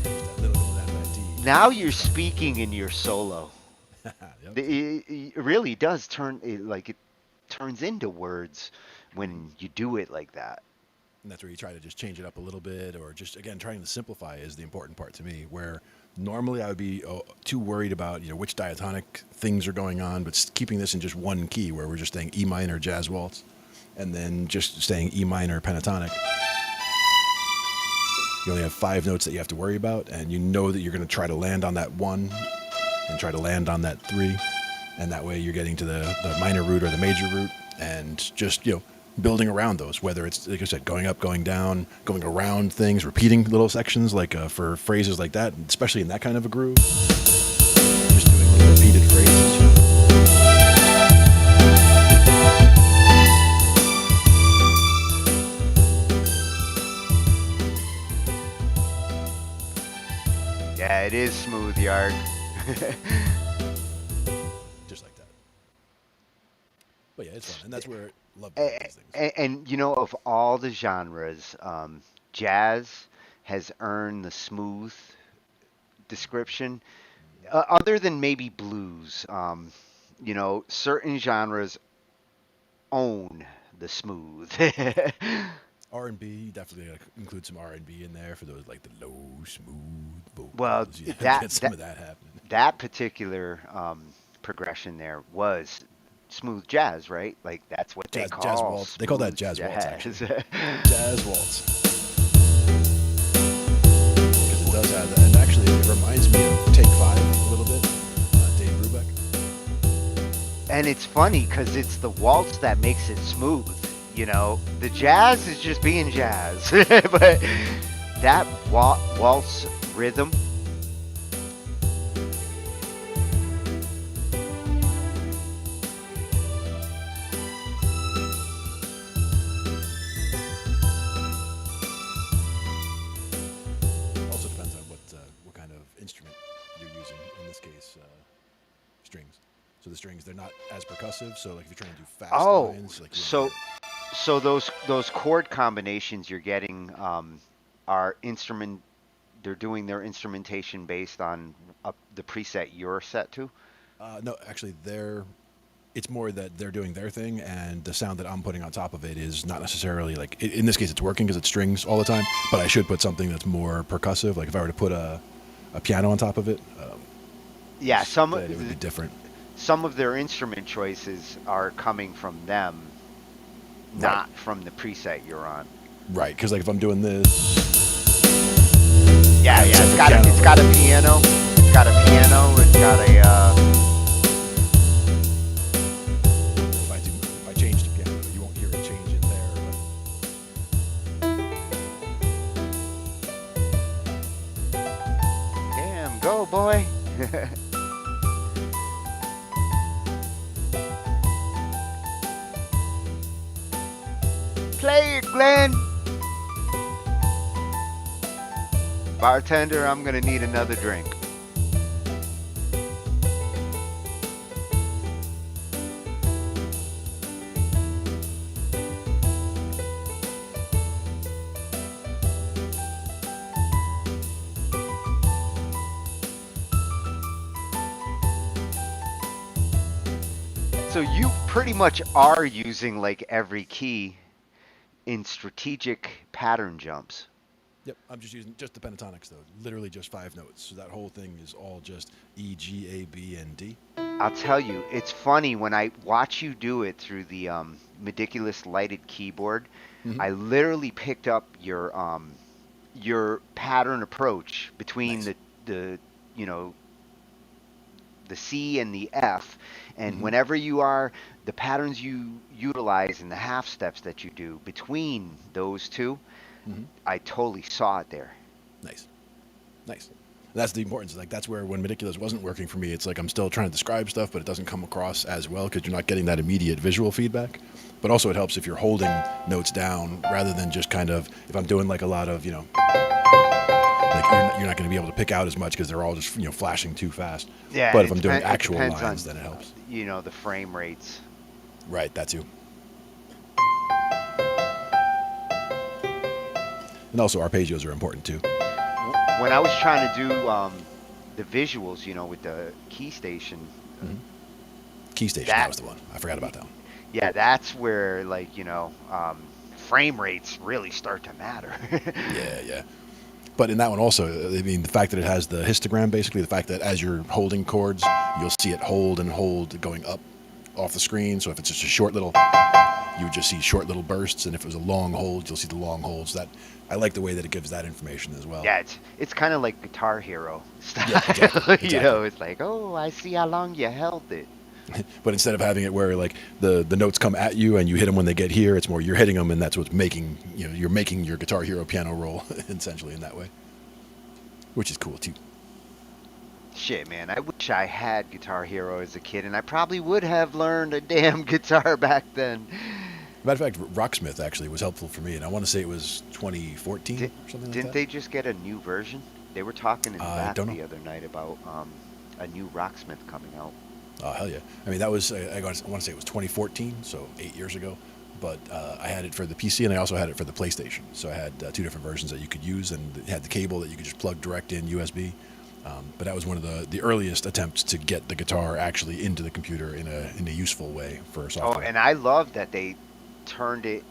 Just that little going down that D. Now you're Just fine. speaking in your solo. Yep. It really does turn like it turns into words Hmm. when you do it like that. And that's where you try to just change it up a little bit, or just again trying to simplify is the important part to me. Where normally I would be too worried about which diatonic things are going on, but keeping this in just one key, where we're just staying E minor jazz waltz, and then just staying E minor pentatonic. You only have 5 notes that you have to worry about, and you know that you're going to try to land on that one and try to land on that three, and that way you're getting to the minor root or the major root, and just building around those. Whether it's like I said, going up, going down, going around things, repeating little sections like for phrases like that, especially in that kind of a groove, just doing little repeated phrases. Yeah, it is smooth, Yard. Just like that. But yeah, it's fun, and that's where I love doing and, these things. and you know, of all the genres, jazz has earned the smooth description. Other than maybe blues, you know, certain genres own the smooth. R&B, definitely gotta include some R&B in there for those like the low, smooth Well, vocals. Yeah, that get some that of that happening. that particular progression there was smooth jazz, right? Like that's what they Jazz call waltz. They call that smooth jazz waltz actually. jazz. Jazz waltz because it does have that, and actually it reminds me of Take Five a little bit. Dave Brubeck. And it's funny because it's the waltz that makes it smooth. You know, the jazz is just being jazz, but that waltz rhythm. Also depends on what kind of instrument you're using. In this case, strings. So the strings they're not as percussive. So like if you're trying to do fast Oh, lines, like you want to so get those chord combinations you're getting are instrument. They're doing their instrumentation based on the preset you're set to. no, actually they're it's more that they're doing their thing, and the sound that I'm putting on top of it is not necessarily like. In this case, it's working because it's strings all the time. But I should put something that's more percussive. Like if I were to put a piano on top of it, Yeah, then it would be different. some of their instrument choices are coming from them, Right, not from the preset you're on. right. Because like if I'm doing this, I Yeah, have a yeah, separate piano. it's got a piano. It's got a piano. It's got a If I change to piano, you won't hear a change in there. damn go boy. Play it, Glenn. Bartender, I'm gonna need another drink. So you pretty much are using like every key in strategic pattern jumps. Yep, I'm just using just the pentatonics though. Literally just 5 notes. So that whole thing is all just E, G, A, B, and D. I'll tell you, it's funny when I watch you do it through the ridiculous lighted keyboard. Hmm. I literally picked up your pattern approach between Nice. the you know the C and the F, And Hmm. whenever you are, the patterns you utilize and the half steps that you do between those two, Hmm. I totally saw it there. Nice, nice. That's the importance. Like that's where when Meticulous wasn't working for me, it's like I'm still trying to describe stuff, but it doesn't come across as well because you're not getting that immediate visual feedback. But also, it helps if you're holding notes down rather than just kind of if I'm doing like a lot of like you're not going to be able to pick out as much because they're all just flashing too fast. Yeah, But and if I'm doing it actual depends lines, on, then it helps. the frame rates. Right, that too. And also arpeggios are important too. When I was trying to do the visuals, with the key station, Hmm. Key station, that that was the one. I forgot about that one. yeah, that's where frame rates really start to matter. Yeah, yeah. But in that one also, I mean, the fact that it has the histogram, basically, the fact that as you're holding chords, you'll see it hold and hold going up off the screen. So if it's just a short little, you would just see short little bursts, and if it was a long hold, you'll see the long holds. That I like the way that it gives that information as well. Yeah, it's kind of like Guitar Hero Yep, exactly, style. exactly. It's like, oh, I see how long you held it. But instead of having it where like the notes come at you and you hit them when they get here, it's more you're hitting them, and that's what's making you're making your Guitar Hero piano roll essentially in that way, which is cool too. Shit, man, I wish I had Guitar Hero as a kid, and I probably would have learned a damn guitar back then. Matter of fact, Rocksmith actually was helpful for me, and I want to say it was 2014 Did, or something like didn't that. they just get a new version? They were talking in the I back don't know. the other night about a new Rocksmith coming out. Oh hell yeah! I mean that was I want to say it was 2014, so 8 years ago. But I had it for the PC and I also had it for the PlayStation. So I had two different versions that you could use, and it had the cable that you could just plug direct in USB. But that was one of the earliest attempts to get the guitar actually into the computer in a useful way for Oh, software. and I love that they turned it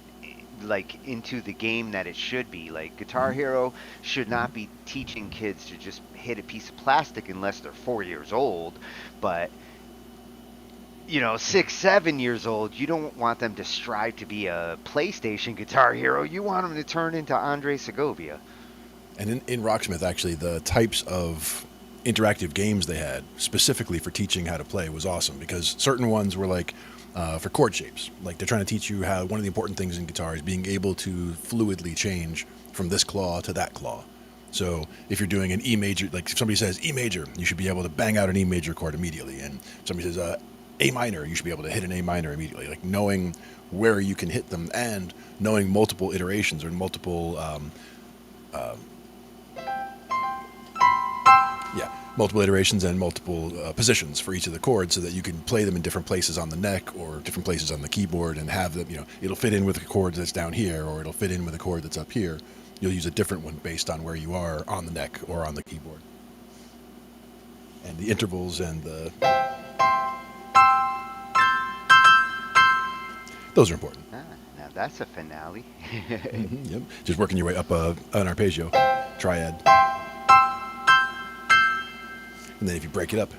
like into the game that it should be. Like Guitar Hmm. Hero should Hmm. not be teaching kids to just hit a piece of plastic unless they're 4 years old. But 6, 7 years old, you don't want them to strive to be a PlayStation Guitar Hero. You want them to turn into Andre Segovia. And in Rocksmith, actually, the types of interactive games they had specifically for teaching how to play was awesome because certain ones were like for chord shapes. Like they're trying to teach you how one of the important things in guitar is being able to fluidly change from this claw to that claw. So if you're doing an E major, like if somebody says E major, you should be able to bang out an E major chord immediately. And if somebody says A minor, you should be able to hit an A minor immediately. Like knowing where you can hit them and knowing multiple iterations or multiple yeah, multiple iterations and multiple positions for each of the chords so that you can play them in different places on the neck or different places on the keyboard and have them, it'll fit in with a chord that's down here or it'll fit in with a chord that's up here. You'll use a different one based on where you are on the neck or on the keyboard. And the intervals and those are important. Ah, now that's a finale. Yep. Just working your way up an arpeggio, triad. And then if you break it up,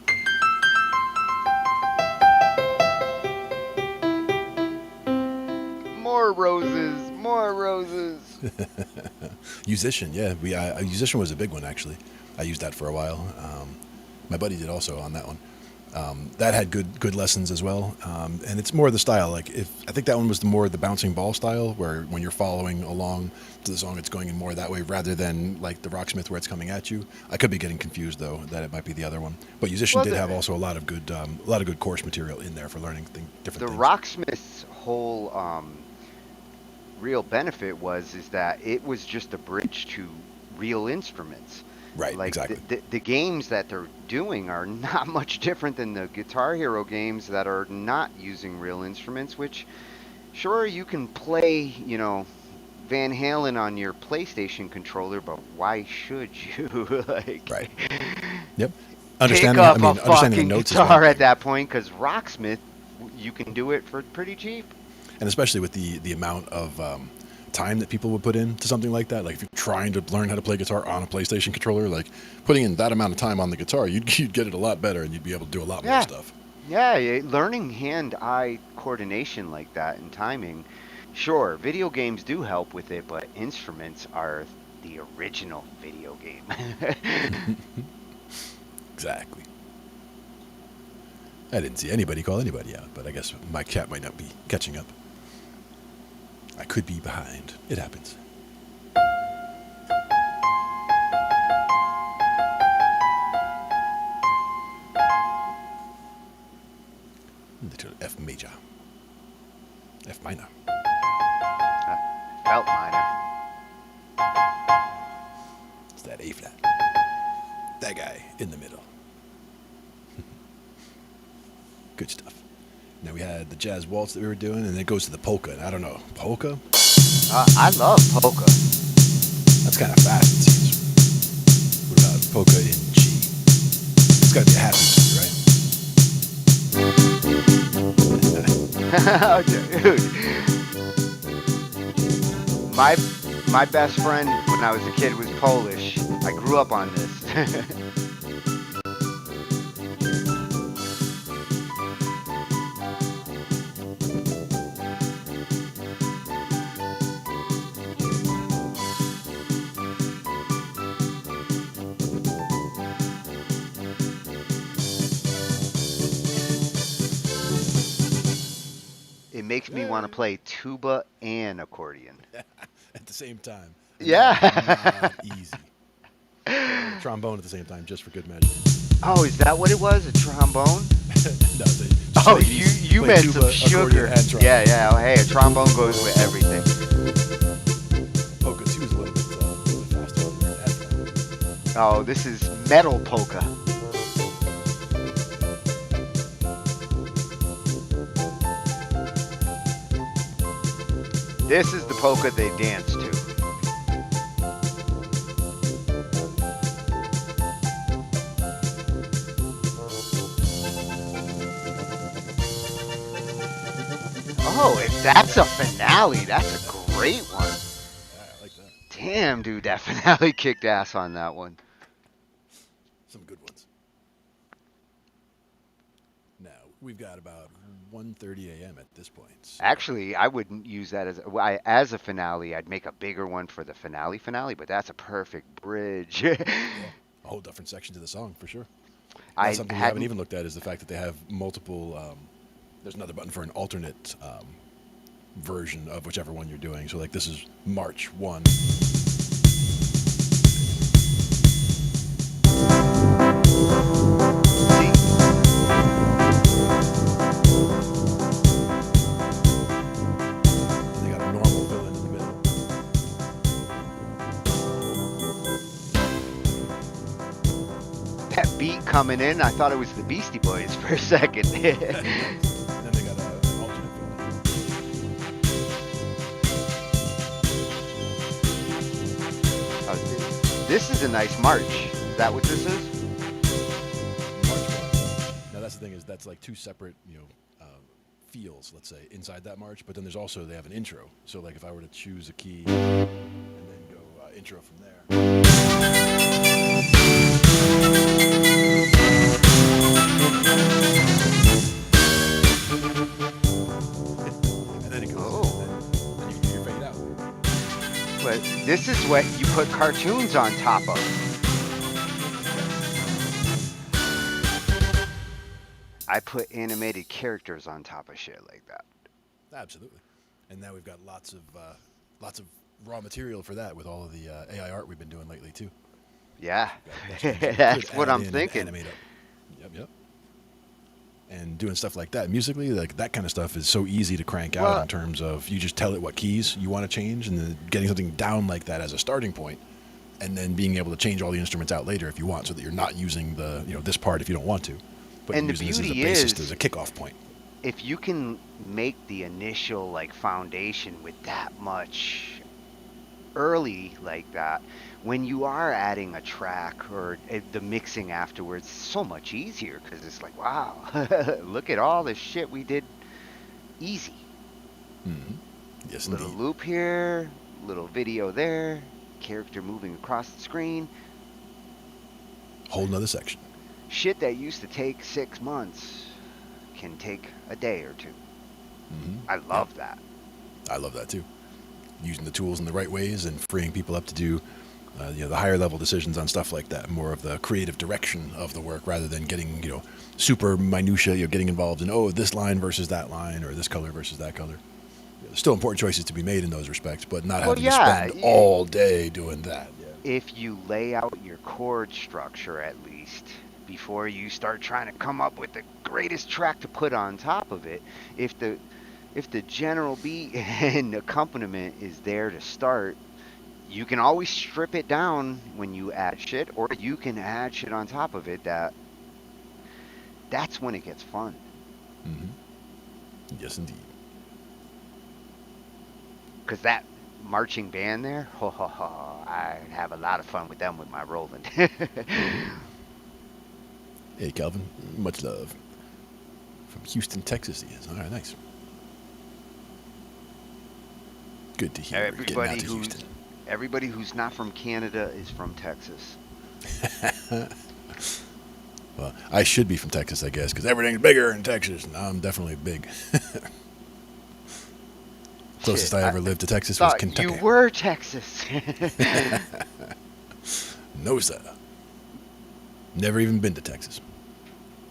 More roses, more roses. musician, yeah, a musician was a big one actually. I used that for a while. My buddy did also on that one. That had good lessons as well, and it's more the style. Like if I think that one was more the bouncing ball style, where when you're following along to the song, it's going in more that way rather than like the Rocksmith where it's coming at you. I could be getting confused though that it might be the other one. But musician Well, did have also a lot of good course material in there for learning the different things. Rocksmith's whole real benefit is that it was just a bridge to real instruments. Right, Like exactly. the games that they're doing are not much different than the Guitar Hero games that are not using real instruments, which sure you can play, Van Halen on your PlayStation controller, but why should you? Like Right. Yep. pick Understanding. I up a mean, understanding the fucking notes is one guitar at thing. that point cuz Rocksmith you can do it for pretty cheap. And especially with the amount of time that people would put into something like that. Like if you're trying to learn how to play guitar on a PlayStation controller, like putting in that amount of time on the guitar, you'd get it a lot better, and you'd be able to do a lot more Yeah. stuff. Yeah, learning hand-eye coordination like that and timing. Sure, video games do help with it, but instruments are the original video game. Exactly. I didn't see anybody call anybody out, but I guess my cat might not be catching up. I could be behind. It happens. Little F major. F minor. Felt minor. It's that A flat. That guy in the middle. Good stuff. Now we had the jazz waltz that we were doing, and then it goes to the polka. And I don't know, polka? I love polka. That's kind of fast, it seems. What about polka in G? It's got to be a happy key, right? Oh, dude. My best friend when I was a kid was Polish. I grew up on this. It makes me want to play tuba and accordion. At the same time. And Yeah. that's not easy. Trombone at the same time, just for good measure. Oh, is that what it was? A trombone? No, just Oh, play these- you play meant tuba, some accordion, sugar. and trombone. Yeah. Oh, hey, a trombone goes with everything. Polka 2 is a little bit faster than that. Oh, this is metal polka. This is the polka they dance to. Oh, if that's a finale, that's a great one. Yeah, I like that. Damn, dude, that finale kicked ass on that one. Some good ones. Now, we've got about 1:30 a.m. at this point. So Actually, I wouldn't use that as a finale. I'd make a bigger one for the finale, but that's a perfect bridge. yeah, a whole different section to the song, for sure. I That's something we haven't hadn't. even looked at is the fact that they have multiple. There's another button for an alternate version of whichever one you're doing. So, like, this is March 1. See, They got a normal villain in the middle. that beat coming in, I thought it was the Beastie Boys for a second. And then they got an alternate villain. This is a nice march. Is that what this is? March 1. Now, that's the thing is that's like two separate, feels, let's say, inside that march. But then there's also, they have an intro. So, like, if I were to choose a key and then go intro from there. And then it goes, Oh. and then you can do your fade out. But this is what you put cartoons on top of. I put animated characters on top of shit like that. Absolutely. And now we've got lots of raw material for that with all of the AI art we've been doing lately too. Yeah, Got things you that's could what add I'm in and thinking. animate up. Yep. And doing stuff like that musically, like that kind of stuff is so easy to crank out Well- in terms of you just tell it what keys you want to change, and then getting something down like that as a starting point, and then being able to change all the instruments out later if you want, so that you're not using the this part if you don't want to, but And you're the using this as a beauty basis, is- as a kickoff point. If you can make the initial like foundation with that much early like that, when you are adding a track or the mixing afterwards, it's so much easier because it's like, wow, look at all the shit we did easy. Mm-hmm. Yes, Little indeed. loop here, little video there, character moving across the screen. Whole nother section. Shit that used to take 6 months can take a day or two. Mm-hmm. I love that. I love that too. Using the tools in the right ways and freeing people up to do The higher level decisions on stuff like that, more of the creative direction of the work, rather than getting super minutia. Getting involved in this line versus that line, or this color versus that color. There's still important choices to be made in those respects, but not Well, having to yeah, spend all day doing that. Yeah. if you lay out your chord structure at least before you start trying to come up with the greatest track to put on top of it, if the general beat and accompaniment is there to start, you can always strip it down when you add shit, or you can add shit on top of it. That's when it gets fun. Hmm. Yes, indeed. Because that marching band there, ho ho ho, I have a lot of fun with them with my Roland. Hey, Calvin. Much love. From Houston, Texas, he is. All right, nice. Good to hear. Getting out everybody to who's Houston. everybody who's not from Canada is from Texas. Well, I should be from Texas, I guess, because everything's bigger in Texas, and I'm definitely big. Closest Shit, I I ever lived to Texas was thought Kentucky. you were Texas. No, sir. Never even been to Texas.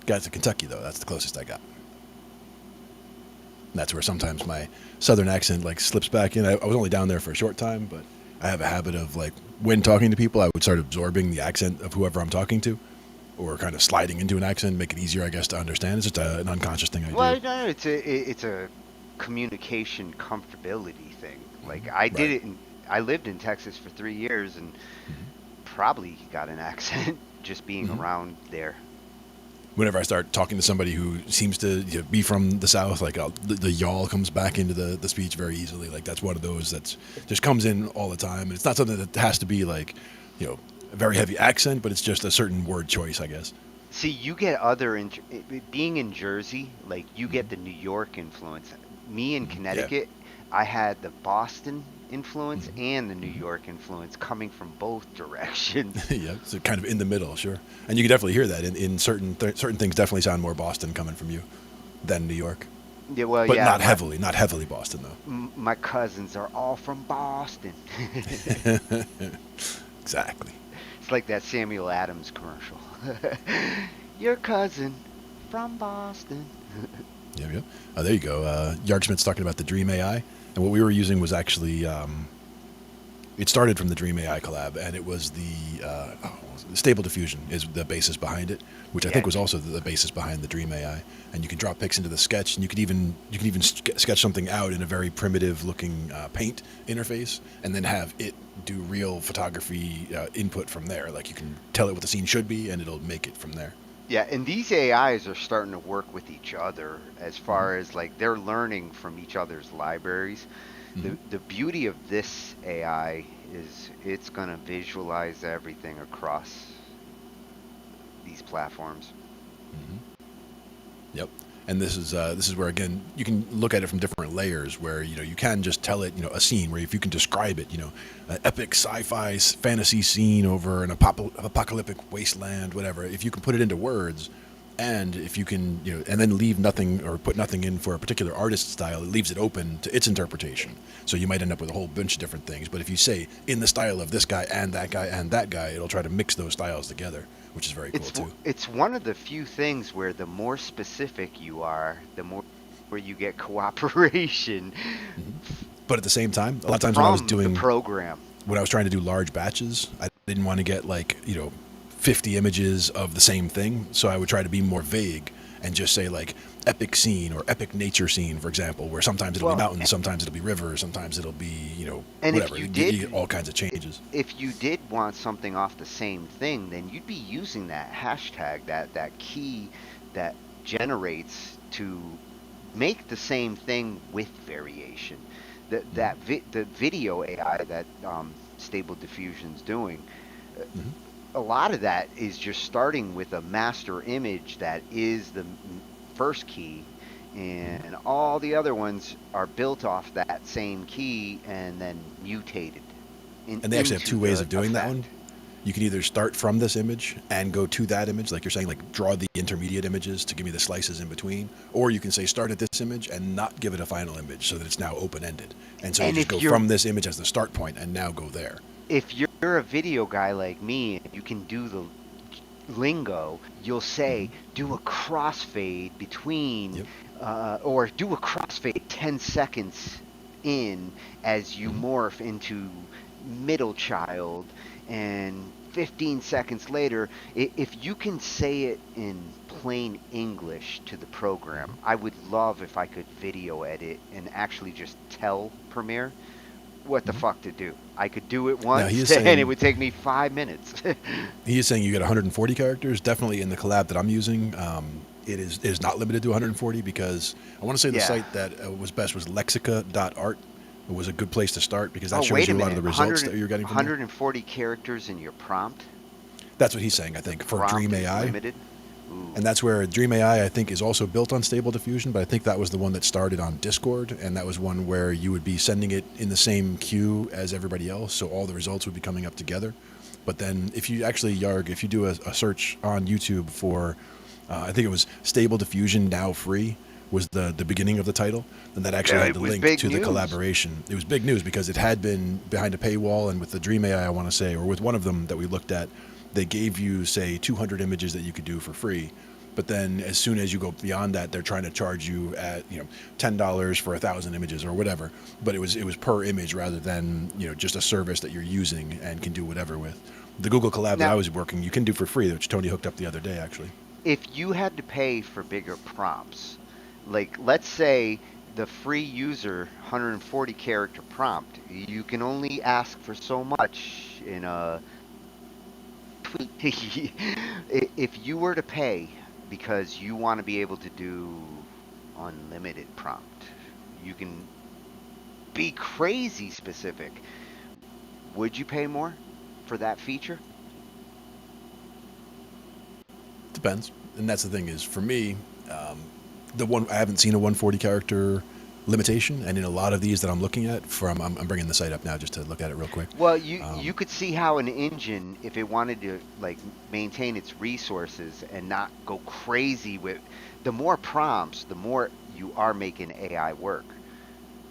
Got to Kentucky, though. That's the closest I got. And that's where sometimes my southern accent slips back in. I was only down there for a short time, but I have a habit of when talking to people, I would start absorbing the accent of whoever I'm talking to, or kind of sliding into an accent, make it easier, I guess, to understand. It's just an unconscious thing I do. Well, no, it's a communication comfortability thing. Like I did Right. it. I lived in Texas for 3 years and probably got an accent just being Mhm. around there. Whenever I start talking to somebody who seems to be from the South, the y'all comes back into the speech very easily. That's one of those that's just comes in all the time, and it's not something that has to be a very heavy accent, but it's just a certain word choice, I guess. See, you get being in Jersey, like you get the New York influence. Me in Yeah. Connecticut, I had the Boston influence Mhm. and the New York influence coming from both directions. Yeah, so kind of in the middle, sure. And you can definitely hear that in certain things. Definitely sound more Boston coming from you than New York, Yeah, well, but yeah, not heavily Boston my cousins are all from Boston. though. Exactly. It's like that Samuel Adams commercial. Your cousin from Boston. Yep, yep. There you go. Yargsmith's talking about the Dream AI, and what we were using was actually it started from the Dream AI collab, and it was the Stable Diffusion is the basis behind it, which I Yeah, think was also the basis behind the Dream AI. And you can drop pics into the sketch, and you can even sketch something out in a very primitive looking paint interface, and then have it do real photography input from there. You can tell it what the scene should be, and it'll make it from there. yeah, and these AIs are starting to work with each other as Hmm. far as like they're learning from each other's libraries. Hmm. The beauty of this AI is it's going to visualize everything across these platforms. Hmm. Yep. And this is where again you can look at it from different layers. Where you can just tell it a scene where if you can describe it, an epic sci-fi fantasy scene over an apocalyptic wasteland, whatever. If you can put it into words, and if you can and then leave nothing or put nothing in for a particular artist style, it leaves it open to its interpretation. So you might end up with a whole bunch of different things. But if you say in the style of this guy and that guy and that guy, it'll try to mix those styles together, which is very cool too. It's one of the few things where the more specific you are, the more where you get cooperation Hmm. But at the same time, a lot of times from the program. when I was trying to do large batches, I didn't want to get 50 images of the same thing. So I would try to be more vague and just say epic scene or epic nature scene, for example, where sometimes it'll be Well, mountains, sometimes it'll be rivers, sometimes it'll be, and if whatever. you You did get all kinds of changes. if you did want something off the same thing, then you'd be using that hashtag, that key that generates to make the same thing with variation. The video AI that Stable Diffusion's doing, Hmm. a lot of that is just starting with a master image that is the first key, and all the other ones are built off that same key and then mutated And they actually have into two ways the of doing that one. effect. You can either start from this image and go to that image, like you're saying, draw the intermediate images to give me the slices in between, or you can say start at this image and not give it a final image so that it's now open-ended. And so you And just go from this image as the start point and now go there. if you're You're a video guy like me, and you can do the lingo. You'll Hmm. say, do a crossfade between, Yep. or do a crossfade 10 seconds in as you Hmm. morph into middle child, and 15 seconds later, if you can say it in plain English to the program, Hmm. I would love if I could video edit and actually just tell Premiere what the Hmm. fuck to do. I could do it Now he once is and it saying would take me 5 minutes. you get 140 characters. Definitely in the collab that I'm using, it is not limited to 140 because I want to say the Yeah. site that was best was lexica.art. It was a good place to start because that Oh, shows wait a you a lot of minute. the results that you're getting from there. 140 characters in your prompt? That's what he's saying, I The think, for Dream prompt is AI. limited? Ooh. And that's where Dream AI, I think, is also built on Stable Diffusion, but I think that was the one that started on Discord, and that was one where you would be sending it in the same queue as everybody else, so all the results would be coming up together. But then if you actually, Yarg, if you do a search on YouTube for, I think it was Stable Diffusion Now Free, was the beginning of the title, and that actually Yeah, had it the was link big to the news. collaboration. It was big news because it had been behind a paywall, and with the Dream AI, I want to say, or with one of them that we looked at, they gave you, say, 200 images that you could do for free. But then as soon as you go beyond that, they're trying to charge you at, $10 for 1,000 images or whatever. But it was per image rather than, just a service that you're using and can do whatever with. The Google Collab that I Now, was working, you can do for free, which Tony hooked up the other day, actually. if you had to pay for bigger prompts, like let's say the free user 140 character prompt, you can only ask for so much in a if you were to pay because you want to be able to do unlimited prompt, you can be crazy specific. Would you pay more for that feature? Depends. And that's the thing is, for me, um, the one I haven't seen a 140 character limitation, and in a lot of these that I'm looking at, I'm bringing the site up now just to look at it real quick. Well, you Um, could see how an engine, if it wanted to like maintain its resources and not go crazy with the more prompts, the more you are making AI work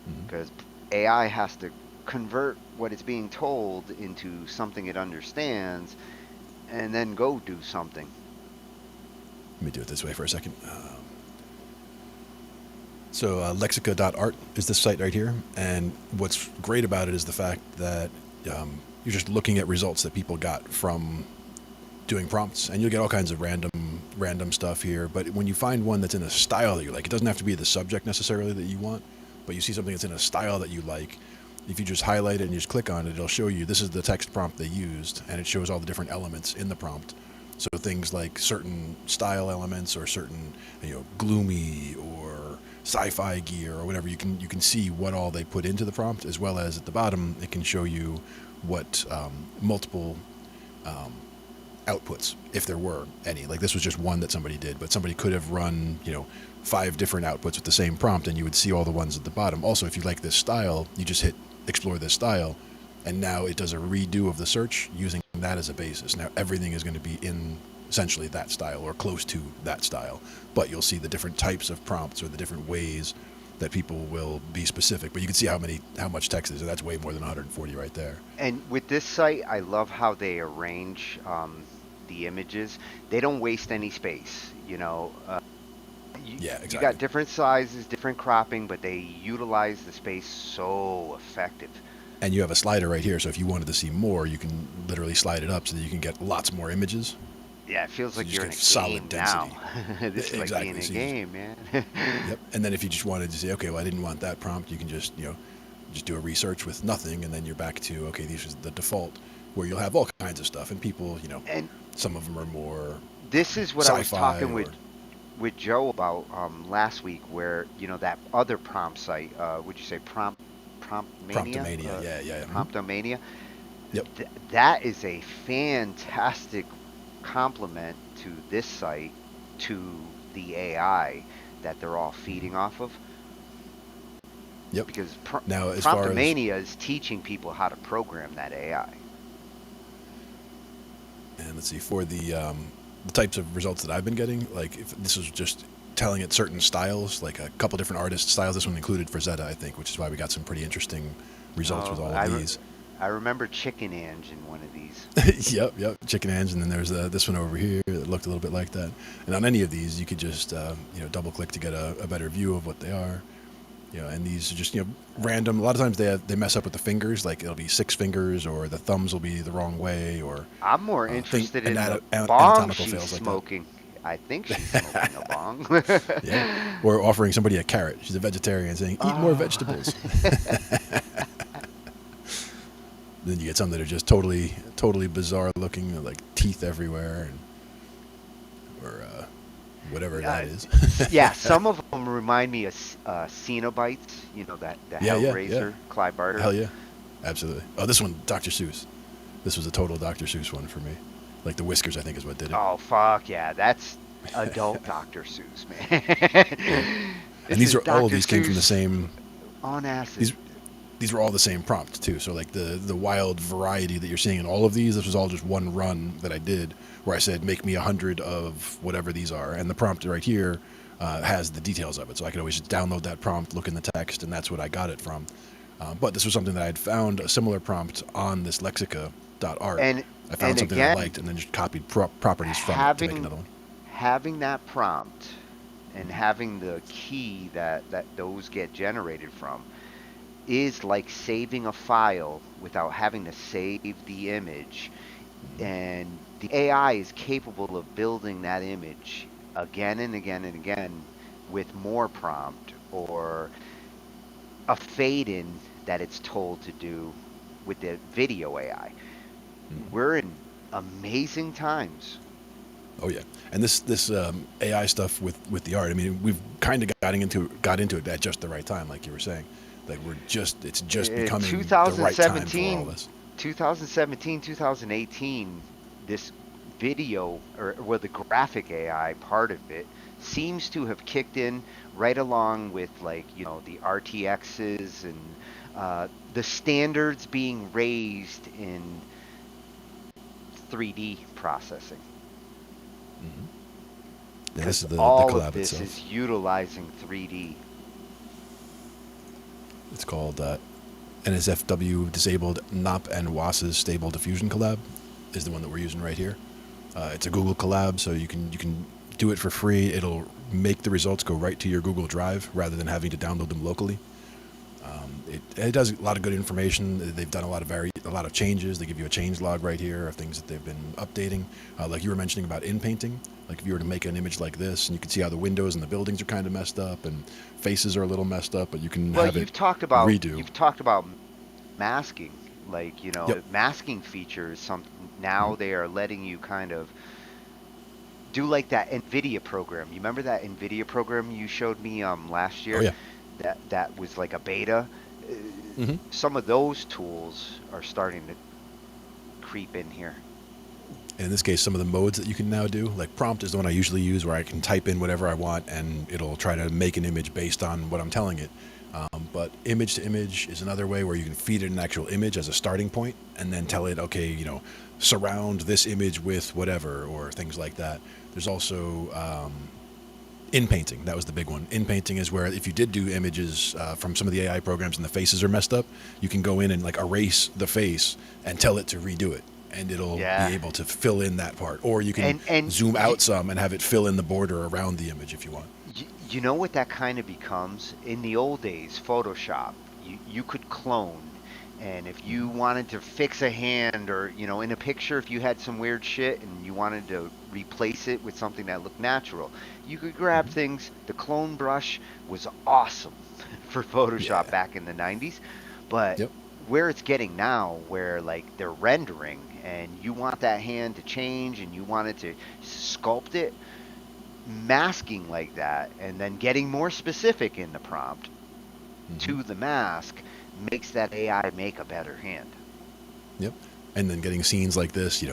mhm. because AI has to convert what it's being told into something it understands and then go do something. Let me do it this way for a second. So lexica.art is this site right here, and what's great about it is the fact that you're just looking at results that people got from doing prompts, and you'll get all kinds of random stuff here. But when you find one that's in a style that you like, it doesn't have to be the subject necessarily that you want, but you see something that's in a style that you like. If you just highlight it and you just click on it, it'll show you this is the text prompt they used, and it shows all the different elements in the prompt. So things like certain style elements or certain, gloomy or sci-fi gear or whatever, you can see what all they put into the prompt, as well as at the bottom it can show you what multiple um, outputs, if there were any. Like this was just one that somebody did, but somebody could have run, 5 different outputs with the same prompt, and you would see all the ones at the bottom. Also, if you like this style, you just hit explore this style, and now it does a redo of the search using that as a basis. Now everything is going to be in essentially that style or close to that style, but you'll see the different types of prompts or the different ways that people will be specific. But you can see how much text is, and that's way more than 140 right there. And with this site, I love how they arrange the images. They don't waste any space. Yeah, You got exactly. different sizes, different cropping, but they utilize the space so effective. And you have a slider right here, so if you wanted to see more, you can literally slide it up so that you can get lots more images. Yeah, it feels So you like just you're in get a solid game now. density. This is like being Exactly. in a So you just, game, man. yep. And then if you just wanted to say, okay, well, I didn't want that prompt, you can just, just do a research with nothing, and then you're back to, okay, these are the default, where you'll have all kinds of stuff, and people, And some of them are more this is what I was sci-fi talking or with Joe about last week, where that other prompt site, would you say Promptmania, promptomania. Yeah, yeah, yeah. Mhm. Promptomania? Yep. That is a fantastic complement to this site, to the AI that they're all feeding off of, Yep. because Now, as far as Promptomania is teaching people how to program that AI. and let's see, for the types of results that I've been getting, like if this is just telling it certain styles, like a couple different artist styles. This one included for Zeta, I think, which is why we got some pretty interesting results with Oh, all of these. I remember Chicken Ange in one of these. Yep. Chicken Ange, and then there's this one over here that looked a little bit like that. And on any of these, you could just double click to get a better view of what they are. And these are just random. A lot of times they mess up with the fingers, like it'll be 6 fingers, or the thumbs will be the wrong way, or I'm more interested in the bong anatomical she's fails like smoking. I think she's smoking a bong. that. Yeah, or offering somebody a carrot. She's a vegetarian, saying eat more Oh. vegetables. Then you get some that are just totally bizarre looking, like teeth everywhere, or whatever that is. Yeah, some of them remind me of Cenobites. That the Yeah, Hellraiser, Clive Barker. Hell yeah, absolutely. Oh, this one, Dr. Seuss. This was a total Dr. Seuss one for me. Like the whiskers, I think, is what did it. Oh fuck yeah, that's adult Dr. Seuss, Yeah. man. And This is all of Dr. these came from the Seuss same. on acid. These were all the same prompt too. So like the wild variety that you're seeing in all of these, this was all just one run that I did where I said make me 100 of whatever these are, and the prompt right here has the details of it. So I could always just download that prompt, look in the text, and that's what I got it from. But this was something that I had found a similar prompt on this lexica.art. And I found and something I again, liked and then just copied properties from it to make having another one. having that prompt and having the key that those get generated from is like saving a file without having to save the image. And the AI is capable of building that image again and again and again with more prompt or a fade in that it's told to do with the video AI. Mhm. We're in amazing times. Oh yeah, and this AI stuff with the art. I mean, we've kind of got into it at just the right time, like you were saying. Like it's just In becoming the right time for all 2017, this. 2017, 2018, this video or well, the graphic AI part of it seems to have kicked in right along with the RTXs and the standards being raised in 3D processing. Hmm. Yeah, this Because is the all of collab this itself. is utilizing 3D. It's called NSFW disabled NOP and WAS's stable diffusion collab is the one that we're using right here. It's a Google collab, so you can do it for free. It'll make the results go right to your Google Drive rather than having to download them locally. It does a lot of good information. They've done a lot of changes. They give you a change log right here of things that they've been updating. Like you were mentioning about in painting. Like if you were to make an image like this, and you can see how the windows and the buildings are kind of messed up, and faces are a little messed up, but you can Well, have it redo. you've talked about masking, Yep. masking features. Some Hmm. now they are letting you kind of do like that NVIDIA program. You remember that NVIDIA program you showed me last Oh year? yeah. That was like a beta. Uh, Hmm. some of those tools are starting to creep in here. In this case, some of the modes that you can now do, like prompt is the one I usually use, where I can type in whatever I want and it'll try to make an image based on what I'm telling it. But image to image is another way where you can feed it an actual image as a starting point and then tell it, okay, surround this image with whatever or things like that. There's also in painting. That was the big one. In painting is where if you did do images from some of the AI programs and the faces are messed up, you can go in and like erase the face and tell it to redo it, and it'll Yeah. be able to fill in that part. Or you can And zoom out some and have it fill in the border around the image if you want. you know what that kind of becomes? In the old days, Photoshop, you could clone. And if you wanted to fix a hand or, in a picture, if you had some weird shit and you wanted to replace it with something that looked natural, you could grab Hmm. things. The clone brush was awesome for Photoshop Yeah. back in the 90s. But Yep. where it's getting now, where they're rendering and you want that hand to change and you wanted to sculpt it, masking like that and then getting more specific in the prompt Hmm. to the mask makes that AI make a better hand. Yep. And then getting scenes like this,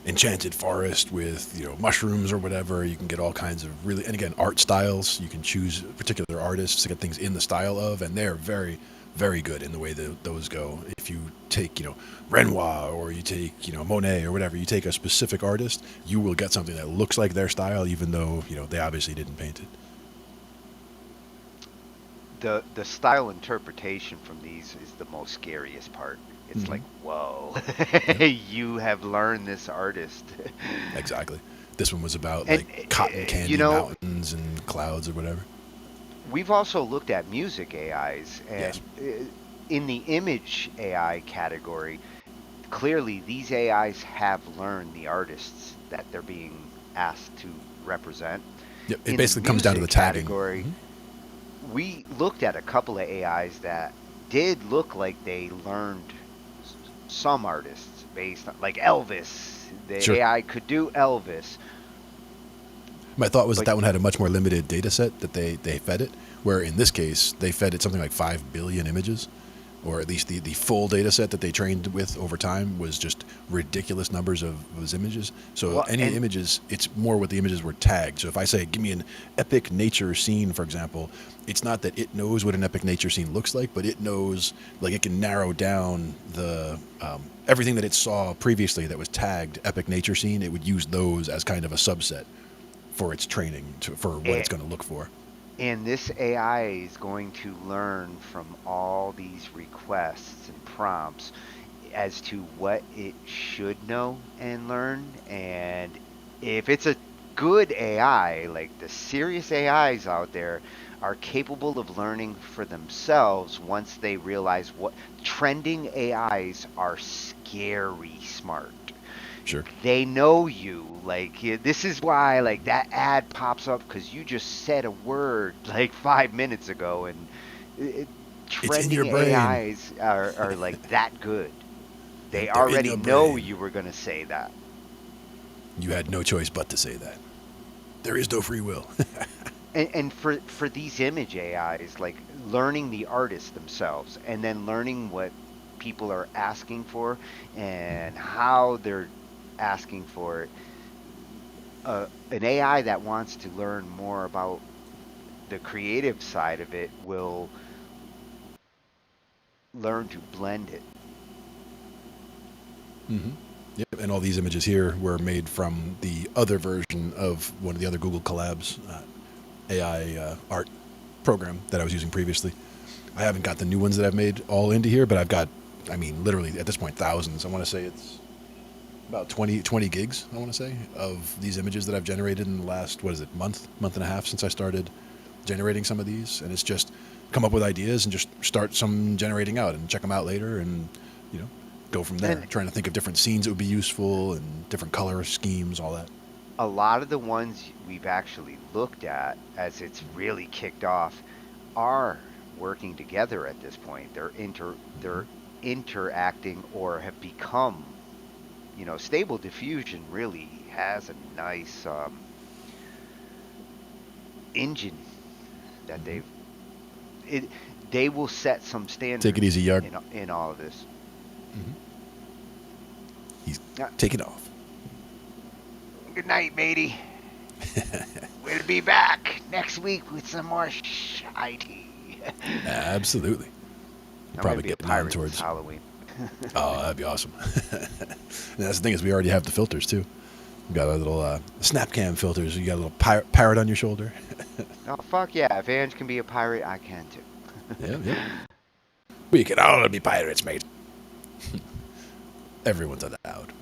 enchanted forest with, mushrooms or whatever, you can get all kinds of really, and again, art styles. You can choose particular artists to get things in the style of, and they're very, very good in the way that those go. If you take, Renoir or you take, Monet or whatever, you take a specific artist, you will get something that looks like their style, even though, they obviously didn't paint it. the style interpretation from these is the most scariest part. It's Hmm. like, whoa, Yep, you have learned this artist. exactly. This one was about And like cotton you candy know, mountains and clouds or whatever. we've also looked at music AIs, Yes, and in the image AI category, clearly these AIs have learned the artists that they're being asked to represent. yep. It In the basically comes down to the music tagging. category, we looked at a couple of AIs that did look like they learned some artists based on, like Elvis. The Sure. AI could do Elvis, My thought was that but that one had a much more limited data set that they fed it, where in this case they fed it something like 5 billion images, or at least the full data set that they trained with over time was just ridiculous numbers of those images. So well, any and images, it's more what the images were tagged. So if I say, give me an epic nature scene, for example, it's not that it knows what an epic nature scene looks like, but it knows, like it can narrow down the everything that it saw previously that was tagged epic nature scene. It would use those as kind of a subset for its training for what it's a- going to look for. and this AI is going to learn from all these requests and prompts as to what it should know and learn. And if it's a good AI, like the serious AIs out there are capable of learning for themselves once they realize what trending AIs are scary smart. Sure. They know you. Like this is why like that ad pops up because you just said a word like 5 minutes ago, and it, It's in your trending brain. AIs are like that good. They Yep, they're in already your know brain. you were gonna say that. You had no choice but to say that. There is no free will. And for these image AIs, like learning the artists themselves and then learning what people are asking for and how they're asking for it. An AI that wants to learn more about the creative side of it will learn to blend it. Hmm. Yep, and all these images here were made from the other version of one of the other Google Collabs AI art program that I was using previously. I haven't got the new ones that I've made all into here, but I've got, I mean, literally at this point, thousands. I want to say it's about 20 gigs, I want to say, of these images that I've generated in the last, what is it, month and a half since I started generating some of these. And it's just come up with ideas and just start some generating out and check them out later and, you know, go from there. And Trying to think of different scenes that would be useful and different color schemes, all that. a lot of the ones we've actually looked at as it's really kicked off are working together at this point. They're interacting or have become, Stable Diffusion really has a nice engine that it they will set some Take it standards easy, Yard. in all of this. He's Uh, taking off. Good night, matey. We'll be back next week with some more IT. Absolutely. I'm gonna Probably be a getting on pirate this towards. Halloween. Oh, that'd be awesome. And that's the thing is, we already have the filters too. We got our little Snapcam filters. You got a little parrot on your shoulder. Oh fuck yeah! If Ange can be a pirate, I can too. Yep, yep. We can all be pirates, mate. Everyone's allowed.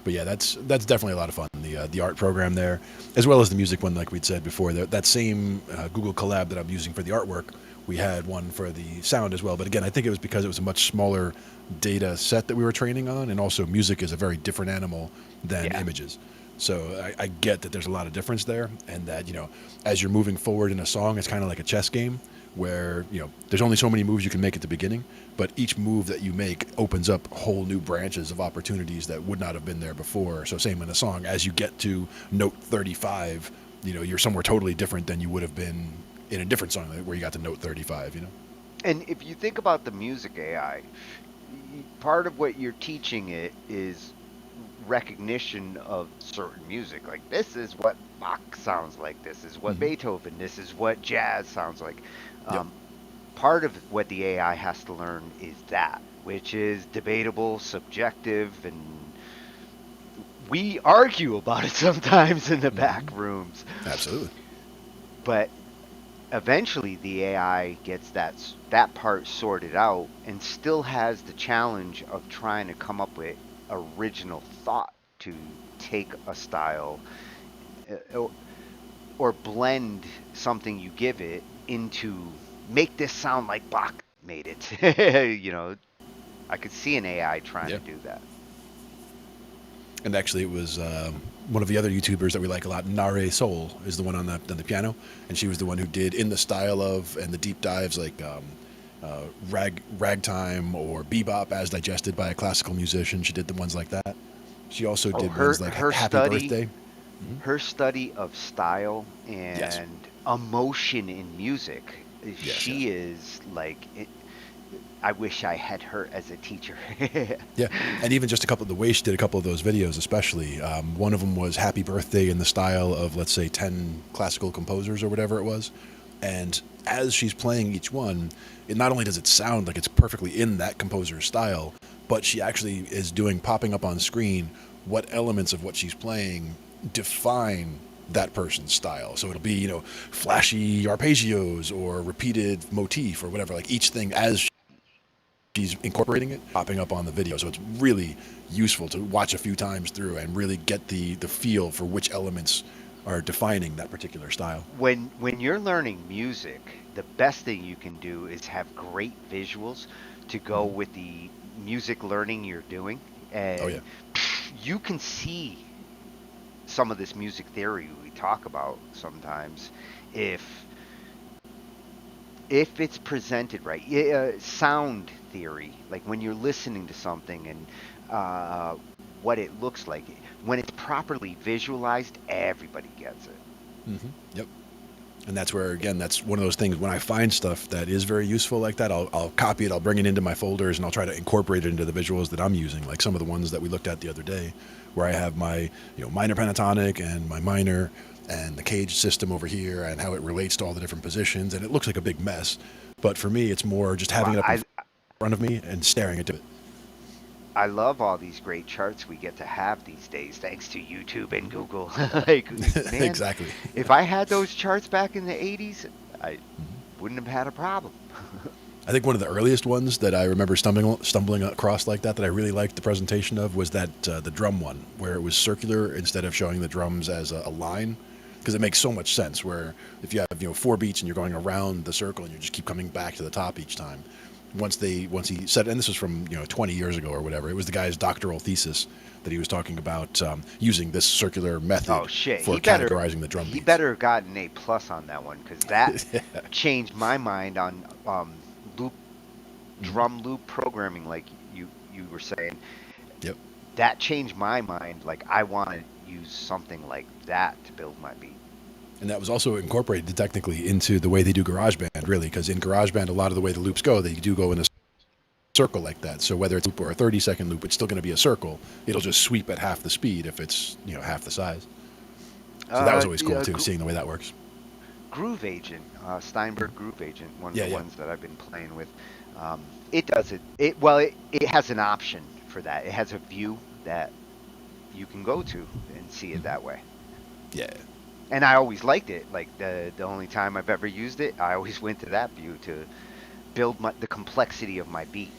But yeah, that's definitely a lot of fun. The art program there, as well as the music one, like we'd said before. That same Google collab that I'm using for the artwork, we had one for the sound as well. But again, I think it was because it was a much smaller data set that we were training on, and also music is a very different animal than Yeah. images. So I get that there's a lot of difference there, and that as you're moving forward in a song, it's kind of like a chess game where there's only so many moves you can make at the beginning, but each move that you make opens up whole new branches of opportunities that would not have been there before. So same in a song, as you get to note 35, you're somewhere totally different than you would have been in a different song where you got to note 35. And if you think about the music AI, part of what you're teaching it is recognition of certain music. Like this is what Bach sounds like. This is what Hmm. Beethoven. This is what jazz sounds like. Yep. Um, Part of what the AI has to learn is that, which is debatable, subjective, and we argue about it sometimes in the Hmm. back rooms. Absolutely. But eventually the AI gets that part sorted out and still has the challenge of trying to come up with original thought to take a style, uh, or blend something you give it into, make this sound like Bach made it. I could see an AI trying Yeah. to do that. And actually, it was one of the other YouTubers that we like a lot. Nare Soul is the one on the piano, and she was the one who did in the style of and the deep dives like ragtime or bebop as digested by a classical musician. She did the ones like that. She also Oh, did ones like Happy Birthday. Hmm. her study of style Yes, and emotion in music, yes, yes. she is like I wish I had her as a teacher. Yeah, and even just a couple of the way she did a couple of those videos, especially one of them was Happy Birthday in the style of, let's say, 10 classical composers or whatever it was. And as she's playing each one, it not only does it sound like it's perfectly in that composer's style, but she actually is doing popping up on screen what elements of what she's playing define that person's style. So it'll be, flashy arpeggios or repeated motif or whatever, like each thing as she's incorporating it, popping up on the video. So it's really useful to watch a few times through and really get the feel for which elements are defining that particular style. When you're learning music, the best thing you can do is have great visuals to go Hmm. with the music learning you're doing, Oh yeah. and you can see some of this music theory we talk about sometimes if it's presented right. Sound theory, like when you're listening to something and uh, what it looks like, when it's properly visualized, everybody gets it. Hmm. Yep. And that's where, again, that's one of those things when I find stuff that is very useful like that, I'll copy it, I'll bring it into my folders, and I'll try to incorporate it into the visuals that I'm using, like some of the ones that we looked at the other day, where I have my minor pentatonic and my minor and the cage system over here and how it relates to all the different positions, and it looks like a big mess. But for me, it's more just having Well, it up in front of me and staring into it. I love all these great charts we get to have these days, thanks to YouTube and Google. Like, man, Exactly. if I had those charts back in the 80s, I wouldn't have had a problem. I think one of the earliest ones that I remember stumbling across like that I really liked the presentation of was that the drum one, where it was circular instead of showing the drums as a line, because it makes so much sense. Where if you have 4 beats and you're going around the circle and you just keep coming back to the top each time. Once he said, and this was from 20 years ago or whatever, it was the guy's doctoral thesis that he was talking about using this circular Oh method shit, for categorizing the drum he beats. better have gotten an A plus on that one because that changed my mind on loop Hmm. drum loop programming, like you were saying. Yep. That changed my mind. Like I want to use something like that to build my beat. And that was also incorporated technically into the way they do GarageBand, really, because in GarageBand, a lot of the way the loops go, they do go in a circle like that. So whether it's a loop or a 30-second loop, it's still going to be a circle. It'll just sweep at half the speed if it's half the size. So that was always cool Yeah, too, seeing the way that works. Groove Agent, Steinberg Groove Agent, one of Yeah, the yeah. ones that I've been playing with. It does it. It has an option for that. It has a view that you can go to and see it Hmm. that way. Yeah, And I always liked it. Like the only time I've ever used it, I always went to that view to build the complexity of my beat.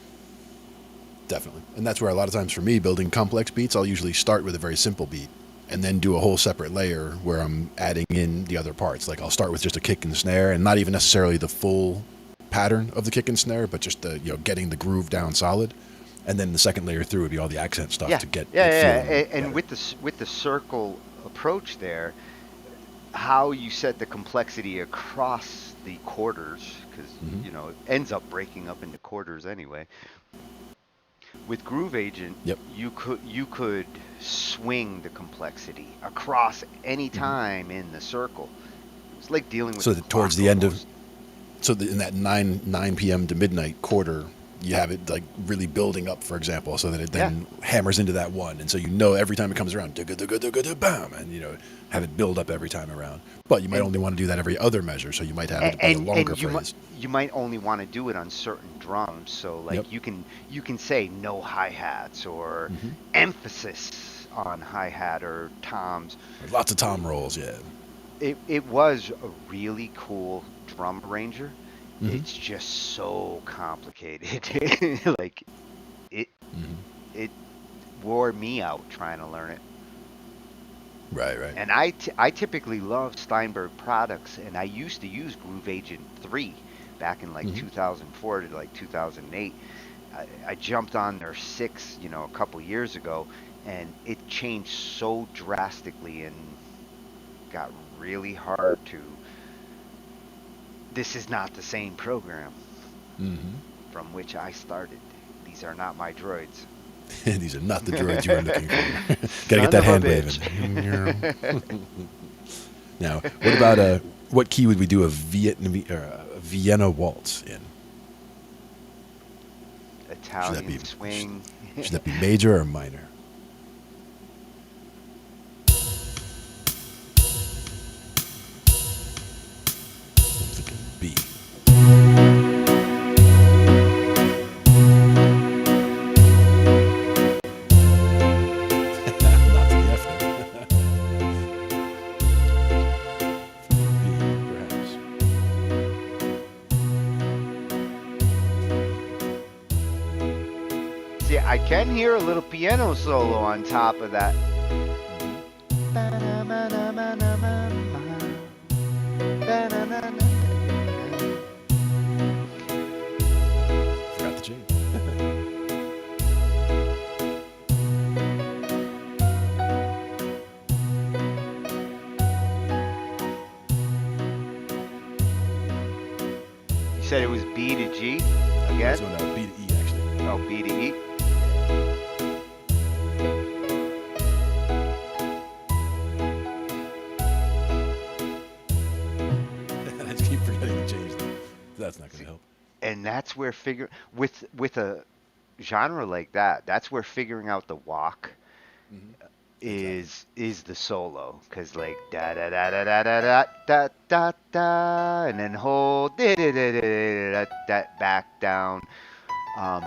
definitely. And that's where a lot of times for me, building complex beats, I'll usually start with a very simple beat and then do a whole separate layer where I'm adding in the other parts. Like I'll start with just a kick and snare and not even necessarily the full pattern of the kick and snare, but just the getting the groove down solid. And then the second layer through would be all the accent stuff Yeah, to get yeah, it yeah. feeling And better. with the circle approach there, how you set the complexity across the quarters, because Hmm. it ends up breaking up into quarters anyway. With Groove Agent, Yep. you could swing the complexity across any Hmm. time in the circle. It's like dealing with So the that towards clock the end of almost. in that 9 p.m. to midnight quarter, you have it like really building up, for example, so that it Yeah. then hammers into that one, and so every time it comes around, bam, and have it build up every time around. But you might And only want to do that every other measure, so you might have it be a longer and phrase. you might only want to do it on certain drums. So Yep. like you can say no hi-hats or Hmm. emphasis on hi-hat or toms. Lots of tom rolls, yeah. It was a really cool drum arranger. Hmm. It's just so complicated. Like it Hmm. it wore me out trying to learn it. Right, right. And I typically love Steinberg products, and I used to use Groove Agent 3 back in like Hmm. 2004 to like 2008. I jumped on their 6, a couple years ago, and it changed so drastically and got really hard to. This is not the same program Hmm. from which I started. These are not my droids. These are not the droids you were looking for. Gotta get Son that of a hand bitch. waving. Now, what about what key would we do a Vienna waltz in? Should that Italian be swing. should that be major or minor? I'm thinking B. Not to the F then. B, perhaps. See, I can hear a little piano solo on top of that. Hmm. Forgot the change. You said it was B to G I was again? going B to E actually. Oh, B to E. I just keep forgetting to change them. That's not going to See, help. and that's where figure with a genre like that, that's where figuring out the walk Hmm. Exactly. is the solo, because like da da da da da da da da da da, and then hold da da da da that back down. Um,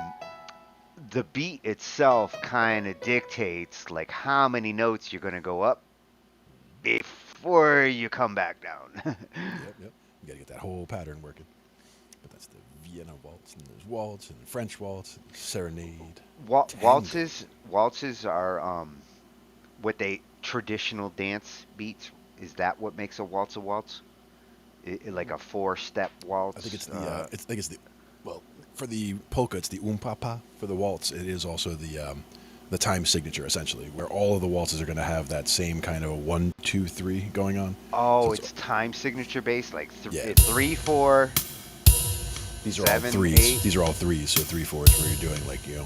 the beat itself kind of dictates like how many notes you're gonna go up before you come back down. Yep, yep. You got to get that whole pattern working. But that's the Vienna waltz, and there's waltz, and French waltz, and serenade, tango. Waltzes are what they traditional dance beats. Is that what makes a waltz a waltz? Like a four-step I think it's waltz. the. I think it's the. Well, for the polka, it's the umpapa. For the waltz, it is also the time signature essentially, where all of the waltzes are going to have that same kind of 1, 2, 3 going on. So Oh, it's it's time signature based, like yeah. 3, 4, These are all 7, threes. 8. These are all threes. So 3, 4 is where you're doing like 1,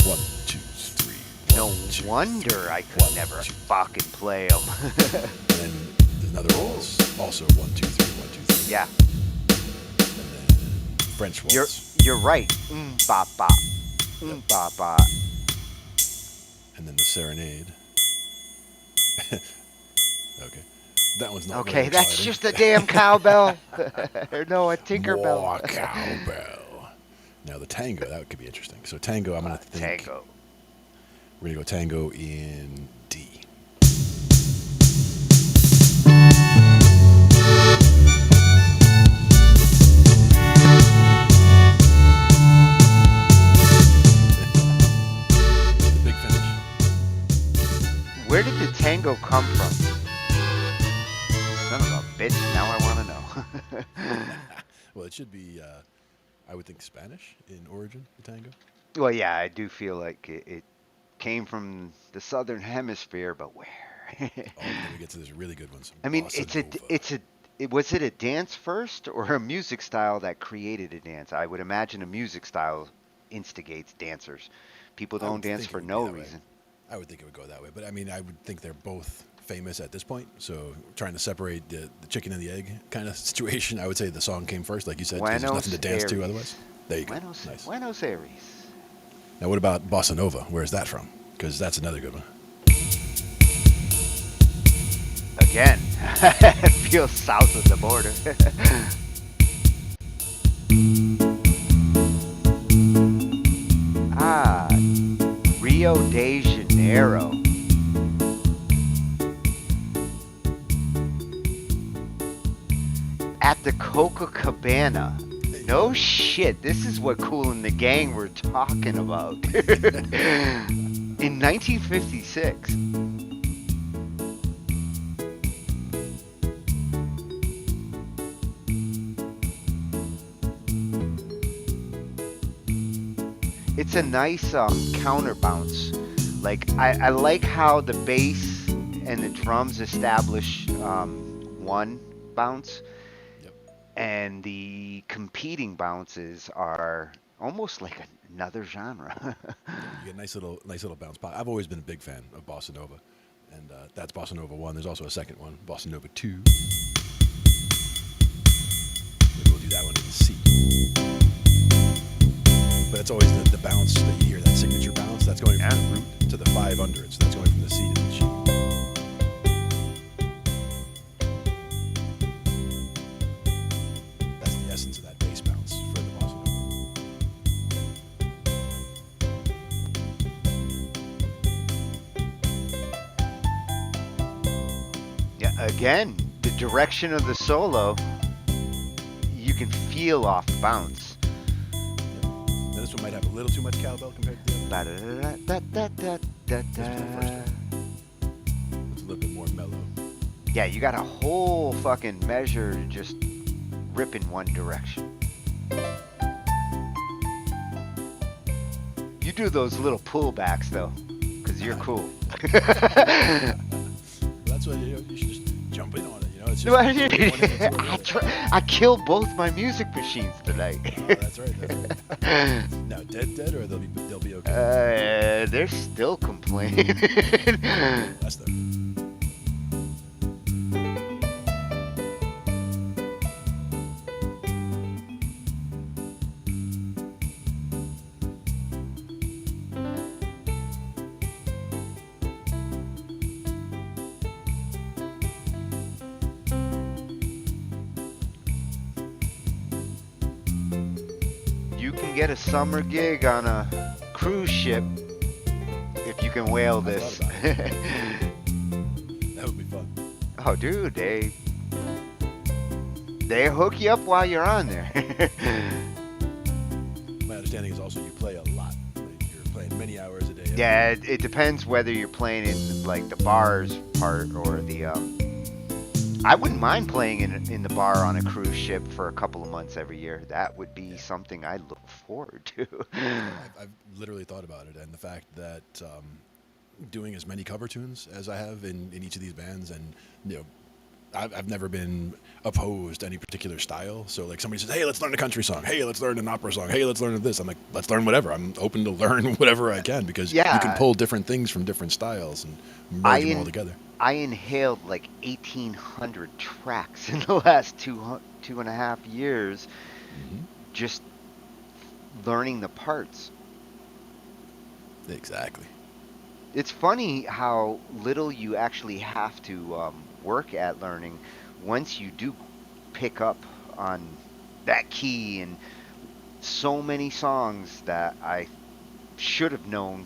2, 3, one, No two, wonder I one, could never two, fucking play them. and then another waltz, also 1, 2, 3, 1, 2, 3, Yeah, and then French you're waltz, you're right. Ba ba, yep, ba ba. and then the serenade. Okay, that one's not very Okay, that's exciting. just a damn cowbell. Or no, a Tinkerbell. More cowbell. Now the tango, that could be interesting. So tango, I'm gonna think Tango. we're gonna go tango in D. The big finish. Where did the tango come from? Son of a bitch. Now I want to know. Well, it should be. I would think Spanish in origin. The tango. Well, yeah, I do feel like it came from the southern hemisphere, but where? Oh, but then we get to this really good one, some I mean, bossa nova. was it a dance first or a music style that created a dance? I would imagine a music style instigates dancers. People I don't would dance think it for would be no that way. reason. I would think it would go that way. But I mean, I would think they're both famous at this point. So trying to separate the chicken and the egg kind of situation, I would say the song came first, like you said, because there's nothing Buenos to dance to Aires. otherwise. There you go. Nice. Buenos Aires. Now, what about bossa nova? Where's that from? Because that's another good one. Again, feels south of the border. Ah, Rio de Janeiro. at the Coca Cabana. No shit. This is what Kool and the Gang were talking about. In 1956. It's a nice counterbounce. Like I like how the bass and the drums establish one bounce, Yep. and the competing bounces are almost like another genre. Yeah, you get a nice little bounce pop. I've always been a big fan of bossa nova, and that's bossa nova one. There's also a second one, bossa nova two. Maybe we'll do that one in C. But it's always the bounce that you hear, that signature bounce. That's going from Yeah. the root to the five under it. So that's going from the C to the G. That's the essence of that bass bounce for the bossa nova. Yeah, again, the direction of the solo, you can feel off the bounce. Now this one might have a little too much cowbell compared to the other. Da-da-da-da-da-da-da-da. It's a little bit more mellow. Yeah, you got a whole fucking measure to just rip in one direction. You do those little pullbacks though, because you're cool. That's what you should just jump in on it. You know, it's just I killed both my music machines tonight. That's right. That's right. Now, dead, or they'll be okay. They're still complaining. That's them. You can get a summer gig on a cruise ship if you can whale I this. thought about That would be fun. Oh, dude, they hook you up while you're on there. My understanding is also you play a lot. Like you're playing many hours a day. Yeah, it depends whether you're playing in like the bars part or the. I wouldn't mind playing in the bar on a cruise ship for a couple of months every year. That would be something I look forward to. I've literally thought about it, and the fact that doing as many cover tunes as I have in each of these bands, and you know, I've never been opposed to any particular style. So like somebody says, hey, let's learn a country song. Hey, let's learn an opera song. Hey, let's learn this. I'm like, let's learn whatever. I'm open to learn whatever I can because you Yeah. can pull different things from different styles and merge them all together. I inhaled like 1,800 tracks in the last two and a half years, Hmm. just learning the parts. Exactly. It's funny how little you actually have to work at learning once you do pick up on that key, and so many songs that I should have known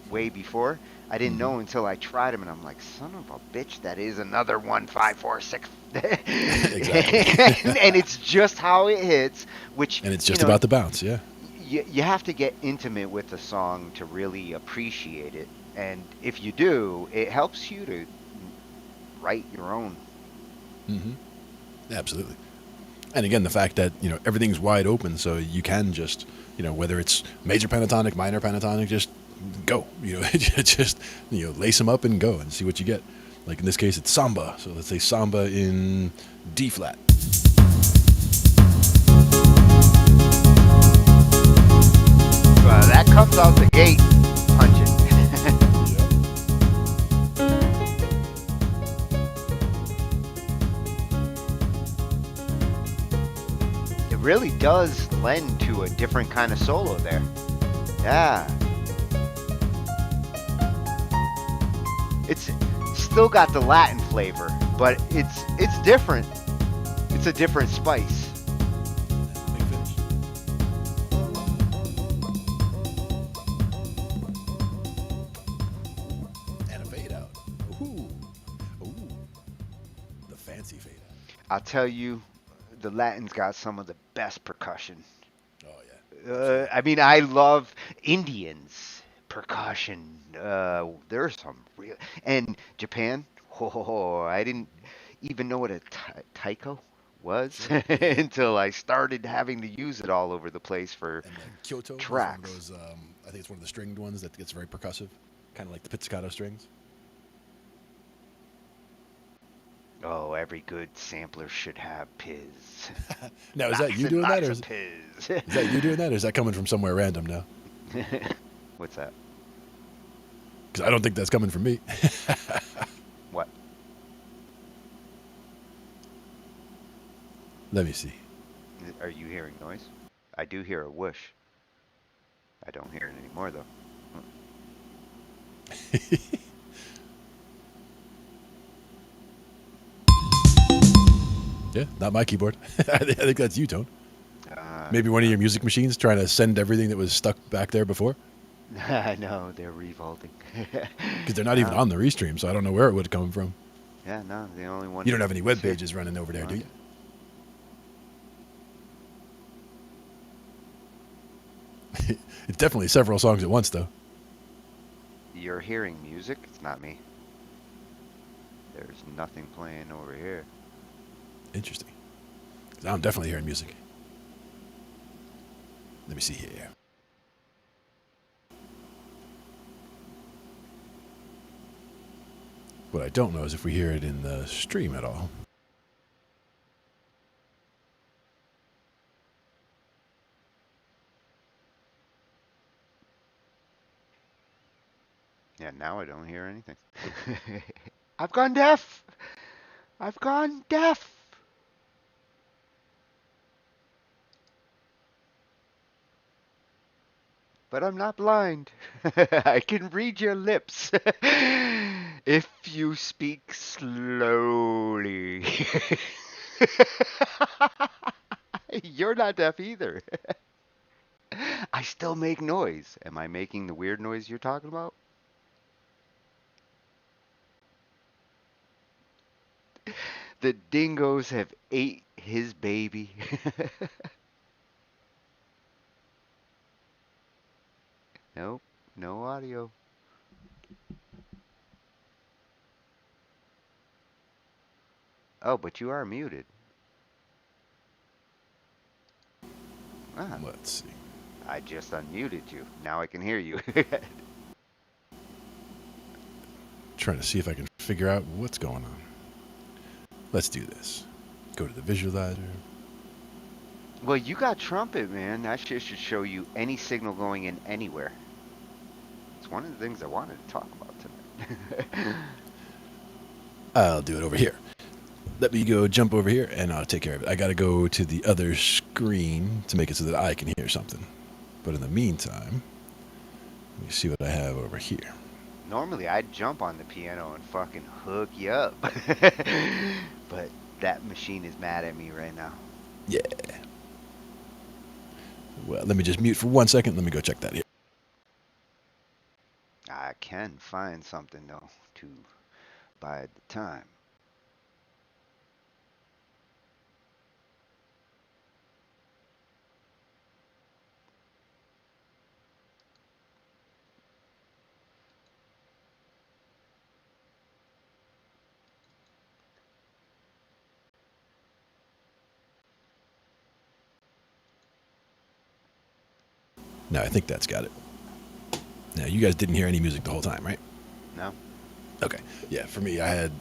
way before. I didn't know until I tried them, and I'm like, son of a bitch, that is another 1, 5, 4, 6. Exactly. And it's just how it hits, which And it's just about the bounce, yeah. you have to get intimate with the song to really appreciate it. And if you do, it helps you to write your own. Hmm. Absolutely. And again, the fact that, you know, everything's wide open, so you can just, you know, whether it's major pentatonic, minor pentatonic, just go, you know, just, you know, lace them up and go and see what you get. Like in this case, it's samba. So let's say samba in D flat. That comes out the gate punching. It really does lend to a different kind of solo there. Yeah. It's still got the Latin flavor, but it's different. It's a different spice. Big finish. And a fade out. Ooh. Ooh. The fancy fade out. I'll tell you the Latins got some of the best percussion. Oh yeah, absolutely. I mean, I love Indians percussion. There's some real and Japan. Oh, I didn't even know what a taiko was Sure. Yeah, yeah. until I started having to use it all over the place for And Kyoto is one of tracks. those. I think it's one of the stringed ones that gets very percussive, kind of like the pizzicato strings. Oh, every good sampler should have Piz. Now, is that Lots you and doing that, lots or of Piz. is that you doing that, or is that coming from somewhere random now? What's that? Because I don't think that's coming from me. What? Let me see. Are you hearing noise? I do hear a whoosh. I don't hear it anymore though. Yeah, not my keyboard. I think that's you, Tone. Uh, Maybe one of your music machines trying to send everything that was stuck back there before. no, they're revolting. Because they're not even No, on the restream, so I don't know where it would come from. yeah, no, the only one You don't have any web is here. pages running over there, do you? It's definitely several songs at once, though. You're hearing music? It's not me. There's nothing playing over here. Interesting. 'Cause I'm definitely hearing music. Let me see here. What I don't know is if we hear it in the stream at all. Yeah, now I don't hear anything. I've gone deaf. I've gone deaf. But I'm not blind. I can read your lips. If you speak slowly. You're not deaf either. I still make noise. Am I making the weird noise you're talking about? The dingoes have ate his baby. Nope, no audio. Oh, but you are muted. Ah, Let's see. I just unmuted you. Now I can hear you. Trying to see if I can figure out what's going on. Let's do this. Go to the visualizer. Well, you got trumpet, man. That shit should show you any signal going in anywhere. It's one of the things I wanted to talk about tonight. I'll do it over here. Let me go jump over here and I'll take care of it. I got to go to the other screen to make it so that I can hear something. But in the meantime, let me see what I have over here. Normally, I'd jump on the piano and fucking hook you up. But that machine is mad at me right now. Yeah. Well, let me just mute for 1 second. Let me go check that here. I can find something, though, to bide the time. Now, I think that's got it. Now, you guys didn't hear any music the whole time, right? No? Okay. Yeah, for me, I had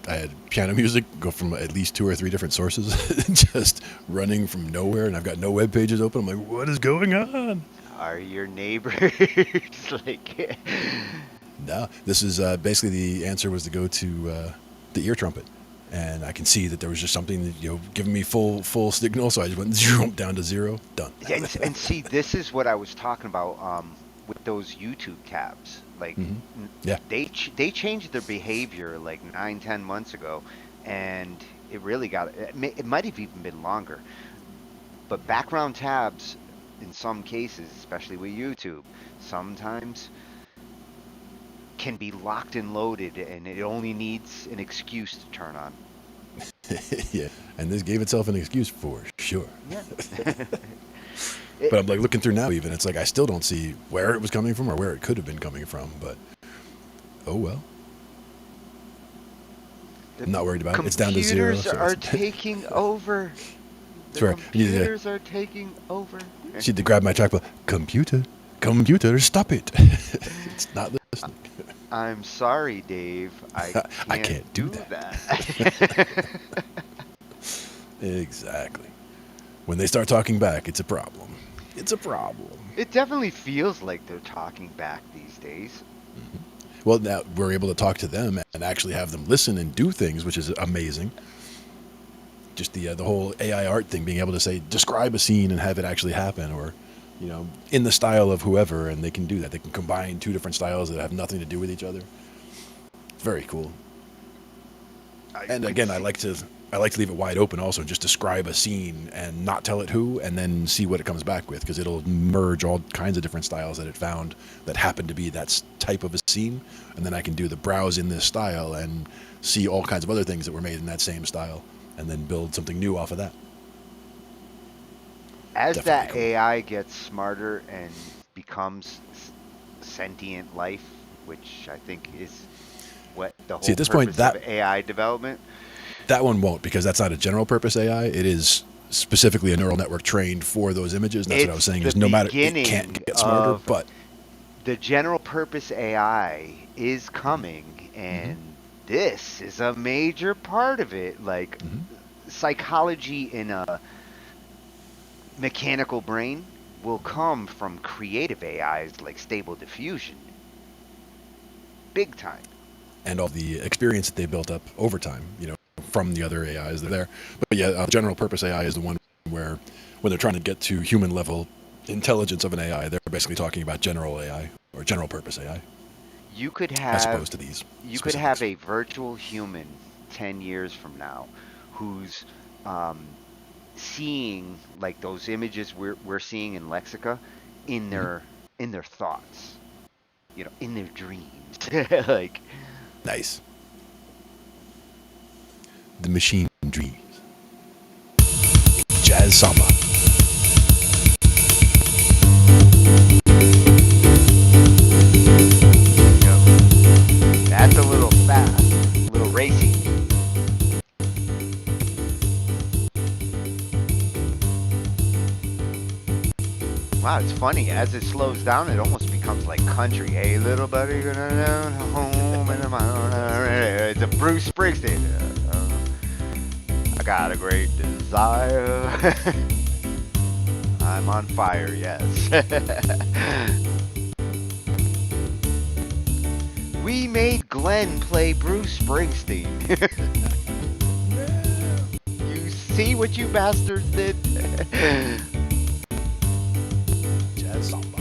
piano music go from at least 2 or 3 different sources, just running from nowhere, and I've got no web pages open. I'm like, what is going on? Are your neighbors like. No, this is basically the answer was to go to the ear trumpet, and I can see that there was just something that, giving me full signal, so I just went down to 0, done. And see, this is what I was talking about with those YouTube tabs. Like, Yeah. they changed their behavior like 9, 10 months ago, and it really got it might have even been longer. But background tabs, in some cases, especially with YouTube, sometimes can be locked and loaded, and it only needs an excuse to turn on. Yeah, and this gave itself an excuse for sure. Yeah. But I'm like looking through now, even it's like I still don't see where it was coming from or where it could have been coming from. But oh well, The I'm not worried about it. It's down to zero. computers So are it's taking over. The right. I need to computers are taking over. she had to grab my trackball. Computer, stop it! It's not listening. I'm sorry, Dave. I I can't can't do do that. that. Exactly. When they start talking back, it's a problem. It's a problem. It definitely feels like they're talking back these days. Well, now we're able to talk to them and actually have them listen and do things, which is amazing. Just the whole AI art thing, being able to say describe a scene and have it actually happen, or in the style of whoever, and they can do that. They can combine two different styles that have nothing to do with each other. Very cool. And could again, see- I like to leave it wide open also, and just describe a scene and not tell it who, and then see what it comes back with, because it'll merge all kinds of different styles that it found that happen to be that type of a scene, and then I can do the browse in this style and see all kinds of other things that were made in that same style, and then build something new off of that. As Definitely that cool. AI gets smarter and becomes sentient life, which I think is what the See, whole at this point, purpose of AI development. that one won't, because that's not a general purpose AI. It is specifically a neural network trained for those images. And that's what I was It's saying. the Is no matter, it can't beginning get smarter, of but the general purpose AI is coming, hmm and this is a major part of it. Like hmm psychology in a mechanical brain will come from creative AIs like Stable Diffusion. Big time. and all the experience that they built up over time, from the other AIs that are there. But yeah, general purpose AI is the one where when they're trying to get to human level intelligence of an AI, they're basically talking about general AI or general purpose AI, You could as have opposed to these you could have specifics. a virtual human 10 years from now who's um, seeing like those images we're seeing in Lexica in hmm their thoughts, in their dreams. Like Nice. The machine dreams. Jazz samba. yep, that's a little fast, a little racy. Wow, it's funny. As it slows down, it almost becomes like country. Hey, little buddy, gonna down home in the It does. mountain. It's a Bruce Springsteen. I got a great desire. I'm on fire, yes. We made Glenn play Bruce Springsteen. You see what you bastards did? Jazz samba.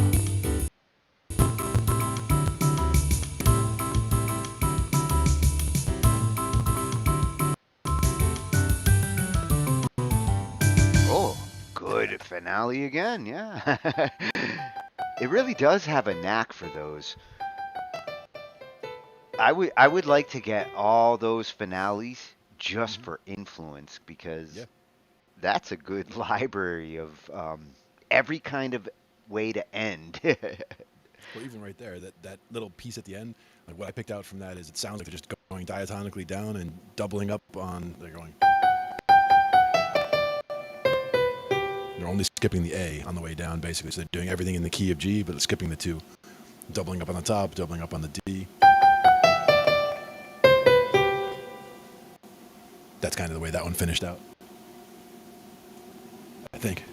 Oh, good finale again, yeah. It really does have a knack for those. I would like to get all those finales just hmm for influence because Yeah. that's a good library of every kind of way to end. Well, even right there, that little piece at the end, like what I picked out from that is it sounds like they're just going diatonically down and doubling up on. They're going. They're only skipping the A on the way down, basically. So they're doing everything in the key of G, but skipping the two, doubling up on the top, doubling up on the D. That's kind of the way that one finished out, I think.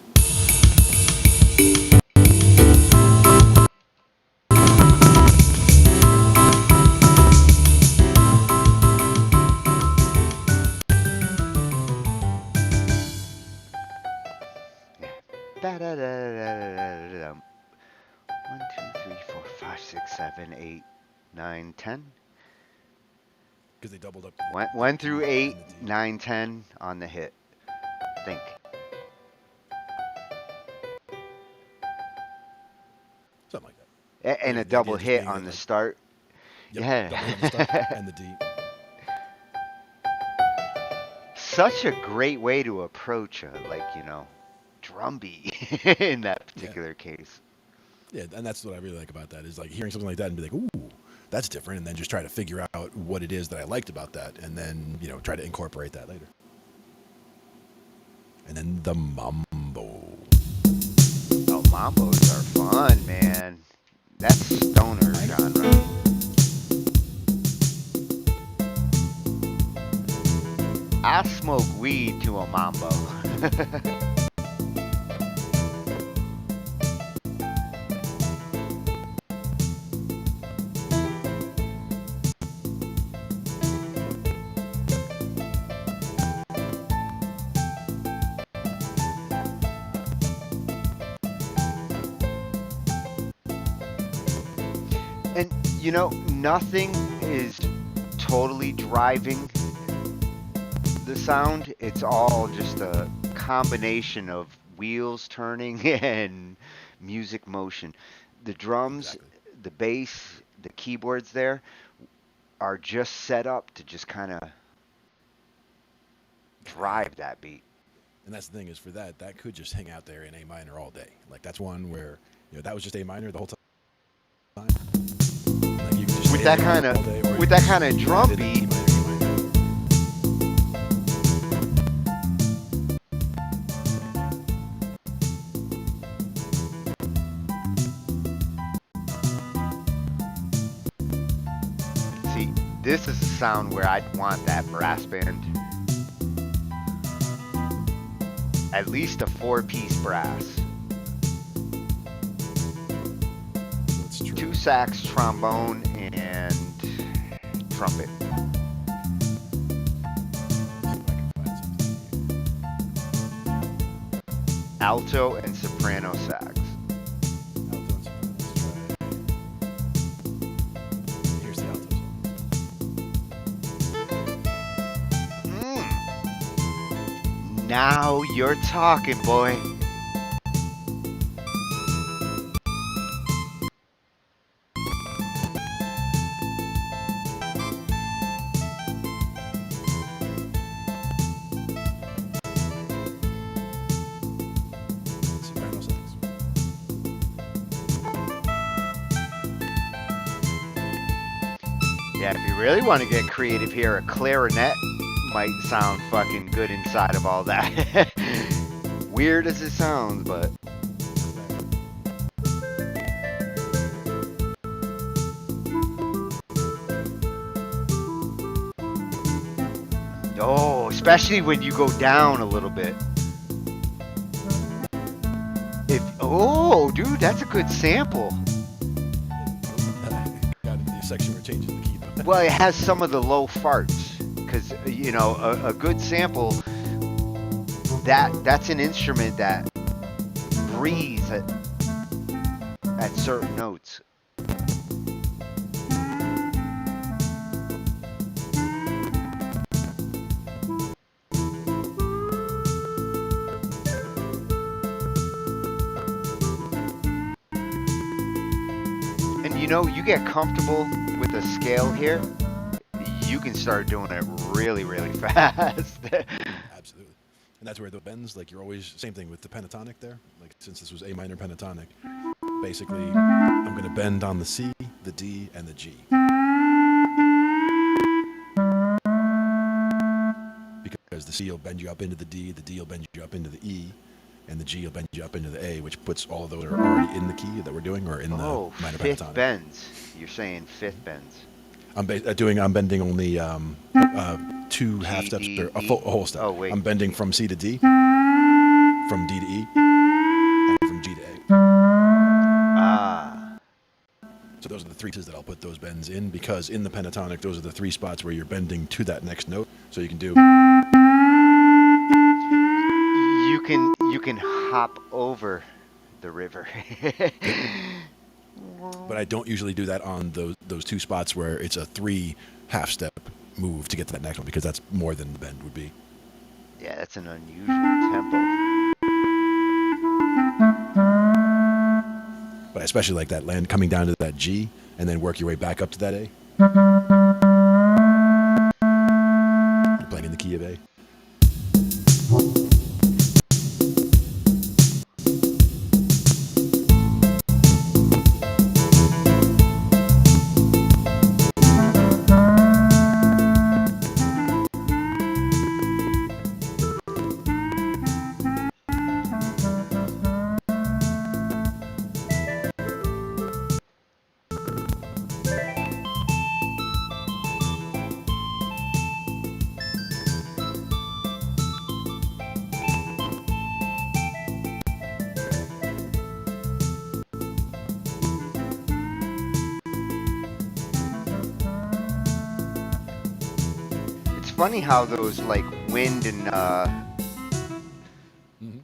Yeah. Da-da-da-da-da-da-da-dum. 1, 2, 3, 4, 5, 6, 7, 8, 9, 10. Because they doubled up 1 the E through 8, and the D. 9, 10 on the hit. Think. Something like that. But And yeah, a the idea double just hit being on that, the like, start. yep, doubling on the start Yeah. and the D. such a great way to approach a drum beat in that Yeah, particular case. yeah, and that's what I really like about that is like hearing something like that and be like, ooh, that's different, and then just try to figure out what it is that I liked about that, and then try to incorporate that later. And then the mambo. Oh, mambos are fun, man. That's stoner I know. genre. I smoke weed to a mambo. And nothing is totally driving the sound. It's all just a combination of wheels turning and music motion. The drums, Exactly. the bass, the keyboards there are just set up to just kind of Yeah. drive that beat. And that's the thing is for that, that could just hang out there in A minor all day. Like that's one where that was just A minor the whole time. Like you could just With stay in that A kind minor of all day, or you with could that just kind of land drum it in E beat, minor, E minor. see, this is a sound where I'd want that brass band, at least a four-piece brass, That's true. two sax, trombone, and trumpet. Let's see if I can find something Alto and soprano sax. here. Alto and soprano. Let's try. Here's the alto Mm, now you're talking, boy. soprano sax. Yeah, if you really want to get creative here, a clarinet might sound fucking good inside of all that. Weird as it sounds, but oh, especially when you go down a little bit. If oh, dude, that's a good sample. Got into the section where it changes the key. Well, it has some of the low farts because a good sample that's an instrument that breathes at certain notes. And you get comfortable with a scale here, you can start doing it really, really fast. Absolutely. And that's where the bends, like you're always, same thing with the pentatonic there. Like since this was A minor pentatonic, basically I'm going to bend on the C, the D, and the G. Because the C will bend you up into the D will bend you up into the E, and the G will bend you up into the A, which puts all of those are already in the key that we're doing, or in the Oh, minor fifth pentatonic. bends. You're saying fifth bends. I'm bending only two half G, steps, D, or a, E. a whole step. Oh, wait. I'm bending from C to D, from D to E, and from G to A. Ah. So those are the three pieces that I'll put those bends in, because in the pentatonic, those are the three spots where you're bending to that next note. So you can do. You can hop over the river. Yep. But I don't usually do that on those two spots where it's a three half step move to get to that next one, because that's more than the bend would be. Yeah, that's an unusual tempo. But I especially like that land coming down to that G and then work your way back up to that A. You're playing in the key of A. funny how those like wind and Hmm.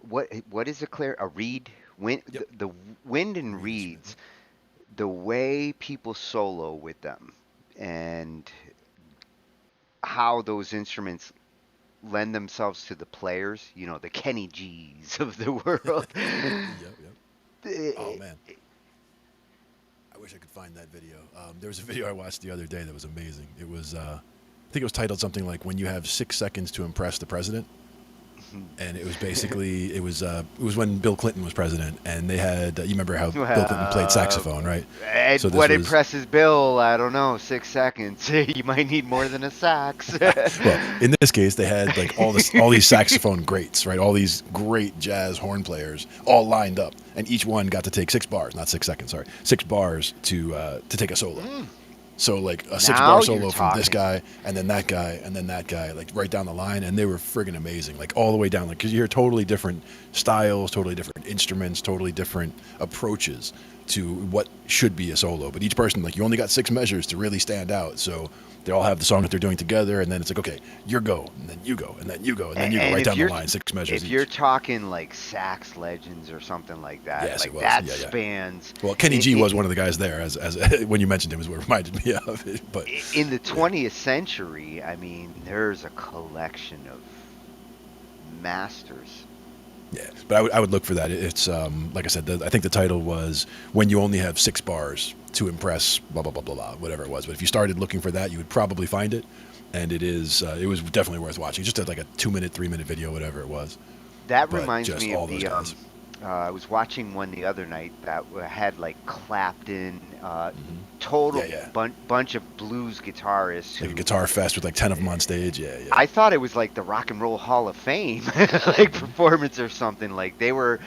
what is it, Claire? A reed? Wind, Yep. the wind and Reed instrument. reeds, the way people solo with them, and how those instruments lend themselves to the players, the Kenny G's of the world. Yep. Yep. Yep. Oh man, I wish I could find that video. There was a video I watched the other day that was amazing. It was, I think it was titled something like "When You Have 6 Seconds to Impress the President," and it was basically it was when Bill Clinton was president, and they had you remember how Bill Clinton played uh, saxophone, right? and So this what was impresses Bill? I don't know. 6 seconds. You might need more than a sax. well, in this case, they had like all these saxophone greats, right? All these great jazz horn players all lined up, and each one got to take 6 bars, not 6 seconds, sorry, 6 bars to take a solo. Mm, So like a 6 bar now you're solo from this talking. guy, and then that guy, and then that guy, like right down the line, and they were friggin' amazing, like all the way down, like because you hear totally different styles, totally different instruments, totally different approaches to what should be a solo. But each person, like you only got 6 measures to really stand out, so they all have the song that they're doing together, and then it's like okay, you go, and then you go, and then you go, and then you go, And right if down the you're line, 6 measures if you're each. talking like sax legends or something like that, Yes, it like was. that Yeah, yeah. spans Well, Kenny i G i was one of the guys there, as when you mentioned him, is what reminded me of it. But in the yeah. 20th century. I mean, there's a collection of masters. Yeah, but I would look for that. It's like I said, I think the title was "When You Only Have 6 Bars to Impress," blah blah blah blah blah, whatever it was. But if you started looking for that, you would probably find it, and it was definitely worth watching. Just like a 2 minute, 3 minute video, whatever it was. That But reminds just me all of those the guys. I was watching one the other night that had like Clapton, Hmm. total Yeah, yeah, bunch of blues guitarists like a who guitar fest with like 10 of them on stage. Yeah, yeah. I thought it was like the Rock and Roll Hall of Fame like performance or something. Like they were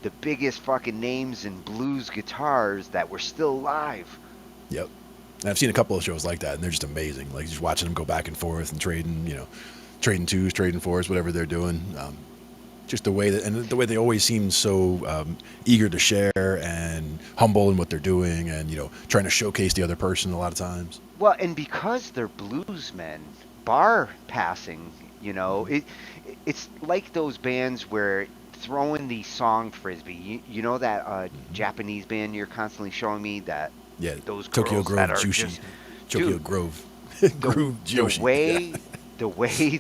the biggest fucking names in blues guitars that were still alive. Yep. And I've seen a couple of shows like that, and they're just amazing. Like just watching them go back and forth and trading, trading twos, trading fours, whatever they're doing. Just the way they always seem so eager to share and humble in what they're doing, and trying to showcase the other person a lot of times. Well, and because they're bluesmen, bar passing, Hmm. it's like those bands where throwing the song frisbee. You know that Hmm. Japanese band you're constantly showing me that Yeah, those Tokyo girls that Grove are Jushi, just, Tokyo dude, Grove, the Groove the Joshi. Yeah. way the way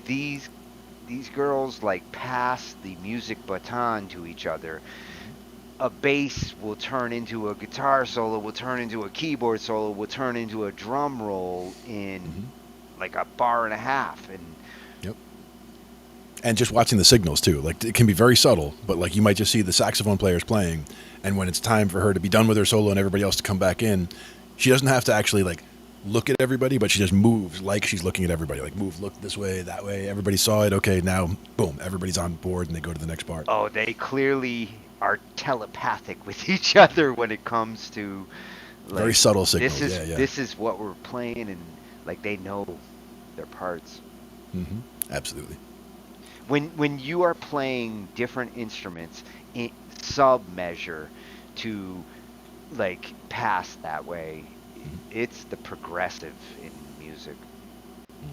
these girls like pass the music baton to each other. A bass will turn into a guitar solo, will turn into a keyboard solo, will turn into a drum roll in Hmm. like a bar and a half. And Yep. And just watching the signals too. Like it can be very subtle, but like you might just see the saxophone players playing, and when it's time for her to be done with her solo and everybody else to come back in, she doesn't have to actually like look at everybody, but she just moves like she's looking at everybody. Like move, look this way, that way. Everybody saw it. Okay, now boom, everybody's on board, and they go to the next part. oh, they clearly are telepathic with each other when it comes to Very like subtle this signals. is Yeah, yeah. this is what we're playing, and like they know their parts. Hmm. Absolutely. When you are playing different instruments in sub measure to like pass that way, Hmm. it's the progressive in music. Hmm.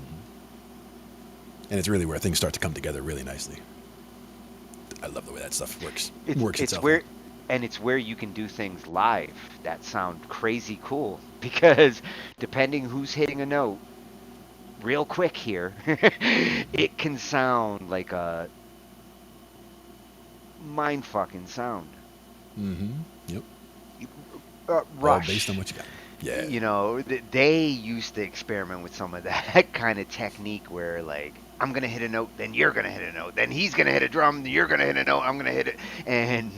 And it's really where things start to come together really nicely. I love the way that stuff works It's itself out. where and it's where you can do things live that sound crazy cool because depending who's hitting a note real quick here, it can sound like a mind fucking sound. Hmm. Yep. All based on Rush, what you got. Yeah. they used to experiment with some of that kind of technique where like I'm gonna hit a note, then you're gonna hit a note, then he's gonna hit a drum, then you're gonna hit a note, I'm gonna hit it, and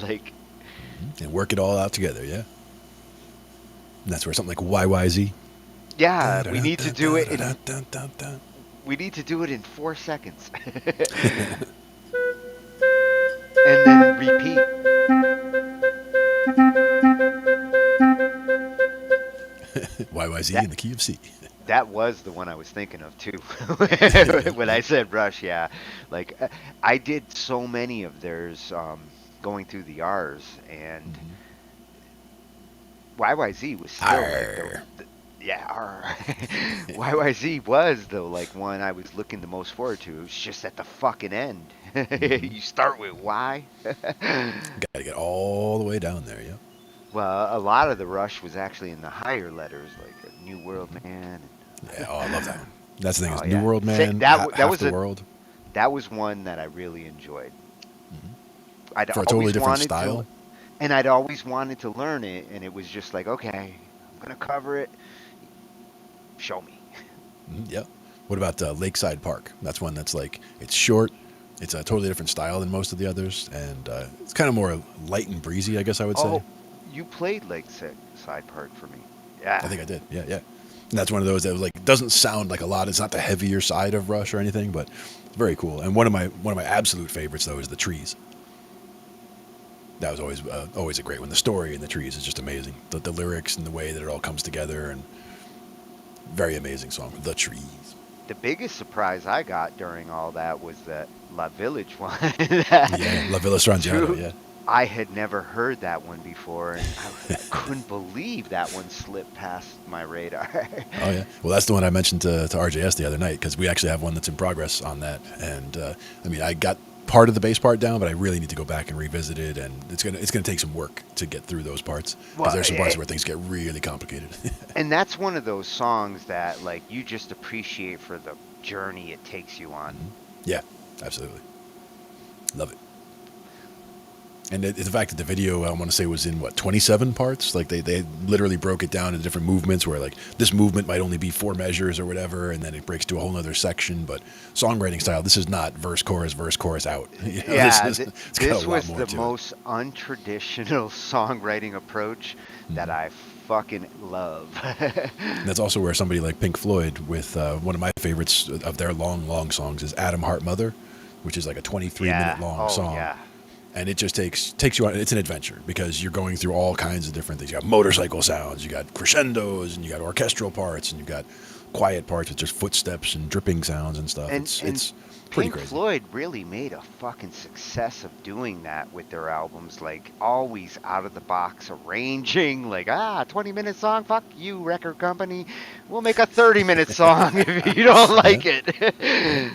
like And work it all out together. Yeah. And that's where something like YYZ. yeah, we need to do it in 4 seconds, and then repeat. YYZ That in the key of C. that was the one I was thinking of too. Yep, When I yep. said Rush, yeah, like I did so many of theirs going through the R's, and Hmm. YYZ was still like Arr. Yeah, YYZ was though like one I was looking the most forward to. It was just at the fucking end. Hmm. You start with Y. Got to get all the way down there. Yeah. Well, a lot of the rush was actually in the higher letters, like a New World Man. Yeah. Oh, I love that one. That's the thing Oh is New yeah, World Man, that Half was the a World. that was one that I really enjoyed. I'd For a totally always different wanted to, style. and I'd always wanted to learn it, and it was just like, okay, I'm gonna cover it. Show me. Mhm, yeah. What about Lakeside Park? That's one that's like it's short. It's a totally different style than most of the others, and it's kind of more light and breezy, I guess I would say. Oh, you played Lakeside Park for me. Yeah. I think I did. Yeah, yeah. And that's one of those that was like doesn't sound like a lot. It's not the heavier side of Rush or anything, but it's very cool. And one of my absolute favorites though is the trees. That was always a great one. The story in the trees is just amazing. The lyrics and the way that it all comes together, and very amazing song. The trees. The biggest surprise I got during all that was that La Village one. Yeah, La Villa Strangiato. True. Yeah. I had never heard that one before, and I couldn't believe that one slipped past my radar. Oh yeah. Well, that's the one I mentioned to RJS the other night because we actually have one that's in progress on that. And I mean, I got part of the bass part down, but I really need to go back and revisit it, and it's gonna take some work to get through those parts because Well, there's some parts where things get really complicated. and that's one of those songs that like you just appreciate for the journey it takes you on. Yeah, absolutely. Love it. And the fact that the video, I want to say, was in what 27 parts. Like they literally broke it down into different movements. Where like this movement might only be 4 measures or whatever, and then it breaks to a whole other section. But songwriting style, this is not verse chorus out. You know, Yeah, it's got this a lot was more the to most untraditional songwriting approach that I fucking love. it. And that's also where somebody like Pink Floyd, with one of my favorites of their long songs, is "Atom Heart Mother," which is like a 23-minute long Oh song. yeah. And it just takes you on. It's an adventure because you're going through all kinds of different things. You got motorcycle sounds, you got crescendos, and you got orchestral parts, and you got quiet parts with just footsteps and dripping sounds and stuff. And It's pretty Pink crazy. Floyd really made a fucking success of doing that with their albums, like always out of the box arranging, like 20-minute song, fuck you record company, we'll make a 30-minute song if you don't like it.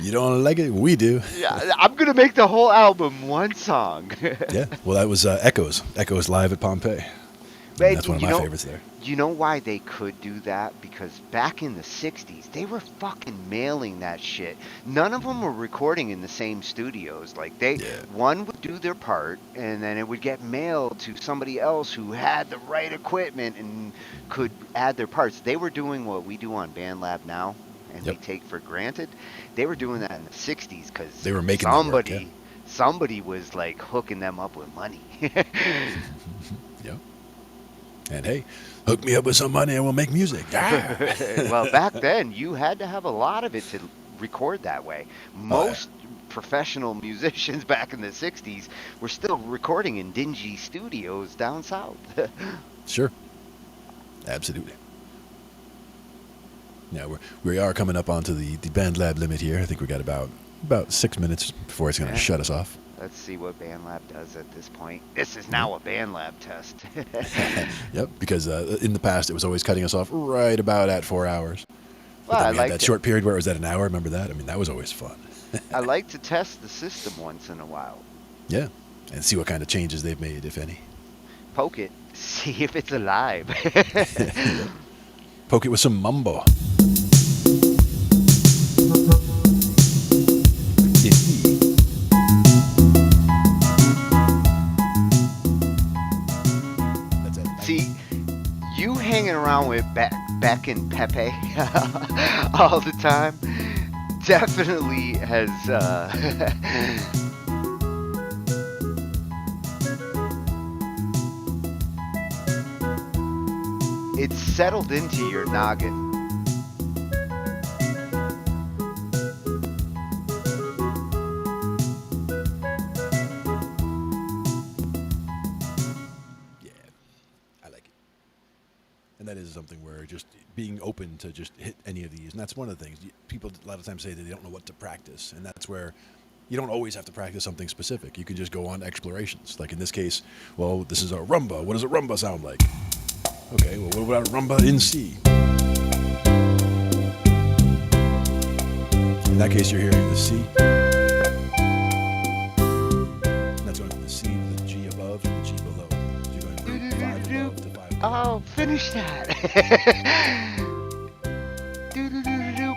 You don't like it? We do. Yeah, I'm gonna make the whole album one song. Yeah. Well, that was Echoes. Echoes live at Pompeii. But And that's one of my favorites there. you know why they could do that? Because back in the 60s, they were fucking mailing that shit. None of them were recording in the same studios. Like Yeah. one would do their part, and then it would get mailed to somebody else who had the right equipment and could add their parts. They were doing what we do on BandLab now, and we Yep. take for granted. They were doing that in the 60s because They were making that work, somebody was like hooking them up with money. Yep. And hey, hook me up with some money and we'll make music. Yeah. Well, back then, you had to have a lot of it to record that way. Oh, yeah. Most professional musicians back in the 60s were still recording in dingy studios down south. Sure. Absolutely. Now we are coming up onto the band lab limit here. I think we got about 6 minutes before it's going to Yeah. shut us off. Let's see what BandLab does at this point. This is now a BandLab test. Yep, because in the past it was always cutting us off right about at 4 hours. But Well, then I we had like that to, short period where it was at an hour. Remember that? I mean, that was always fun. I like to test the system once in a while. Yeah, and see what kind of changes they've made, if any. Poke it, see if it's alive. Poke it with some mumbo. That's it. See, you hanging around with Beck and Pepe all the time definitely has it's settled into your noggin. Yeah, I like it. And that is something where just being open to just hit any of these. And that's one of the things. People a lot of times say that they don't know what to practice. And that's where you don't always have to practice something specific. You can just go on explorations. Like in this case, well, this is a rumba. What does a rumba sound like? Okay, well, what about a rumba in C? that case, you're hearing the C. And that's going from the C to the G above to the G below. So you're going from 5 above to 5 below. Oh, finish that. Do-do-do-do-do.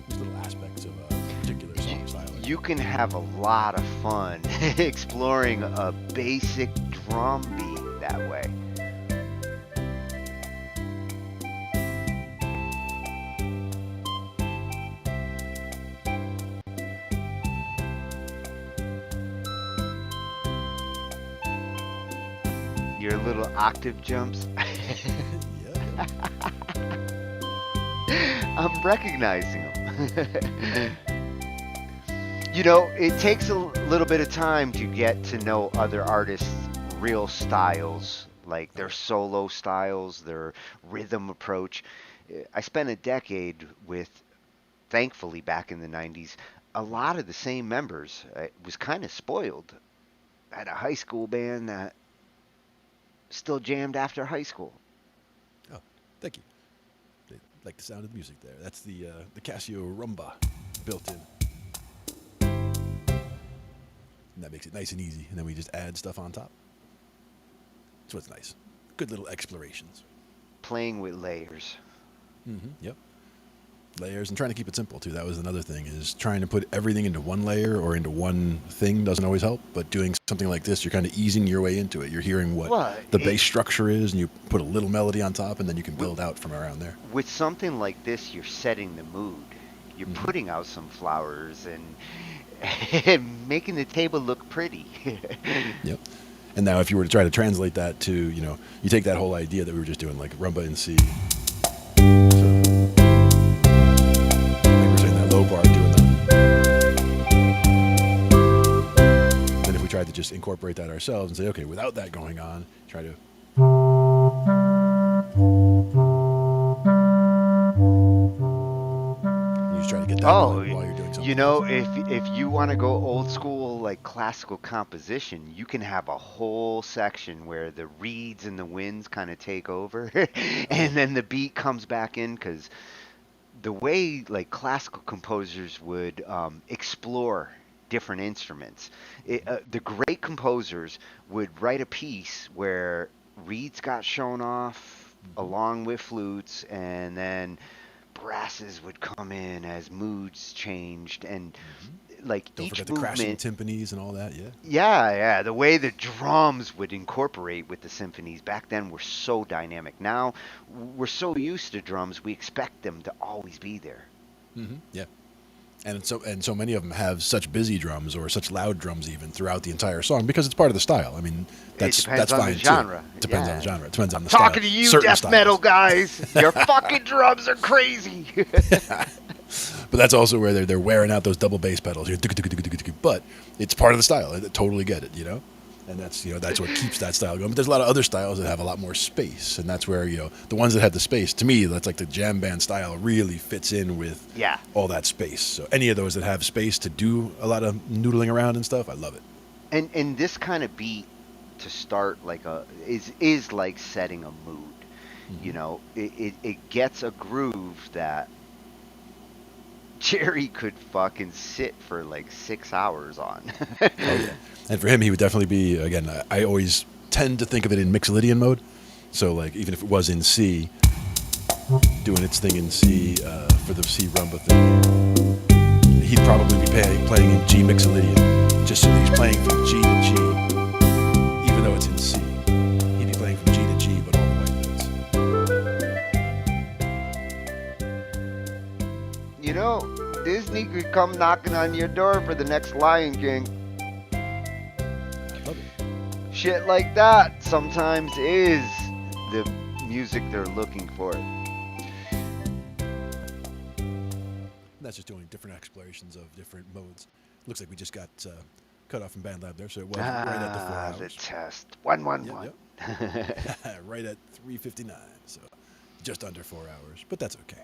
There's little aspects of a particular song style. You can have a lot of fun exploring a basic drum beat that way. Your little octave jumps. Yeah. I'm recognizing them. You know, it takes a little bit of time to get to know other artists' real styles, like their solo styles, their rhythm approach. I spent a decade with, thankfully, back in the 90s, a lot of the same members. I was kind of spoiled. I had a high school band that still jammed after high school. Oh, thank you. I like the sound of the music there. That's the Casio rumba built in. And that makes it nice and easy. And then we just add stuff on top. So it's nice. Good little explorations. Playing with layers. Yep. Layers and trying to keep it simple too. That was another thing, is trying to put everything into one layer or into one thing doesn't always help. But doing something like this, you're kind of easing your way into it. You're hearing what the bass structure is, and you put a little melody on top, and then you can build out from around there. With something like this, you're setting the mood. You're putting out some flowers and making the table look pretty. Yep. And now if you were to try to translate that to, you take that whole idea that we were just doing, like rumba in C. So, like we're saying that low part, doing that. Then if we tried to just incorporate that ourselves and say, okay, without that going on, try to. You just try to get that going while you're doing something. You know, if you want to go old school, like classical composition, you can have a whole section where the reeds and the winds kind of take over, and then the beat comes back in, because the way like classical composers would explore different instruments, the great composers would write a piece where reeds got shown off along with flutes, and then brasses would come in as moods changed, and like Don't each forget the crashing movement. timpanis and all that, yeah. Yeah, the way the drums would incorporate with the symphonies back then were so dynamic. Now we're so used to drums, we expect them to always be there. Yeah. And so many of them have such busy drums or such loud drums even throughout the entire song because it's part of the style. I mean, that's depends on fine the genre. too. Depends on Yeah. the genre. It depends on the style. Talking to you, Certain death styles. metal guys, your fucking drums are crazy. But that's also where they're wearing out those double bass pedals. But it's part of the style. I totally get it, And that's that's what keeps that style going. But there's a lot of other styles that have a lot more space, and that's where the ones that have the space. To me, that's like the jam band style really fits in with all that space. So any of those that have space to do a lot of noodling around and stuff, I love it. And this kind of beat to start like is like setting a mood. It gets a groove that Jerry could fucking sit for like 6 hours on. Oh yeah. And for him, he would definitely be, again, I always tend to think of it in Mixolydian mode. So like even if it was in C, doing its thing in C for the C rumba thing, he'd probably be playing in G Mixolydian, just so he's playing from G to G, even though it's in C. He'd be playing from G to G, but all the white notes. Disney could come knocking on your door for the next Lion King. I love it. Shit like that sometimes is the music they're looking for. That's just doing different explorations of different modes. Looks like we just got cut off from Band Lab there, so it was right at the 4 hours. The test. 111. Right at 3:59, so just under 4 hours, but that's okay.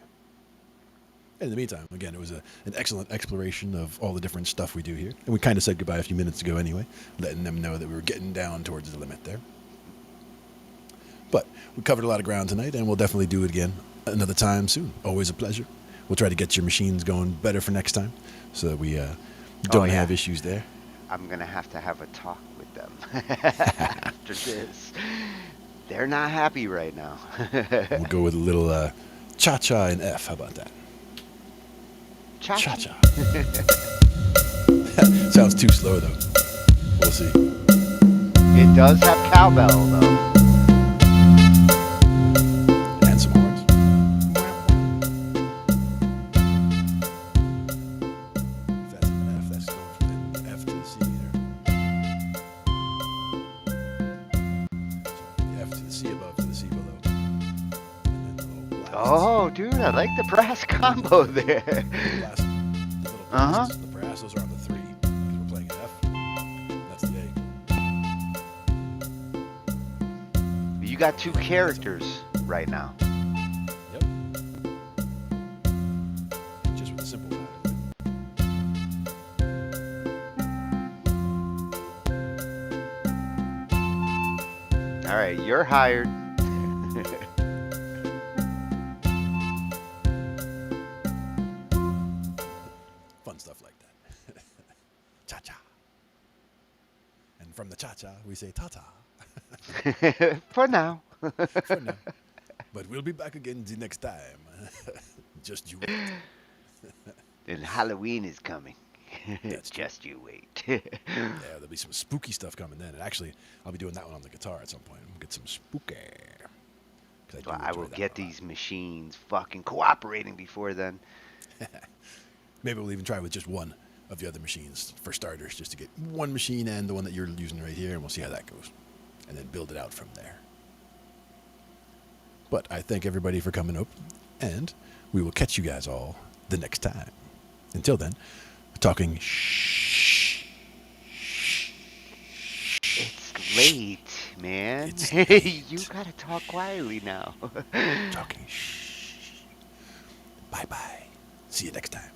In the meantime, again, it was an excellent exploration of all the different stuff we do here. And we kind of said goodbye a few minutes ago anyway, letting them know that we were getting down towards the limit there. But we covered a lot of ground tonight, and we'll definitely do it again another time soon. Always a pleasure. We'll try to get your machines going better for next time so that we don't have issues there. I'm going to have a talk with them after this. They're not happy right now. We'll go with a little cha-cha in F. How about that? Cha-cha. Sounds too slow, though. We'll see. It does have cowbell, though. And some horns. If that's an F, that's going from the F to the C there. So the F to the C above to the C below. And then the little blasts. Oh, dude, I like the brass combo there. The little blasts, the brass, those are on the 3 because we're playing an F. That's the A. You got 2 characters right now. Yep. Just with a simple pattern. All right, you're hired. Fun stuff like that. Cha-cha. And from the cha-cha, we say ta-ta. For now. For now. But we'll be back again the next time. Just you wait. And Halloween is coming. That's Just you wait. Yeah, there'll be some spooky stuff coming then. And actually, I'll be doing that one on the guitar at some point. We'll get some spooky. Well, I will get these machines fucking cooperating before then. Maybe we'll even try with just one of the other machines for starters, just to get one machine and the one that you're using right here, and we'll see how that goes. And then build it out from there. But I thank everybody for coming up, and we will catch you guys all the next time. Until then, we're talking shh. It's late, man. It's late. You gotta talk quietly now. Talking shh. Bye-bye. See you next time.